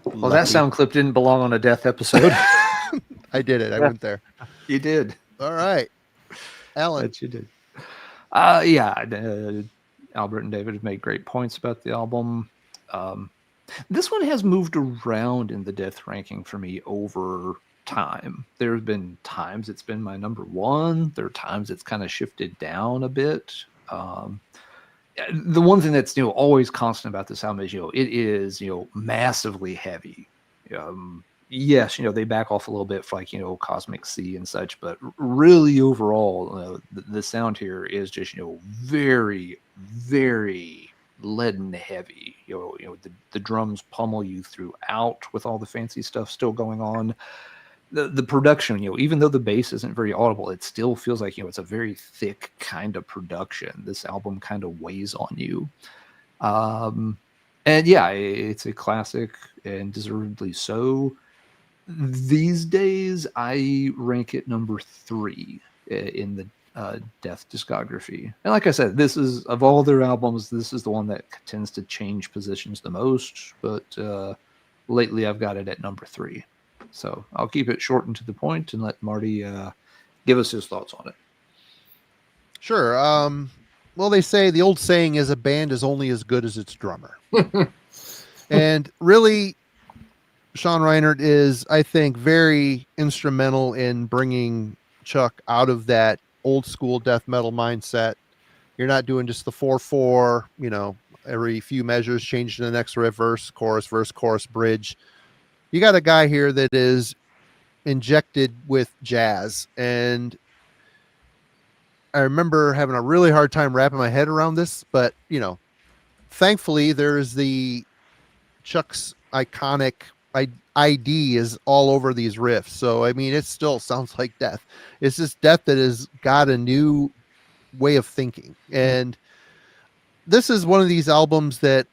Well, that sound clip didn't belong on a Death episode. I did it. I went there. You did. All right. Alan. That you did. Albert and David have made great points about the album. This one has moved around in the Death ranking for me over time. There have been times it's been my number 1. There are times it's kind of shifted down a bit. The one thing that's always constant about this album is it is massively heavy. Yes, they back off a little bit for like Cosmic Sea and such, but really overall, the sound here is just very, very leaden heavy. The drums pummel you throughout with all the fancy stuff still going on. the production, even though the bass isn't very audible, it still feels like, it's a very thick kind of production. This album kind of weighs on you. And yeah, it's a classic and deservedly so. These days, I rank it number 3 in the Death discography. And like I said, this is, of all their albums, this is the one that tends to change positions the most. But lately, I've got it at number 3. So I'll keep it short and to the point and let Marty give us his thoughts on it. Sure. Well, they say, the old saying is, a band is only as good as its drummer. And really, Sean Reinert is, I think, very instrumental in bringing Chuck out of that old school death metal mindset. You're not doing just the 4/4, every few measures, change to the next riff, verse, chorus, bridge. You got a guy here that is injected with jazz. And I remember having a really hard time wrapping my head around this, but, thankfully there's the Chuck's iconic ID is all over these riffs. So, I mean, it still sounds like death. It's just death that has got a new way of thinking. And this is one of these albums that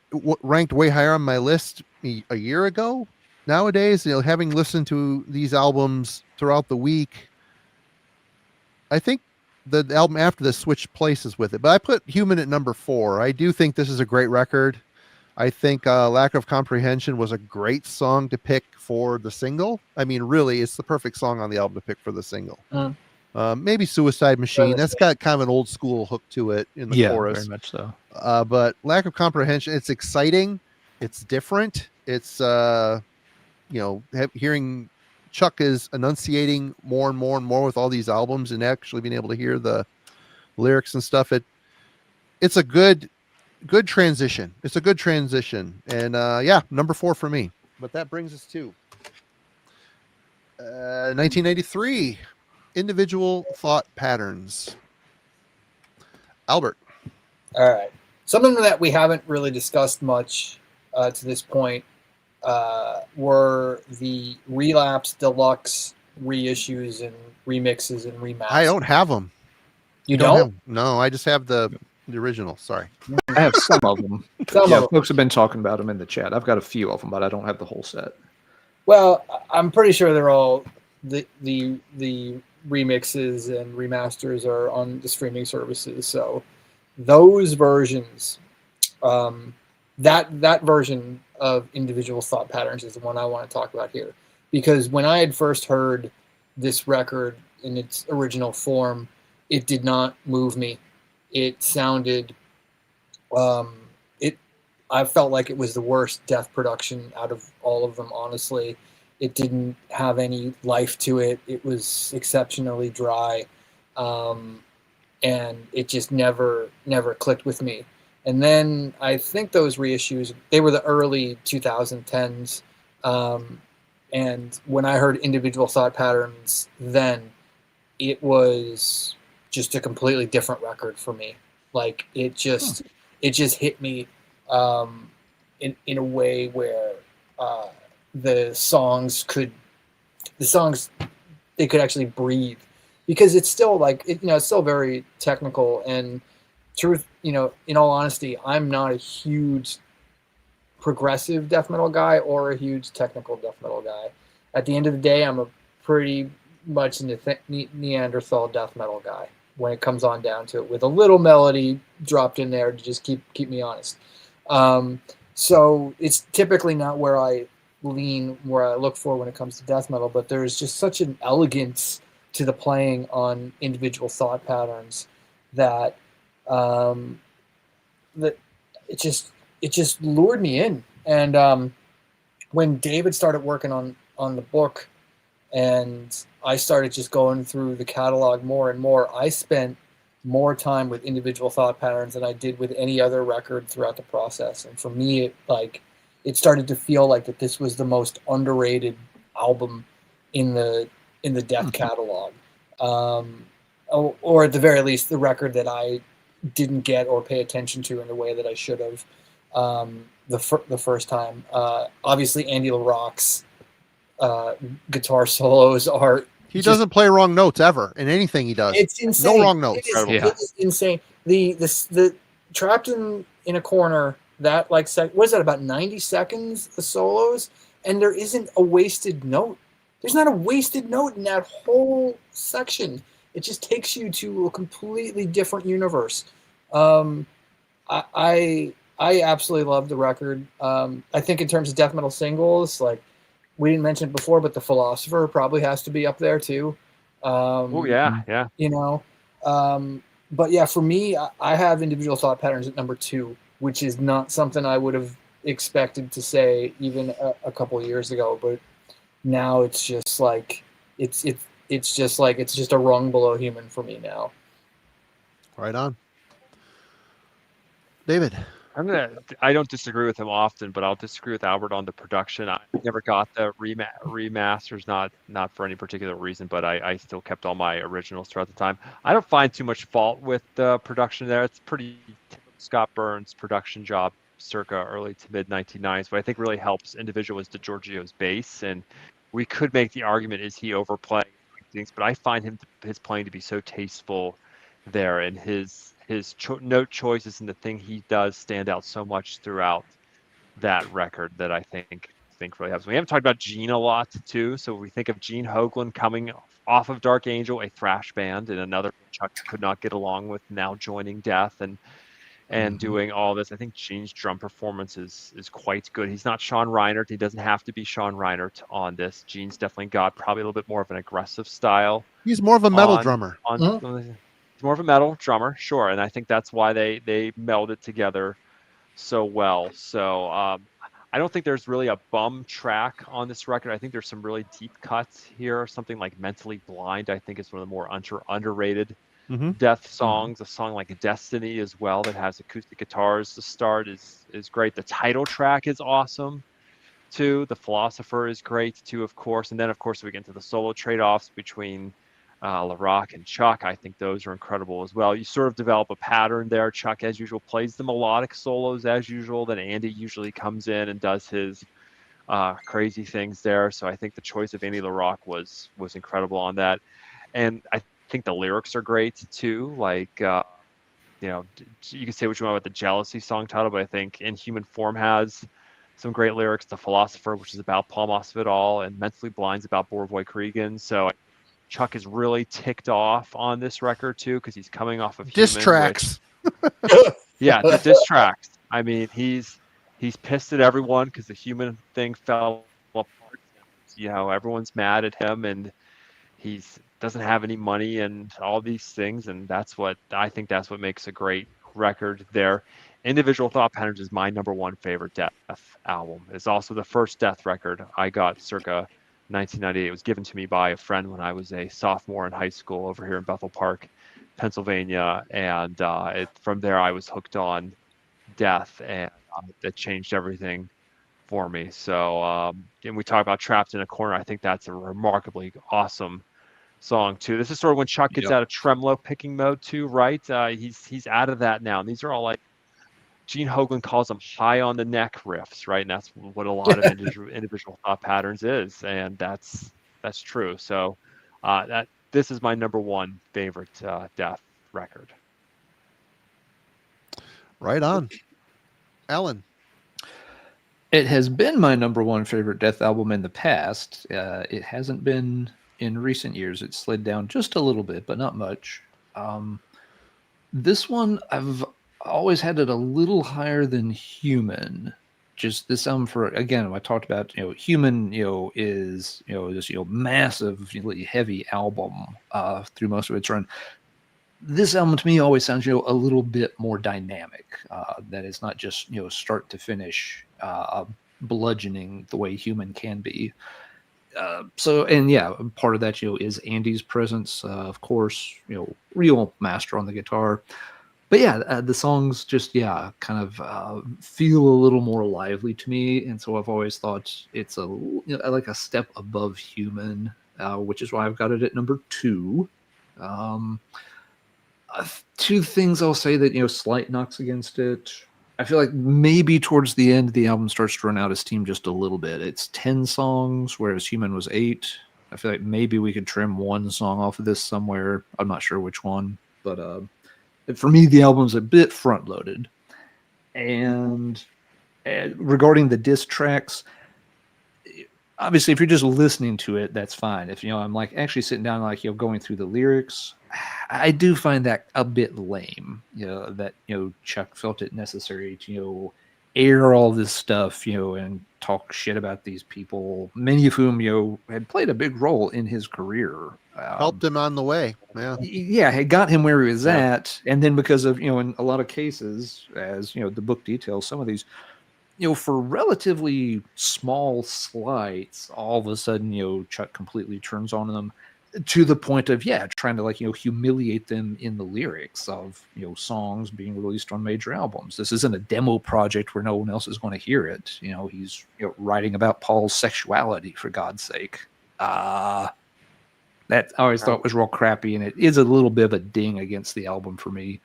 ranked way higher on my list a year ago. Nowadays, having listened to these albums throughout the week, I think the album after this switched places with it. But I put Human at number 4. I do think this is a great record. I think Lack of Comprehension was a great song to pick for the single. I mean, really, it's the perfect song on the album to pick for the single. Maybe Suicide Machine. That's got kind of an old school hook to it in the chorus. Very much so. But Lack of Comprehension, it's exciting. It's different. It's, hearing Chuck is enunciating more and more and more with all these albums and actually being able to hear the lyrics and stuff. It's a good transition. It's a good transition. And number 4 for me. But that brings us to 1993, Individual Thought Patterns. Albert. All right. Something that we haven't really discussed much to this point were the Relapse Deluxe reissues and remixes and remasters. I don't have them. You don't? No, I just have the original. Sorry. I have some of them. Some of them. Folks have been talking about them in the chat. I've got a few of them, but I don't have the whole set. Well, I'm pretty sure they're all the remixes and remasters are on the streaming services. So those versions, that version of Individual Thought Patterns is the one I want to talk about here. Because when I had first heard this record in its original form, it did not move me. It sounded, I felt like it was the worst death production out of all of them, honestly. It didn't have any life to it. It was exceptionally dry. And it just never clicked with me. And then I think those reissues, they were the early 2010s. And when I heard Individual Thought Patterns, then it was just a completely different record for me. Like it just hit me in a way where the songs they could actually breathe, because it's still it's still very technical. And truth, in all honesty, I'm not a huge progressive death metal guy or a huge technical death metal guy. At the end of the day, I'm a pretty much Neanderthal death metal guy when it comes on down to it, with a little melody dropped in there to just keep me honest. So it's typically not where I lean, where I look for when it comes to death metal, but there's just such an elegance to the playing on Individual Thought Patterns that that it just lured me in. And when David started working on the book, and I started just going through the catalog more and more, I spent more time with Individual Thought Patterns than I did with any other record throughout the process. And for me, it started to feel like that this was the most underrated album in the death catalog, or at the very least, the record that I didn't get or pay attention to in the way that I should have the first time. Obviously, Andy LaRocque's guitar solos are. He doesn't play wrong notes ever in anything he does. It's insane. No wrong notes. It is insane. The trapped in a corner, that like what is that, about 90 seconds, the solos, and there isn't a wasted note. There's not a wasted note in that whole section. It just takes you to a completely different universe. I absolutely love the record. I think in terms of death metal singles, like we didn't mention it before, but The Philosopher probably has to be up there too. Oh yeah. You know, but yeah, for me, I have Individual Thought Patterns at number 2, which is not something I would have expected to say even a couple of years ago. But now it's just like it's just a rung below Human for me now. Right on. David. I don't disagree with him often, but I'll disagree with Albert on the production. I never got the remasters, not for any particular reason, but I still kept all my originals throughout the time. I don't find too much fault with the production there. It's pretty typical Scott Burns production job, circa early to mid 1990s. But I think really helps Individual is DiGiorgio's bass, and we could make the argument, is he overplaying things? But I find his playing to be so tasteful there, and his note choices and the thing he does stand out so much throughout that record that I think really helps. We haven't talked about Gene a lot too, so we think of Gene Hoglan coming off of Dark Angel, a thrash band, and another Chuck could not get along with, now joining Death and doing all this. I think Gene's drum performance is quite good. He's not Sean Reinert. He doesn't have to be Sean Reinert on this. Gene's definitely got probably a little bit more of an aggressive style. He's more of a metal drummer. He's more of a metal drummer, sure, and I think that's why they melded together so well. So I don't think there's really a bum track on this record. I think there's some really deep cuts here. Something like Mentally Blind, I think, is one of the more underrated Death songs. A song like Destiny as well that has acoustic guitars to start is great. The title track is awesome too. The Philosopher is great too, of course. And then of course we get into the solo trade-offs between LaRock and Chuck. I think those are incredible as well. You sort of develop a pattern there. Chuck, as usual, plays the melodic solos as usual. Then Andy usually comes in and does his crazy things there. So I think the choice of Andy LaRock was incredible on that. And I think the lyrics are great too. Like, you know, you can say what you want about the Jealousy song title, but I think In Human Form has some great lyrics. The Philosopher, which is about Paul Masvidal, and Mentally Blind's about Borovoy Cregan. So Chuck is really ticked off on this record too, because he's coming off of diss Human, tracks. Yeah, the diss tracks. I mean, he's pissed at everyone because the Human thing fell apart. You know, everyone's mad at him, and he's doesn't have any money and all these things, and that's what makes a great record there. Individual Thought Patterns is my number 1 favorite Death album. It's also the first Death record I got circa 1998. It was given to me by a friend when I was a sophomore in high school over here in Bethel Park, Pennsylvania, and from there I was hooked on Death, and it changed everything for me. So and we talk about Trapped in a Corner. I think that's a remarkably awesome song too. This is sort of when Chuck gets out of tremolo picking mode too, right? He's out of that now, and these are all like Gene Hoglan calls them high on the neck riffs, right? And that's what a lot of individual thought patterns is, and that's true. So this is my number 1 favorite Death record. Right on. Alan. It has been my number 1 favorite Death album in the past. It hasn't been in recent years. It slid down just a little bit, but not much. This one, I've always had it a little higher than Human. Just this album, for again, I talked about, Human, is this massively heavy album through most of its run. This album to me always sounds a little bit more dynamic. That it's not just start to finish bludgeoning the way Human can be. Part of that is Andy's presence, of course, real master on the guitar. But yeah, the songs just kind of feel a little more lively to me, and so I've always thought it's like a step above Human, which is why I've got it at number 2. 2 things I'll say that slight knocks against it. I feel like maybe towards the end, the album starts to run out of steam just a little bit. It's 10 songs, whereas Human was 8. I feel like maybe we could trim one song off of this somewhere. I'm not sure which one, but for me, the album's a bit front-loaded. And regarding the diss tracks, obviously, if you're just listening to it, that's fine. If I'm like actually sitting down, like going through the lyrics, I do find that a bit lame. That Chuck felt it necessary to air all this stuff, and talk shit about these people, many of whom had played a big role in his career, Helped him on the way. Yeah, had got him where he was at, and then because of in a lot of cases, as the book details, some of these. For relatively small slights, all of a sudden, Chuck completely turns on them to the point of, trying to humiliate them in the lyrics of, songs being released on major albums. This isn't a demo project where no one else is going to hear it. He's writing about Paul's sexuality, for God's sake. That I always thought was real crappy, and it is a little bit of a ding against the album for me.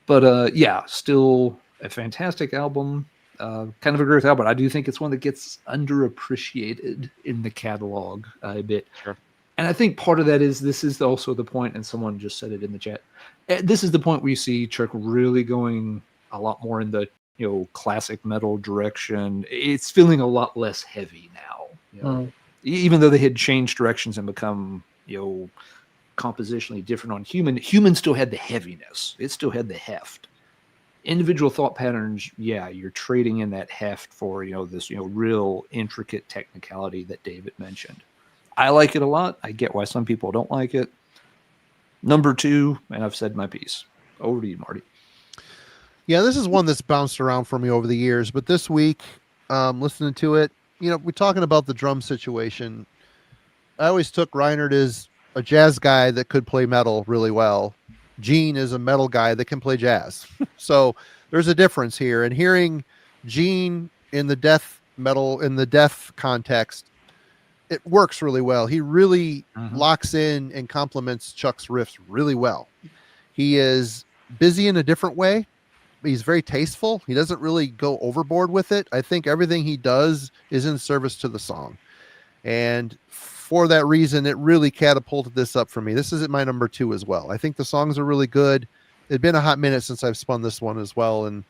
But still a fantastic album. Kind of agree with Albert. I do think it's one that gets underappreciated in the catalog a bit. Sure. And I think part of that is this is also the point, and someone just said it in the chat. This is the point where you see Chuck really going a lot more in the classic metal direction. It's feeling a lot less heavy now. Even though they had changed directions and become compositionally different on Human. Human still had the heaviness. It still had the heft. Individual thought patterns, you're trading in that heft for this real intricate technicality that David mentioned. I like it a lot. I get why some people don't like it. Number 2, and I've said my piece. Over to you, Marty. Yeah, this is one that's bounced around for me over the years, but this week, listening to it, we're talking about the drum situation. I always took Reinhard as a jazz guy that could play metal really well. Gene is a metal guy that can play jazz. So there's a difference here. And hearing Gene in the death metal, in the death context, it works really well. He really locks in and complements Chuck's riffs really well. He is busy in a different way. He's very tasteful. He doesn't really go overboard with it. I think everything he does is in service to the song. And for that reason, it really catapulted this up for me. This is at my number 2 as well. I think the songs are really good. It'd been a hot minute since I've spun this one as well. And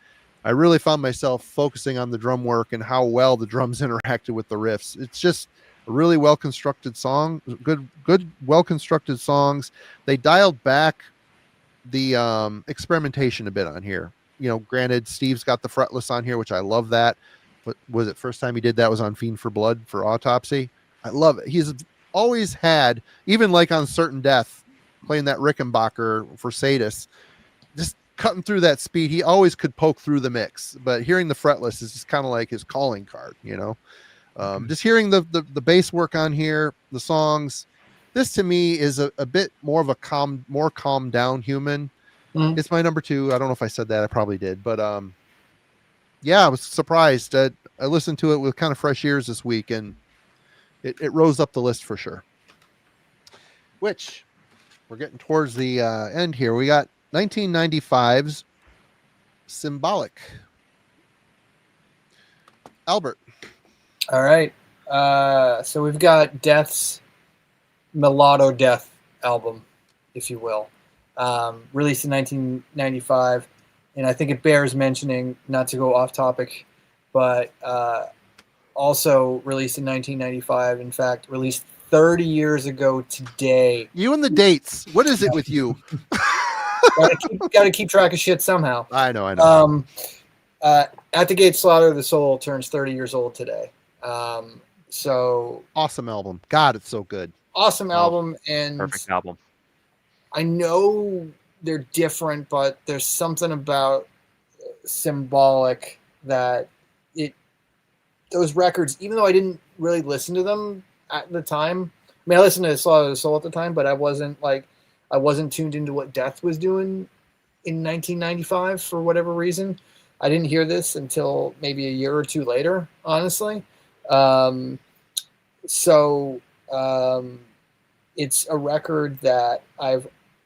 I really found myself focusing on the drum work and how well the drums interacted with the riffs. It's just a really well-constructed song, good, well-constructed songs. They dialed back the experimentation a bit on here. Granted, Steve's got the fretless on here, which I love that. But was it first time he did that was on Fiend for Blood for Autopsy? I love it. He's always had, even like on Certain Death, playing that Rickenbacker for Sadus, just cutting through that speed. He always could poke through the mix, but hearing the fretless is just kind of like his calling card, Just hearing the bass work on here, the songs, this to me is a bit more of a more calm down Human. It's my number 2. I don't know if I said that. I probably did, but I was surprised that I listened to it with kind of fresh ears this week, and it rose up the list for sure. Which we're getting towards the end here. We got 1995's Symbolic. Albert. All right. So we've got Death's Mulatto Death album, if you will, released in 1995. And I think it bears mentioning, not to go off topic, but also released in 1995. In fact, released 30 years ago today. You and the dates. What is it with you? Gotta keep track of shit somehow. I know. At the Gate, Slaughter of the Soul turns 30 years old today. So awesome album. God, it's so good. Awesome album. And perfect album. I know they're different, but there's something about Symbolic that those records, even though I didn't really listen to them at the time. I mean, I listened to Slaughter of the Soul at the time, but I wasn't tuned into what Death was doing in 1995 for whatever reason. I didn't hear this until maybe a year or two later, honestly. It's a record that I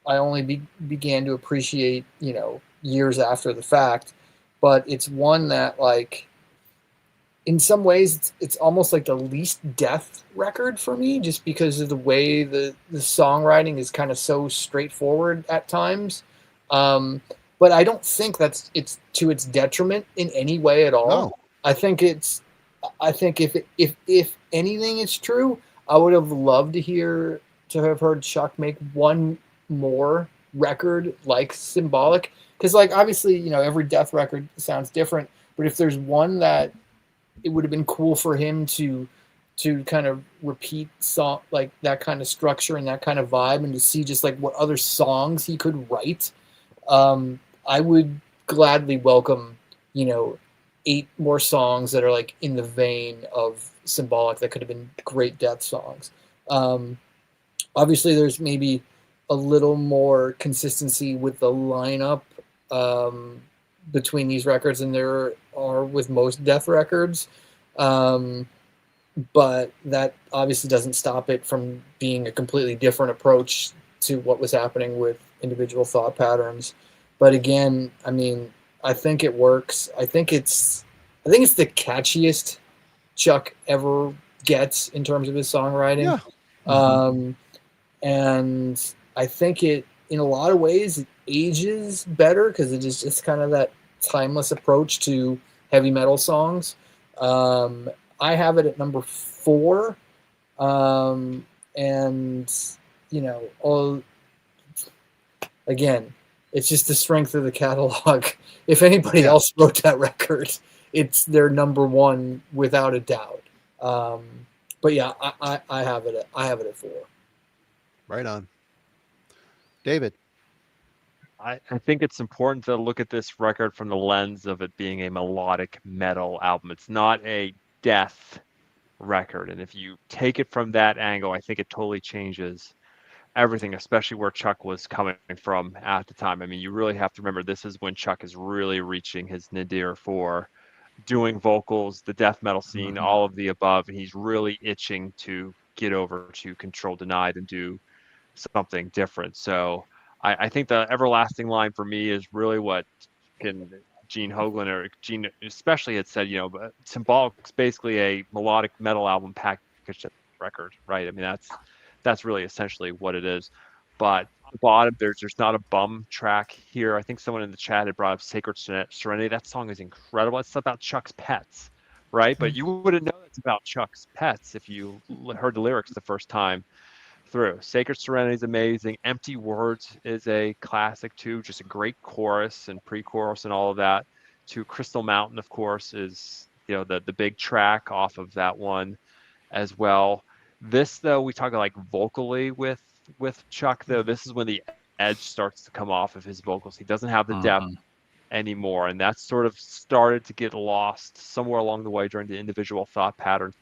only began to appreciate, years after the fact. but it's one that, like, in some ways it's almost like the least death record for me, just because of the way the songwriting is kind of so straightforward at times. But I don't think it's to its detriment in any way at all. No. I think if anything is true, I would have loved to have heard Chuck make one more record like Symbolic, because, like, obviously, you know, every death record sounds different, but if there's one that it would have been cool for him to kind of repeat song, like that kind of structure and that kind of vibe, and to see just like what other songs he could write, I would gladly welcome, you know, 8 more songs that are like in the vein of Symbolic that could have been great death songs. Obviously, there's maybe a little more consistency with the lineup between these records than there are with most death records. But that obviously doesn't stop it from being a completely different approach to what was happening with individual thought patterns. But again, I mean, I think it works. I think it's the catchiest Chuck ever gets in terms of his songwriting. Yeah. And I think it, in a lot of ways, it ages better because it's kind of that timeless approach to heavy metal songs. I have it at number 4. And, you know, again, it's just the strength of the catalog. If anybody else wrote that record, it's their number 1 without a doubt. But yeah, I have it at 4. Right on. David. I think it's important to look at this record from the lens of it being a melodic metal album. It's not a death record. And if you take it from that angle, I think it totally changes everything, especially where Chuck was coming from at the time. I mean, you really have to remember, this is when Chuck is really reaching his nadir for doing vocals, the death metal scene, all of the above. And he's really itching to get over to Control Denied and do something different. So I think the everlasting line for me is really what Gene Hoglan, or Gene especially, had said, you know, Symbolic's basically a melodic metal album packaged record, right? I mean, that's really essentially what it is. But on the bottom, there's not a bum track here. I think someone in the chat had brought up Sacred Serenity. That song is incredible. It's about Chuck's pets, right? But you wouldn't know it's about Chuck's pets if you heard the lyrics the first time through. Sacred Serenity is amazing. Empty Words is a classic too, just a great chorus and pre-chorus and all of that. To Crystal Mountain, of course, is, you know, the big track off of that one as well. This, though, we talk like vocally with Chuck, though, this is when the edge starts to come off of his vocals. He doesn't have the depth anymore, and that sort of started to get lost somewhere along the way during the individual thought patterns.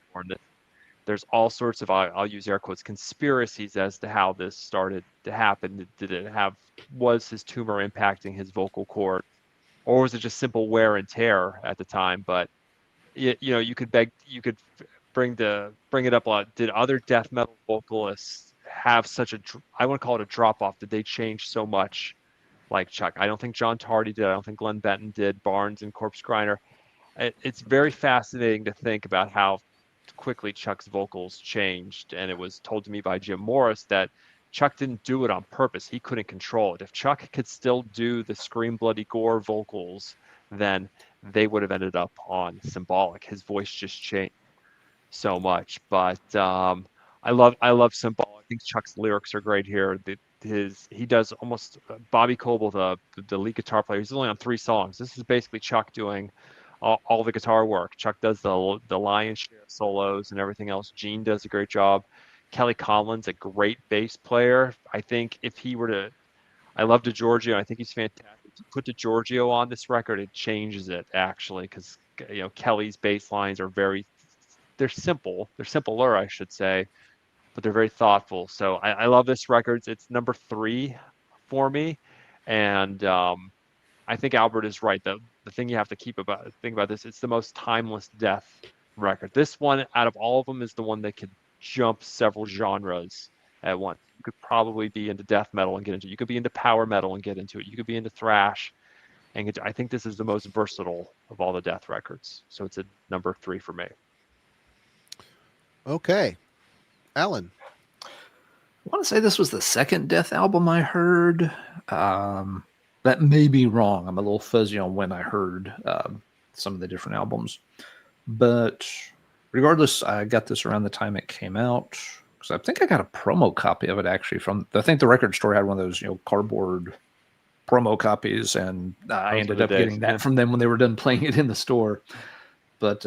There's all sorts of, I'll use air quotes, conspiracies as to how this started to happen. Was his tumor impacting his vocal cord, or was it just simple wear and tear at the time? But you know, you could bring it up a lot. Did other death metal vocalists have such I want to call it a drop off? Did they change so much like Chuck? I don't think John Tardy did. I don't think Glenn Benton did. Barnes and Corpse Grinder. It's very fascinating to think about how quickly Chuck's vocals changed. And it was told to me by Jim Morris that Chuck didn't do it on purpose. He couldn't control it. If Chuck could still do the Scream Bloody Gore vocals, then they would have ended up on Symbolic. His voice just changed so much. But I love Symbolic. I think Chuck's lyrics are great here. He does almost Bobby Coble, the lead guitar player. He's only on 3 songs. This is basically Chuck doing all the guitar work. Chuck does the lion's share of solos and everything else. Gene does a great job. Kelly Conlon's a great bass player. I think if he were to, I love DiGiorgio. I think he's fantastic. To put DiGiorgio on this record, it changes it actually, because, you know, Kelly's bass lines are they're simple. They're simpler, I should say, but they're very thoughtful. So I love this record. It's number 3 for me, and I think Albert is right. The thing you have to think about this, it's the most timeless death record. This one, out of all of them, is the one that could jump several genres at once. You could probably be into death metal and get into it. You could be into power metal and get into it. You could be into thrash And I think this is the most versatile of all the Death records. So it's a number 3 for me. Okay. Alan. I want to say this was the second Death album I heard. That may be wrong. I'm a little fuzzy on when I heard some of the different albums. But regardless, I got this around the time it came out. Because I think I got a promo copy of it actually from, I think the record store had one of those, cardboard promo copies. And I ended up getting that from them when they were done playing it in the store. But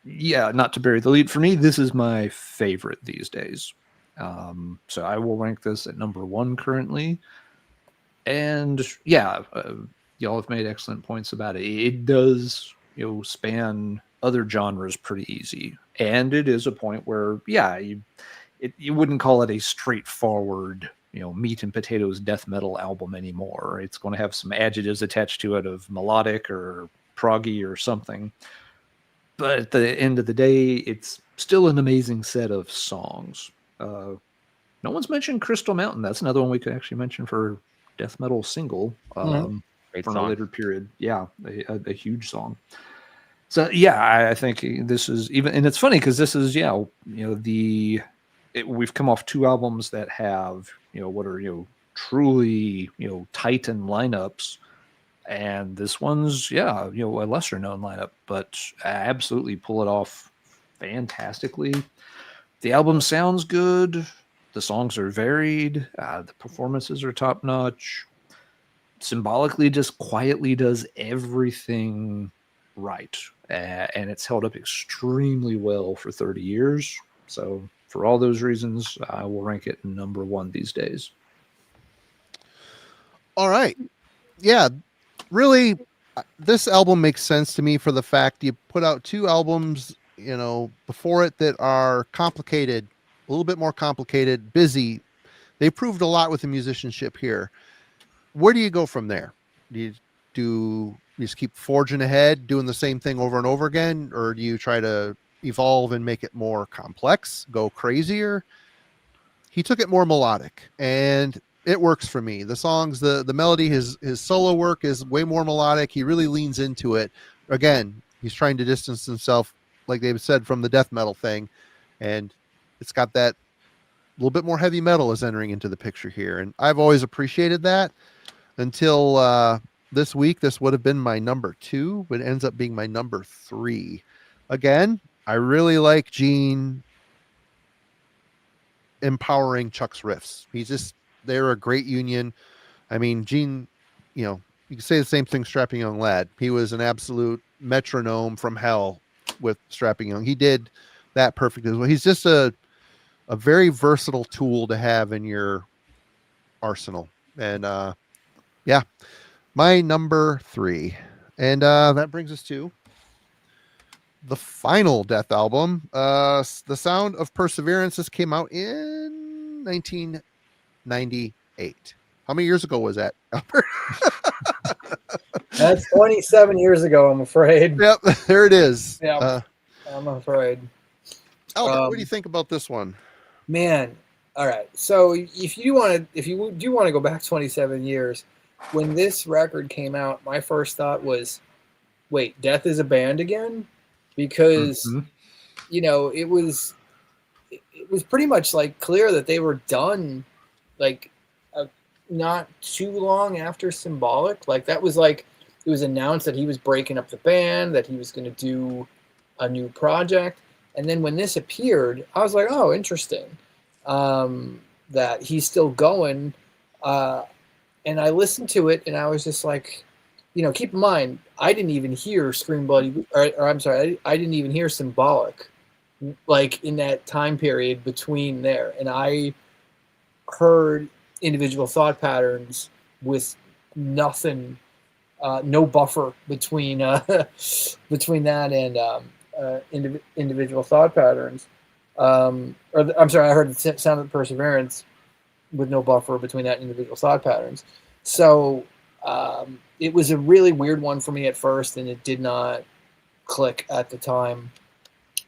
yeah, not to bury the lead. For me, this is my favorite these days. So I will rank this at number 1 currently. And yeah, y'all have made excellent points about it. It does, span other genres pretty easy. And it is a point where, yeah, you wouldn't call it a straightforward, meat and potatoes death metal album anymore. It's going to have some adjectives attached to it of melodic or proggy or something. But at the end of the day, it's still an amazing set of songs. No one's mentioned Crystal Mountain. That's another one we could actually mention for death metal single from a later period. Yeah, a huge song. So yeah, I think this is even, and it's funny because this is we've come off 2 albums that have what are truly titan lineups. And this one's, a lesser known lineup, but I absolutely pull it off fantastically. The album sounds good. The songs are varied. The performances are top notch. Symbolically just quietly does everything right. And it's held up extremely well for 30 years. So for all those reasons, I will rank it number 1 these days. All right. Yeah. Really, this album makes sense to me for the fact you put out 2 albums, before it that are complicated, a little bit more complicated, busy. They proved a lot with the musicianship here. Where do you go from there? Do you just keep forging ahead, doing the same thing over and over again? Or do you try to evolve and make it more complex, go crazier? He took it more melodic, and it works for me. The songs, the melody, his solo work is way more melodic. He really leans into it. Again, he's trying to distance himself, like David said, from the death metal thing. And it's got that little bit more heavy metal is entering into the picture here. And I've always appreciated that until this week. This would have been my number 2, but it ends up being my number 3. Again, I really like Gene empowering Chuck's riffs. They're a great union. I mean, Gene, you can say the same thing, Strapping Young Lad. He was an absolute metronome from hell with Strapping Young. He did that perfectly as well. He's just a very versatile tool to have in your arsenal. And yeah, my number 3. And that brings us to the final Death album. The Sound of Perseverance. This came out in 1998. How many years ago was that, Albert? That's 27 years ago, I'm afraid. Yep, there it is. Yeah, I'm afraid. Albert, what do you think about this one? Man, all right. So if you do want to go back 27 years, when this record came out, my first thought was, wait, Death is a band again? Because it was pretty much like clear that they were done, like not too long after Symbolic. Like that was like, it was announced that he was breaking up the band, that he was going to do a new project. And then when this appeared, I was like, oh, interesting, that he's still going. And I listened to it and I was just like, keep in mind, I didn't even hear Scream Bloody, or I'm sorry, I didn't even hear Symbolic, like in that time period between there. And I heard Individual Thought Patterns with nothing, no buffer between between that and Individual Thought Patterns. I'm sorry, I heard the Sound of Perseverance with no buffer between that and Individual Thought Patterns. So it was a really weird one for me at first, and it did not click at the time.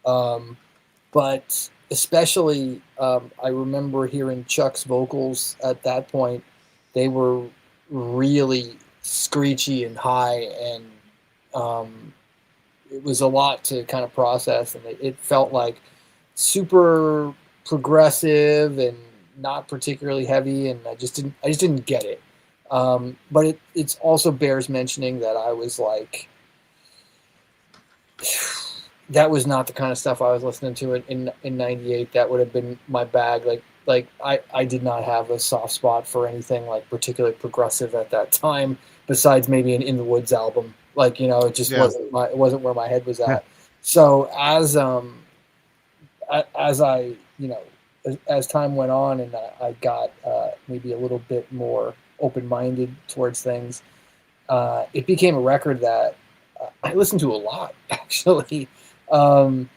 But especially, I remember hearing Chuck's vocals at that point. They were really screechy and high, and it was a lot to kind of process, and it felt like super progressive and not particularly heavy, and I just didn't get it. But it's also bears mentioning that I was like, that was not the kind of stuff I was listening to in '98. That would have been my bag. Like I did not have a soft spot for anything like particularly progressive at that time, besides maybe an In the Woods album. Like, you know, it just wasn't where my head was at. So as I, you know, as time went on and I got maybe a little bit more open-minded towards things, it became a record that I listened to a lot, actually. And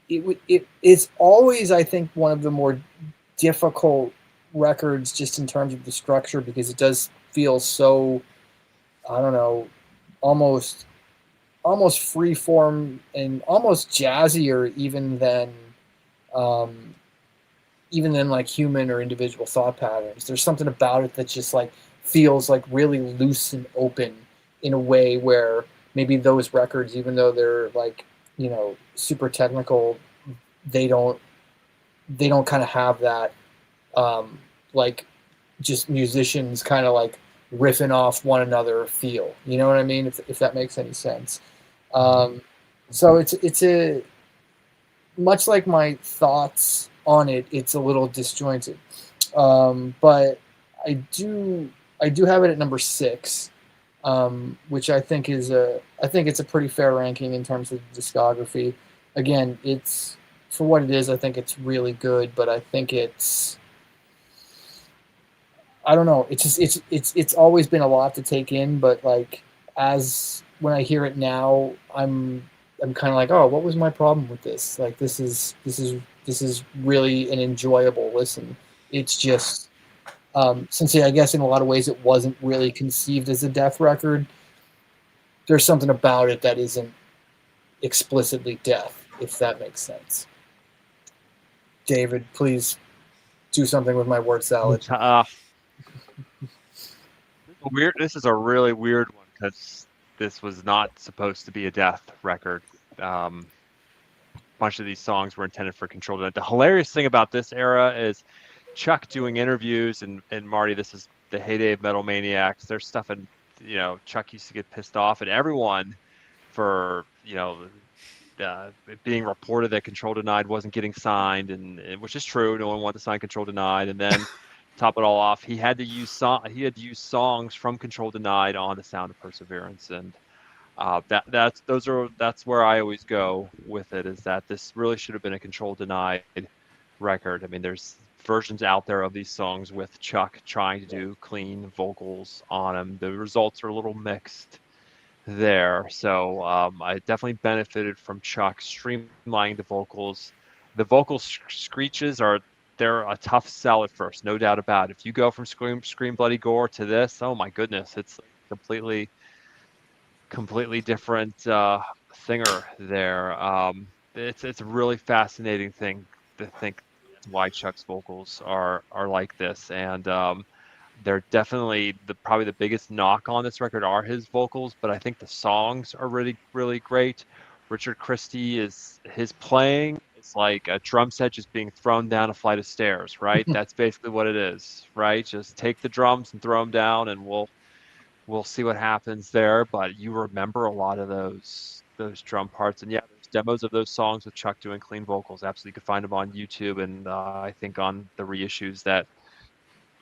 it's always, I think, one of the more difficult records just in terms of the structure, because it does feel so, I don't know, almost free form and almost jazzier even than like human or individual thought patterns. There's something about it that just like feels like really loose and open in a way where maybe those records, even though they're like, you know, super technical, they don't kind of have that like just musicians kind of like riffing off one another feel. You know what I mean? If that makes any sense. So it's a, much like my thoughts on it, it's a little disjointed. But I do have it at number 6, which I think it's a pretty fair ranking in terms of discography. Again, it's, for what it is, I think it's really good, but I think it's, I don't know, it's always been a lot to take in, but like, as when I hear it now, I'm kind of like, oh, what was my problem with this? Like, this is really an enjoyable listen. It's just, since I guess in a lot of ways it wasn't really conceived as a death record, there's something about it that isn't explicitly death, if that makes sense. David, please do something with my word salad. This is a really weird one, because this was not supposed to be a death record. A bunch of these songs were intended for Control Denied. The hilarious thing about this era is Chuck doing interviews, and Marty, this is the heyday of Metal Maniacs. There's stuff, and you know, Chuck used to get pissed off at everyone for, you know, it being reported that Control Denied wasn't getting signed, and which is true. No one wanted to sign Control Denied, and then top it all off, he had to use songs from Control Denied on The Sound of Perseverance, and that's where I always go with it, is that this really should have been a Control Denied record. I mean, there's versions out there of these songs with Chuck trying to do clean vocals on them. The results are a little mixed there. So I definitely benefited from Chuck streamlining the vocals. The vocal screeches they're a tough sell at first, no doubt about it. If you go from Scream Bloody Gore to this, oh my goodness, it's completely different thinger there. It's a really fascinating thing to think why Chuck's vocals are like this, and they're definitely probably the biggest knock on this record are his vocals, but I think the songs are really, really great. Richard Christie his playing is like a drum set just being thrown down a flight of stairs, right? That's basically what it is, right? Just take the drums and throw them down, and we'll see what happens there. But you remember a lot of those drum parts, and yeah, there's demos of those songs with Chuck doing clean vocals. Absolutely, you can find them on YouTube, and I think on the reissues that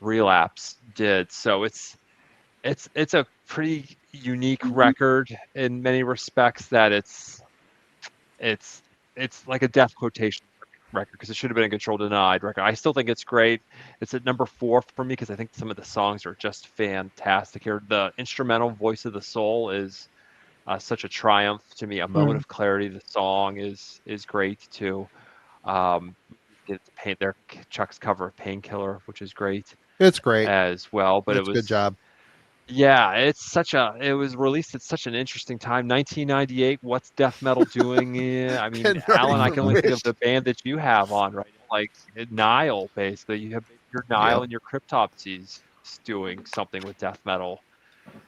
Relapse did. So it's a pretty unique record in many respects, that it's like a death quotation record, because it should have been a Control Denied record. I still think it's great. It's at number 4 for me because I think some of the songs are just fantastic here. The instrumental Voice of the Soul is such a triumph to me. A Moment of Clarity, the song is great too. Get to paint their Chuck's cover of Painkiller, which is great. It's great as well, but it's it was good job. Yeah, it was released at such an interesting time. 1998. What's death metal doing? I mean, Alan, I can only think of the band that you have on right now, like Nile. Basically, you have your Nile and your Cryptopsies doing something with death metal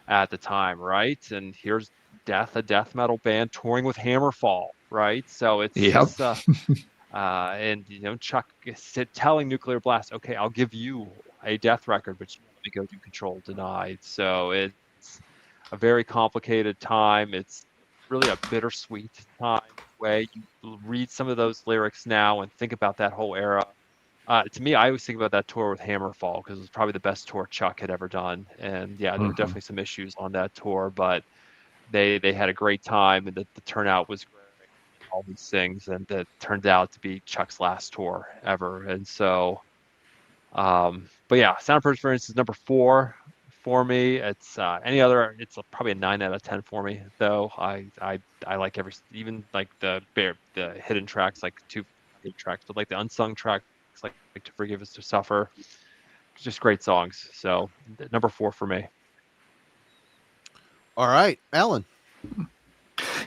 at the time, right? And here's a death metal band touring with Hammerfall, right? So it's Yep. just and Chuck is telling Nuclear Blast, okay, I'll give you a death record, but you let me go do Control Denied. So it's a very complicated time. It's really a bittersweet time. Way you read some of those lyrics now and think about that whole era. To me, I always think about that tour with Hammerfall because it was probably the best tour Chuck had ever done. And yeah, there were definitely some issues on that tour, but they had a great time, and the turnout was great, all these things, and that turned out to be Chuck's last tour ever. And so, but yeah, Sound of Perseverance is number 4 for me. It's it's probably a 9 out of 10 for me, though. I like even like the hidden tracks, like 2 hidden tracks, but like the unsung tracks, like To Forgive Is to Suffer, just great songs. So number 4 for me. All right, Alan.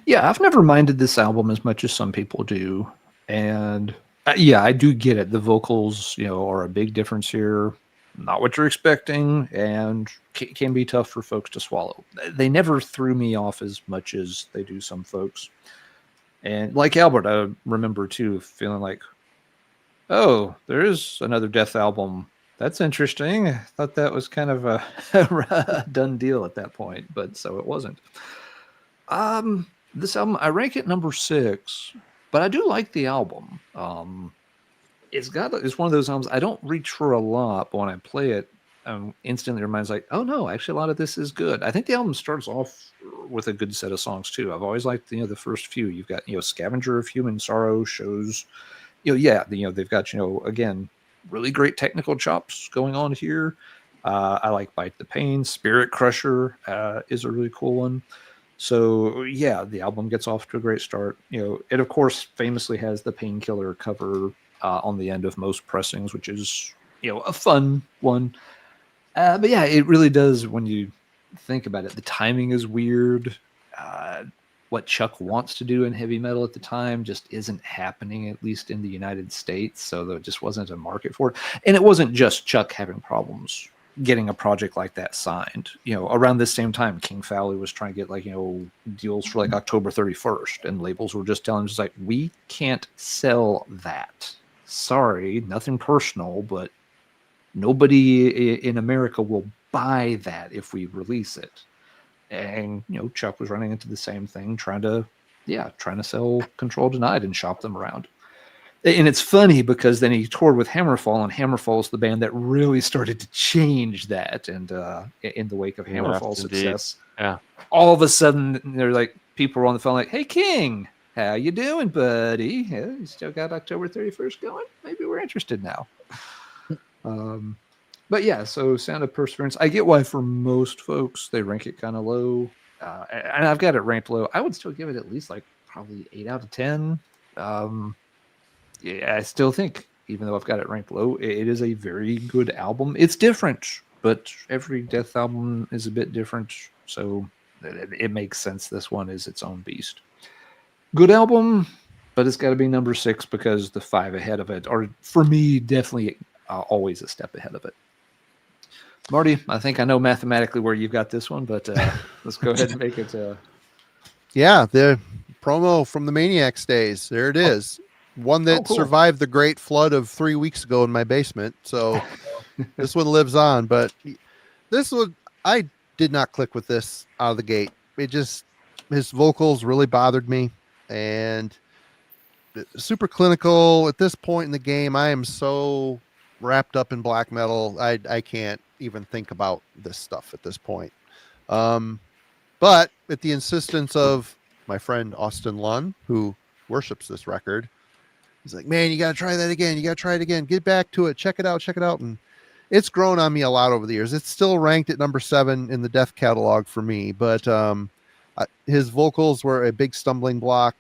Yeah, I've never minded this album as much as some people do, and yeah, I do get it. The vocals, are a big difference here. Not what you're expecting, and can be tough for folks to swallow. They never threw me off as much as they do some folks. And like Albert, I remember too feeling like, oh, there is another Death album. That's interesting. I thought that was kind of a done deal at that point, but so it wasn't. This album, I rank it number 6, but I do like the album. It's one of those albums I don't reach for a lot, but when I play it, instantly reminds like, oh no, actually a lot of this is good. I think the album starts off with a good set of songs too. I've always liked the first few. You've got Scavenger of Human Sorrow shows, they've got again really great technical chops going on here. I like Bite the Pain. Spirit Crusher is a really cool one. So yeah, the album gets off to a great start. It of course famously has the Painkiller cover on the end of most pressings, which is a fun one. But yeah, it really does when you think about it. The timing is weird. What Chuck wants to do in heavy metal at the time just isn't happening, at least in the United States. So there just wasn't a market for it. And it wasn't just Chuck having problems getting a project like that signed. Around this same time, King Fowley was trying to get deals for like October 31st, and labels were just telling him, just like, we can't sell that. Sorry, nothing personal, but nobody in America will buy that if we release it. And Chuck was running into the same thing, trying to sell Control Denied and shop them around. And it's funny because then he toured with Hammerfall, and Hammerfall's the band that really started to change that. And in the wake of Hammerfall's success, all of a sudden they're like, people were on the phone like, "Hey King, how you doing, buddy? Yeah, you still got October 31st going? Maybe we're interested now." But yeah, so Sound of Perseverance, I get why for most folks they rank it kind of low. And I've got it ranked low. I would still give it at least like probably 8 out of 10. Yeah, I still think, even though I've got it ranked low, it is a very good album. It's different, but every Death album is a bit different, so it makes sense this one is its own beast. Good album, but it's got to be number 6 because the 5 ahead of it are, for me, definitely always a step ahead of it. Marty, I think I know mathematically where you've got this one, but let's go ahead and make it. Yeah, the promo from the Maniacs days. There it is. One that cool. survived the great flood of 3 weeks ago in my basement. So this one lives on. But this one, I did not click with this out of the gate. His vocals really bothered me. And super clinical. At this point in the game, I am so wrapped up in black metal. I can't even think about this stuff at this point. But at the insistence of my friend Austin Lunn, who worships this record, he's like, "Man, you got to try that again. You got to try it again. Get back to it. Check it out. Check it out." And it's grown on me a lot over the years. It's still ranked at number 7 in the Death catalog for me, but his vocals were a big stumbling block.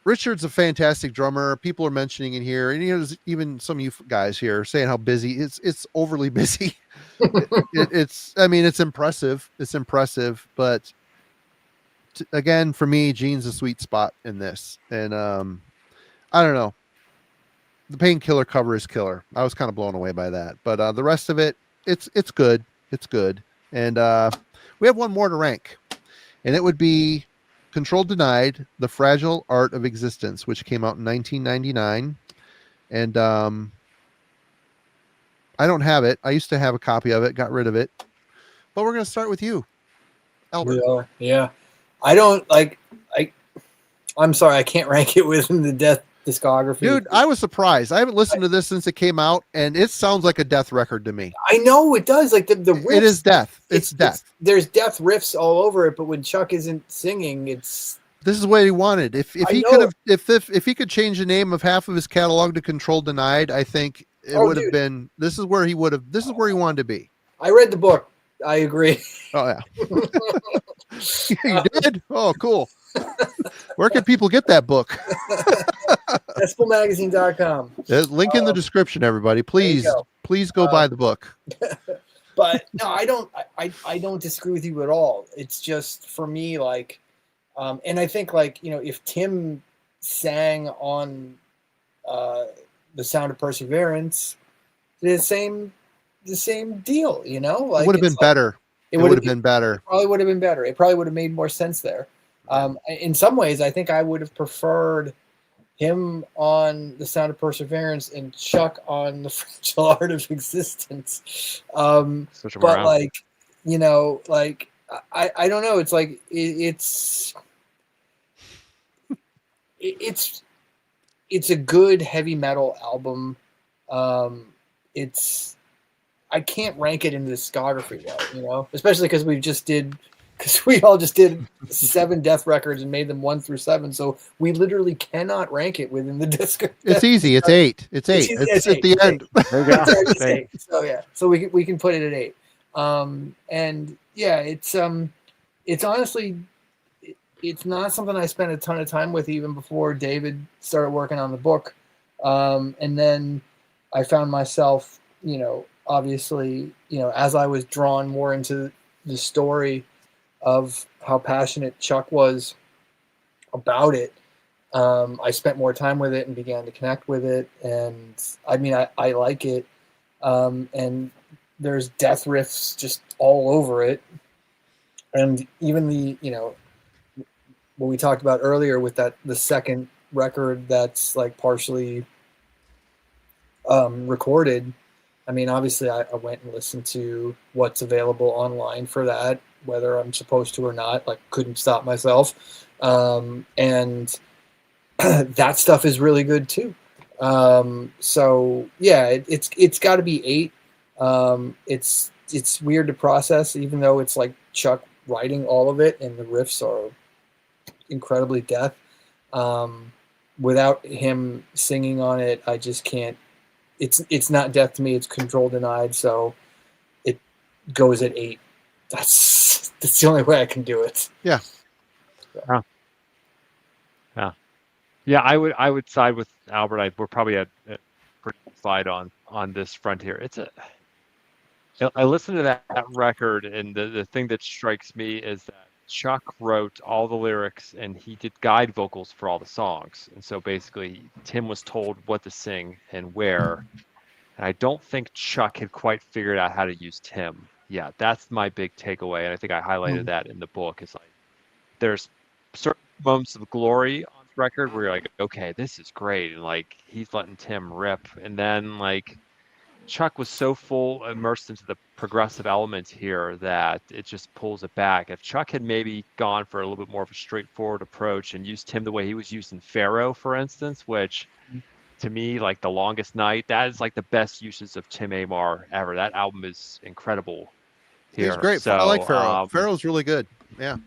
Richard's a fantastic drummer. People are mentioning it here, and there's even some of you guys here saying how busy it's overly busy. It's impressive. It's impressive, but again, for me, Gene's a sweet spot in this, and I don't know. the Painkiller cover is killer. I was kind of blown away by that, but the rest of it, it's good. It's good. And we have one more to rank, and it would be Control Denied: The Fragile Art of Existence, which came out in 1999. And I don't have it. I used to have a copy of it, got rid of it. But we're going to start with you, Albert. Yeah. I don't like. I'm sorry, I can't rank it within the Death discography. Dude, I was surprised. I haven't listened to this since it came out, and it sounds like a Death record to me. I know it does. Like the riffs, it is Death. It's Death. There's Death riffs all over it, but when Chuck isn't singing, this is what he wanted. If he could have, if he could change the name of half of his catalog to Control Denied, I think it would have been. This is where he would have. This is where he wanted to be. I read the book. I agree. Oh yeah. You did? Oh, cool. Where can people get that book? Decibelmagazine.com. Link in the description, everybody. Please go buy the book. But no, I don't disagree with you at all. It's just for me, like, and I think, like, if Tim sang on The Sound of Perseverance, the same deal, like, it would have been better. It would have been better. It probably would have been better. It probably would have made more sense there. In some ways, I think I would have preferred him on The Sound of Perseverance and Chuck on The Fragile Art of Existence. But like, like I don't know. It's like it's a good heavy metal album. I can't rank it in the discography though, especially because we all just did 7 Death records and made them 1 through 7. So we literally cannot rank it within the disc. It's easy. It's 8. It's 8. It's at the end. There you go. So yeah, so we can put it at 8. And yeah, it's honestly, it's not something I spent a ton of time with even before David started working on the book. And then I found myself, obviously, as I was drawn more into the story of how passionate Chuck was about it, I spent more time with it and began to connect with it. And I mean, I like it. And there's Death riffs just all over it. And even what we talked about earlier with the second record that's like partially recorded. I mean, obviously I went and listened to what's available online for that, whether I'm supposed to or not, like couldn't stop myself. And that stuff is really good too. So yeah, it's gotta be 8. It's weird to process, even though it's like Chuck writing all of it and the riffs are incredibly Death. Without him singing on it, I just can't. It's not Death to me. It's Control Denied, so it goes at 8. That's the only way I can do it. Yeah. Yeah. I would side with Albert. We're probably at pretty side on this front here. I listened to that record, and the thing that strikes me is that Chuck wrote all the lyrics and he did guide vocals for all the songs. And so basically Tim was told what to sing and where. And I don't think Chuck had quite figured out how to use Tim. Yeah, that's my big takeaway. And I think I highlighted that in the book. It's like there's certain moments of glory on the record where you're like, okay, this is great. And like he's letting Tim rip. And then like Chuck was so immersed into the progressive elements here that it just pulls it back. If Chuck had maybe gone for a little bit more of a straightforward approach and used Tim the way he was used in Pharaoh, for instance, which to me, like The Longest Night, that is like the best uses of Tim Amar ever. That album is incredible here. It's great. So, I like Pharaoh. Pharaoh's really good. Yeah.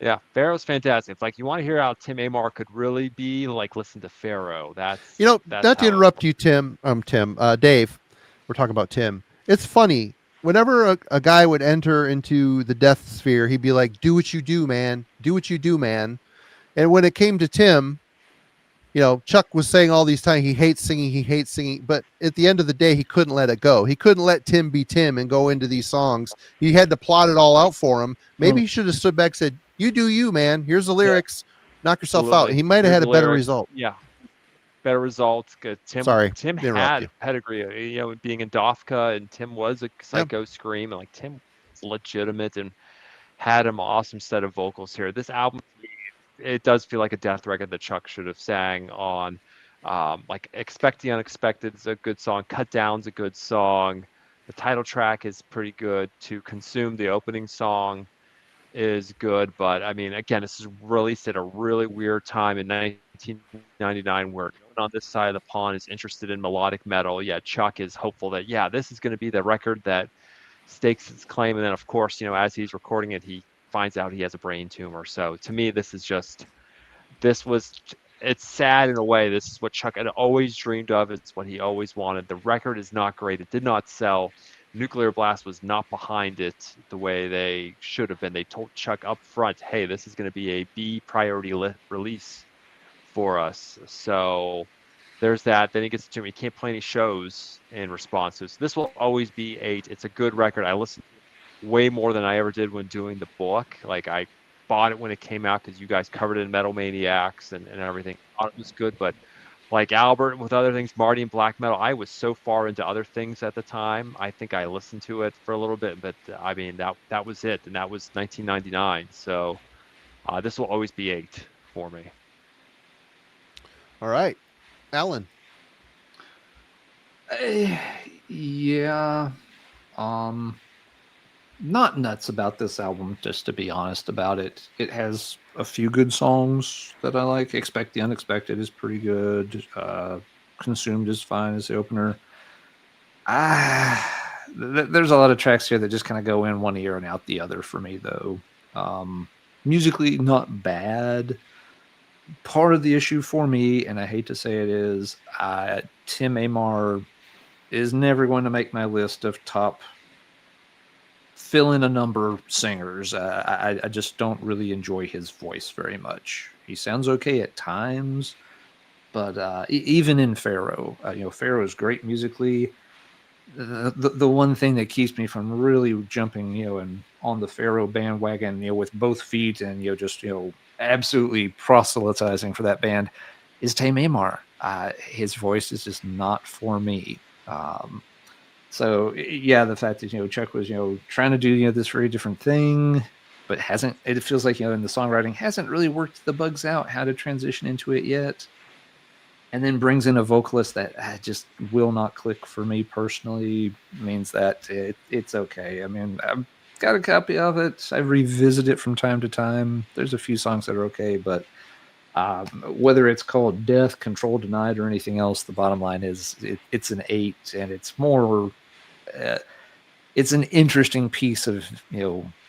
Yeah, Pharaoh's fantastic. If like you want to hear how Tim Amar could really be, like listen to Pharaoh. That's not to interrupt you, Dave. We're talking about Tim. It's funny. Whenever a guy would enter into the Death sphere, he'd be like, "Do what you do, man. Do what you do, man." And when it came to Tim, Chuck was saying all these times he hates singing, but at the end of the day, he couldn't let it go. He couldn't let Tim be Tim and go into these songs. He had to plot it all out for him. Maybe he should have stood back and said, "You do you, man. Here's the lyrics. Knock yourself out." He might have had a better result. Yeah. better results. Tim Sorry, Tim to interrupt had you. pedigree, being in Dofka, and Tim was a Psycho Scream, and like Tim was legitimate and had an awesome set of vocals here. This album, it does feel like a death record that Chuck should have sang on. Like Expect the Unexpected is a good song. Cut Down's a good song. The title track is pretty good. To Consume, the opening song, is good. But I mean, again, this is released at a really weird time in 1999 where no one on this side of the pond is interested in melodic metal. Yeah, Chuck is hopeful that, yeah, this is going to be the record that stakes its claim. And then, of course, as he's recording it, he finds out he has a brain tumor. So to me, it's sad in a way. This is what Chuck had always dreamed of. It's what he always wanted. The record is not great. It did not sell. Nuclear Blast was not behind it the way they should have been. They told Chuck up front, hey, this is going to be a B priority release for us. So there's that. Then he gets to, he can't play any shows in response to. So this will always be 8. It's a good record. I listened way more than I ever did when doing the book. Like, I bought it when it came out because you guys covered it in Metal Maniacs and everything. I thought it was good, but like Albert with other things, Marty and black metal, I was so far into other things at the time. I think I listened to it for a little bit, but I mean, that was it, and that was 1999. So this will always be 8 for me. All right, Alan. Yeah. Not nuts about this album, just to be honest about it. It has a few good songs that I like. Expect the Unexpected is pretty good. Consumed is fine as the opener. There's a lot of tracks here that just kind of go in one ear and out the other for me, though. Musically, not bad. Part of the issue for me, and I hate to say it, is Tim Amar is never going to make my list of top fill in a number singers. I just don't really enjoy his voice very much. He sounds okay at times, but even in Pharaoh, Pharaoh is great musically. The one thing that keeps me from really jumping, and on the Pharaoh bandwagon, with both feet and just absolutely proselytizing for that band, is Tim Amar. His voice is just not for me. So yeah, the fact that Chuck was trying to do this very different thing, but hasn't. It feels like in the songwriting hasn't really worked the bugs out how to transition into it yet, and then brings in a vocalist that just will not click for me personally. Means that it's okay. I mean, I've got a copy of it. I revisit it from time to time. There's a few songs that are okay, but whether it's called Death, Control Denied, or anything else, the bottom line is it's an 8, and it's more. It's an interesting piece of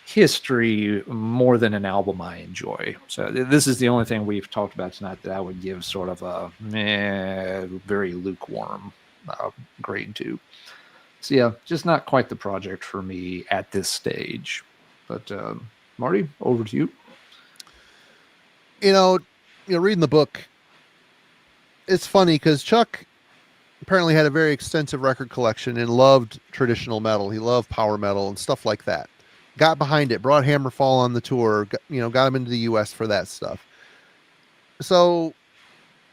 history more than an album I enjoy. So this is the only thing we've talked about tonight that I would give sort of a very lukewarm grade to. So yeah, just not quite the project for me at this stage. But Marty, over to you. Reading the book, it's funny because Chuck apparently had a very extensive record collection and loved traditional metal. He loved power metal and stuff like that. Got behind it, brought Hammerfall on the tour, got him into the US for that stuff. So,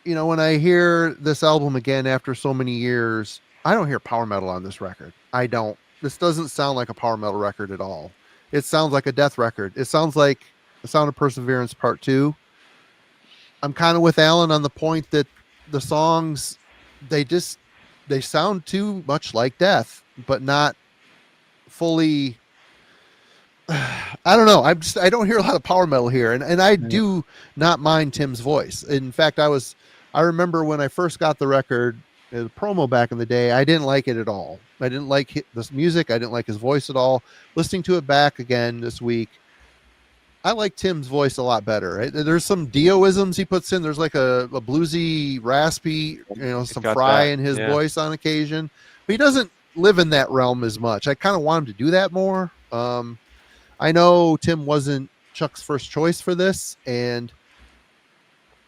when I hear this album again after so many years, I don't hear power metal on this record. I don't. This doesn't sound like a power metal record at all. It sounds like a death record. It sounds like The Sound of Perseverance Part 2. I'm kind of with Alan on the point that the songs, they sound too much like death, but not fully. I don't know. I don't hear a lot of power metal here, and I do not mind Tim's voice. In fact, I remember when I first got the record, the promo back in the day, I didn't like it at all. I didn't like this music. I didn't like his voice at all. Listening to it back again this week, I like Tim's voice a lot better. Right? There's some Dio-isms he puts in. There's like a bluesy, raspy, some fry in his voice on occasion. But he doesn't live in that realm as much. I kind of want him to do that more. I know Tim wasn't Chuck's first choice for this, and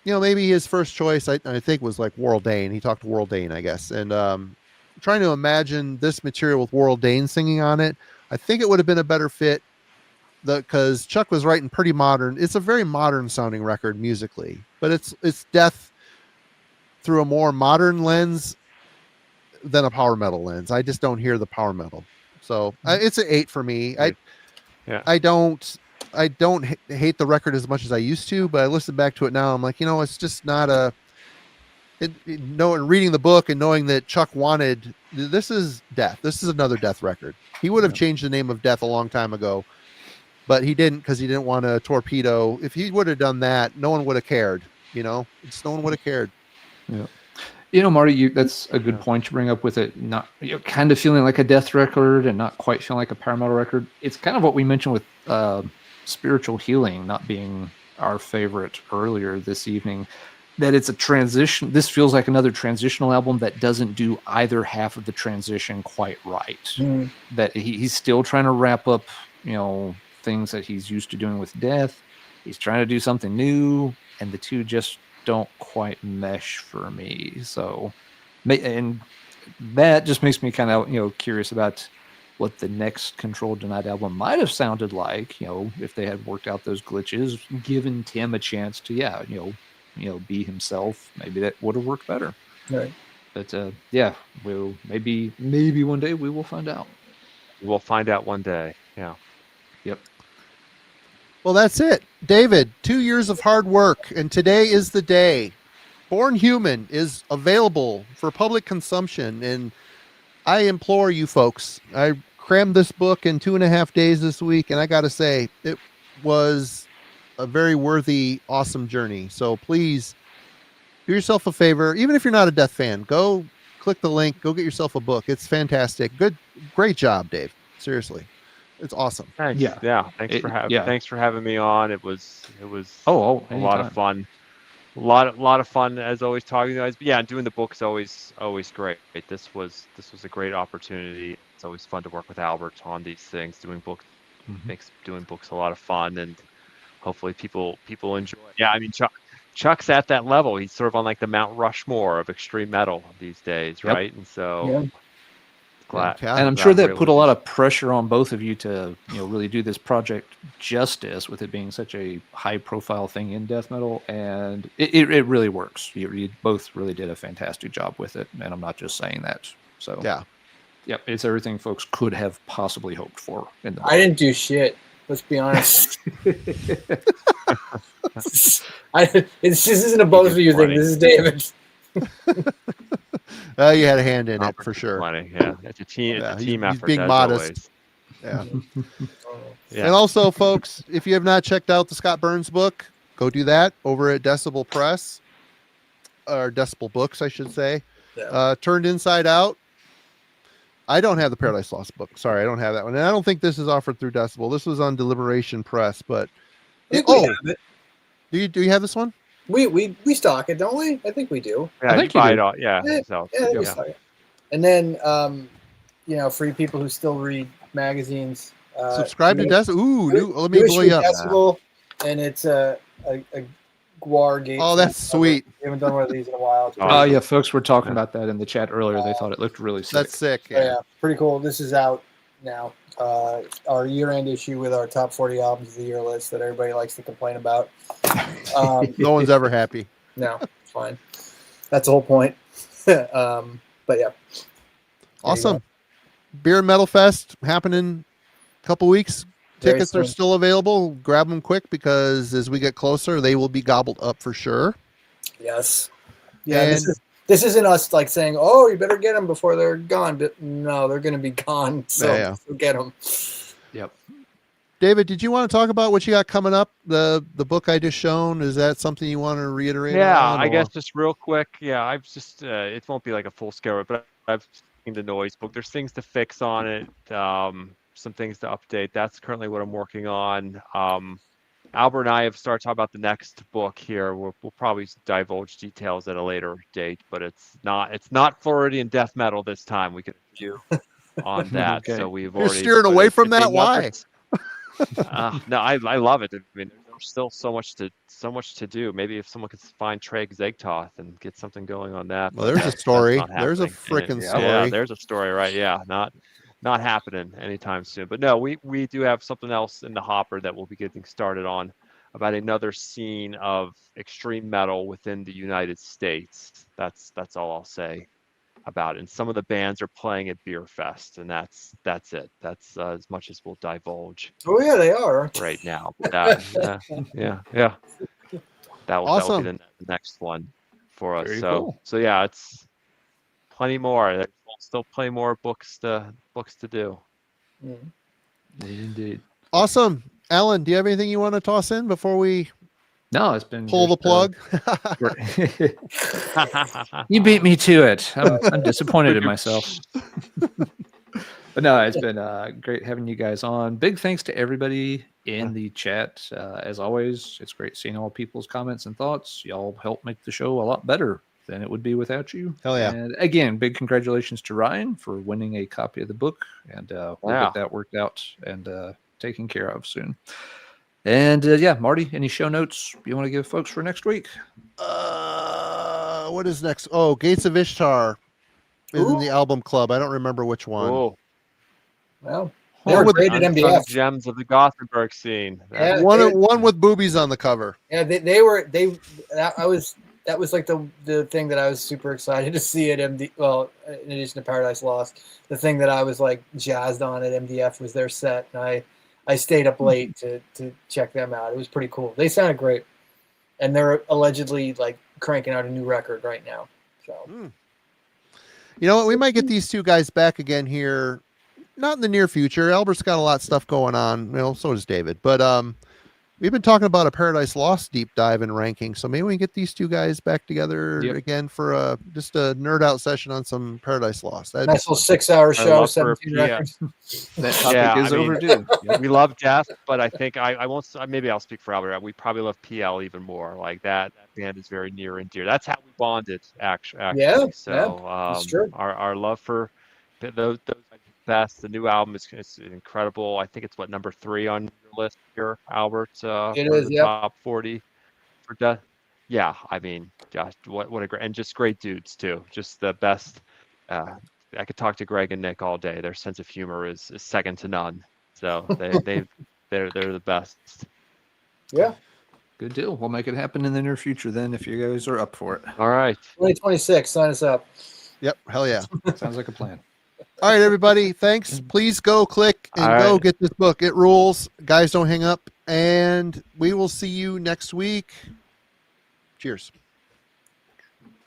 maybe his first choice I think was like Warrell Dane. He talked to Warrell Dane, I guess, and trying to imagine this material with Warrell Dane singing on it, I think it would have been a better fit. Because Chuck was writing pretty modern. It's a very modern sounding record musically, but it's death through a more modern lens than a power metal lens. I just don't hear the power metal. So it's an 8 for me. I don't hate the record as much as I used to, but I listen back to it now. I'm like, it's just not a. Reading the book and knowing that Chuck wanted, this is Death. This is another Death record. He would have changed the name of Death a long time ago, but he didn't because he didn't want to torpedo. If he would have done that, no one would have cared. No one would have cared. Yeah. Marty, that's a good point to bring up with it. Not kind of feeling like a Death record and not quite feeling like a power metal record. It's kind of what we mentioned with Spiritual Healing not being our favorite earlier this evening. That it's a transition. This feels like another transitional album that doesn't do either half of the transition quite right. That he's still trying to wrap up, things that he's used to doing with Death. He's trying to do something new, and the two just don't quite mesh for me. So, and that just makes me kind of, curious about what the next Control Denied album might have sounded like, if they had worked out those glitches, given Tim a chance to, be himself. Maybe that would have worked better. Right. But we'll maybe one day we will find out. We'll find out one day. Yeah. Yep. Well, that's it, David. 2 years of hard work, and today is the day. Born Human is available for public consumption, and I implore you folks. I crammed this book in 2.5 days this week, and I got to say, it was a very worthy, awesome journey. So please do yourself a favor. Even if you're not a Death fan, go click the link, go get yourself a book. It's fantastic. Great job, Dave. Seriously. It's awesome. Thanks. Yeah. Thanks for having me on. It was a anytime. lot of fun. A lot of fun as always talking to you guys. But yeah, doing the book is always great. This was a great opportunity. It's always fun to work with Albert on these things. Doing books makes doing books a lot of fun, and hopefully people enjoy it. Yeah, I mean Chuck's at that level. He's sort of on like the Mount Rushmore of extreme metal these days, right? And so glad. Yeah. And I'm sure that put a lot of pressure on both of you to really do this project justice, with it being such a high profile thing in death metal, and it really works. You both really did a fantastic job with it, and I'm not just saying that. So yep, it's everything folks could have possibly hoped for in the book. I didn't do shit. Let's be honest. This isn't a both of you thing. This is David. You had a hand in it for sure. Plenty. Yeah, it's a team. It's a team effort. He's being modest. Always. Yeah. And also, folks, if you have not checked out the Scott Burns book, go do that over at Decibel Press, or Decibel Books, I should say. Yeah. Turned Inside Out. I don't have the Paradise Lost book. Sorry, I don't have that one. And I don't think this is offered through Decibel. This was on Deliberation Press, but I think we have it. Do you have this one? We stock it, don't we? I think we do. Yeah, I think you buy you it do. all. Yeah. So, I think we stock it. And then, for you people who still read magazines, subscribe to Decibel. Ooh, let me new blow you up. Decibel, and it's a Guar gate. Oh, that's sweet. We haven't done one of these in a while. Oh yeah, folks were talking about that in the chat earlier. They thought it looked really sick. That's sick. Yeah, pretty cool. This is out now. Our year-end issue with our top 40 albums of the year list that everybody likes to complain about. No one's ever happy. No, it's fine. That's the whole point. But yeah. Awesome. Beer and Metal Fest happening a couple weeks. Very Tickets are soon. still available. Grab them quick, because as we get closer, they will be gobbled up for sure. Yes. Yeah. And This isn't us like saying, "Oh, you better get them before they're gone." But no, they're going to be gone. So get them. Yep. David, did you want to talk about what you got coming up? The book I just shown, is that something you want to reiterate? yeah, on, I or- guess just real quick. Yeah, I've just it won't be like a full scale, but I've seen the noise book. There's things to fix on it. Some things to update. That's currently what I'm working on. Albert and I have started talking about the next book here. We'll probably divulge details at a later date, but it's not Floridian death metal this time. We can review on that. Okay. So we've You're already steering away from that? Why? No, I love it. I mean, there's still so much to do. Maybe if someone could find Treg Zegtoth and get something going on that. Well, there's a story. That's not There's a happening. freaking Yeah, story. Yeah, there's a story, right? Yeah, not happening anytime soon. But no, we do have something else in the hopper that we'll be getting started on about another scene of extreme metal within the United States. That's all I'll say about it. And some of the bands are playing at Beer Fest, and that's it. That's as much as we'll divulge Oh yeah, they are, aren't they? right now. Yeah. That'll Awesome. be the next one for us. Very So cool. so yeah, it's plenty more. There's still plenty more books to do. Mhm. Indeed. Awesome. Alan, do you have anything you want to toss in before we No, it's been pull the just, plug? You beat me to it. I'm disappointed in myself. But no, it's been great having you guys on. Big thanks to everybody in the chat. As always, it's great seeing all people's comments and thoughts. Y'all help make the show a lot better than it would be without you. Hell yeah. And again, big congratulations to Ryan for winning a copy of the book. And we'll Wow. get that worked out and taken care of soon. And yeah, Marty, any show notes you want to give folks for next week? What is next? Oh, Gates of Ishtar is in the album club. I don't remember which one. Cool. Well, they were with great at Unsung MDF. gems of the Gothenburg scene. Yeah. One with boobies on the cover. Yeah, that was like the thing that I was super excited to see at MD. Well, in addition to Paradise Lost, the thing that I was like jazzed on at MDF was their set, and I stayed up late to check them out. It was pretty cool. They sounded great, and they're allegedly like cranking out a new record right now. So, You know what? We might get these two guys back again here. Not in the near future. Albert's got a lot of stuff going on. Well, so does David. But we've been talking about a Paradise Lost deep dive and ranking. So maybe we can get these two guys back together again for just a nerd out session on some Paradise Lost. That'd nice little 6-hour show, love for 17 yeah. records. That topic Yeah, is I mean, overdue. We love Death, but I think I won't. Maybe I'll speak for Albert. We probably love PL even more. Like that band is very near and dear. That's how we bonded, actually. Yeah, So that's true. our love for those best. The new album is incredible. I think it's number 3 on your list here, Albert. It for is, the yep. top 40 for Death. Yeah, I mean, just what a great, and just great dudes too. Just the best. I could talk to Greg and Nick all day. Their sense of humor is second to none. So they're the best. Yeah. Good deal. We'll make it happen in the near future then if you guys are up for it. All right. 2026, sign us up. Yep. Hell yeah. Sounds like a plan. All right, everybody. Thanks. Please go click and All go right. get this book. It rules. Guys, don't hang up. And we will see you next week. Cheers.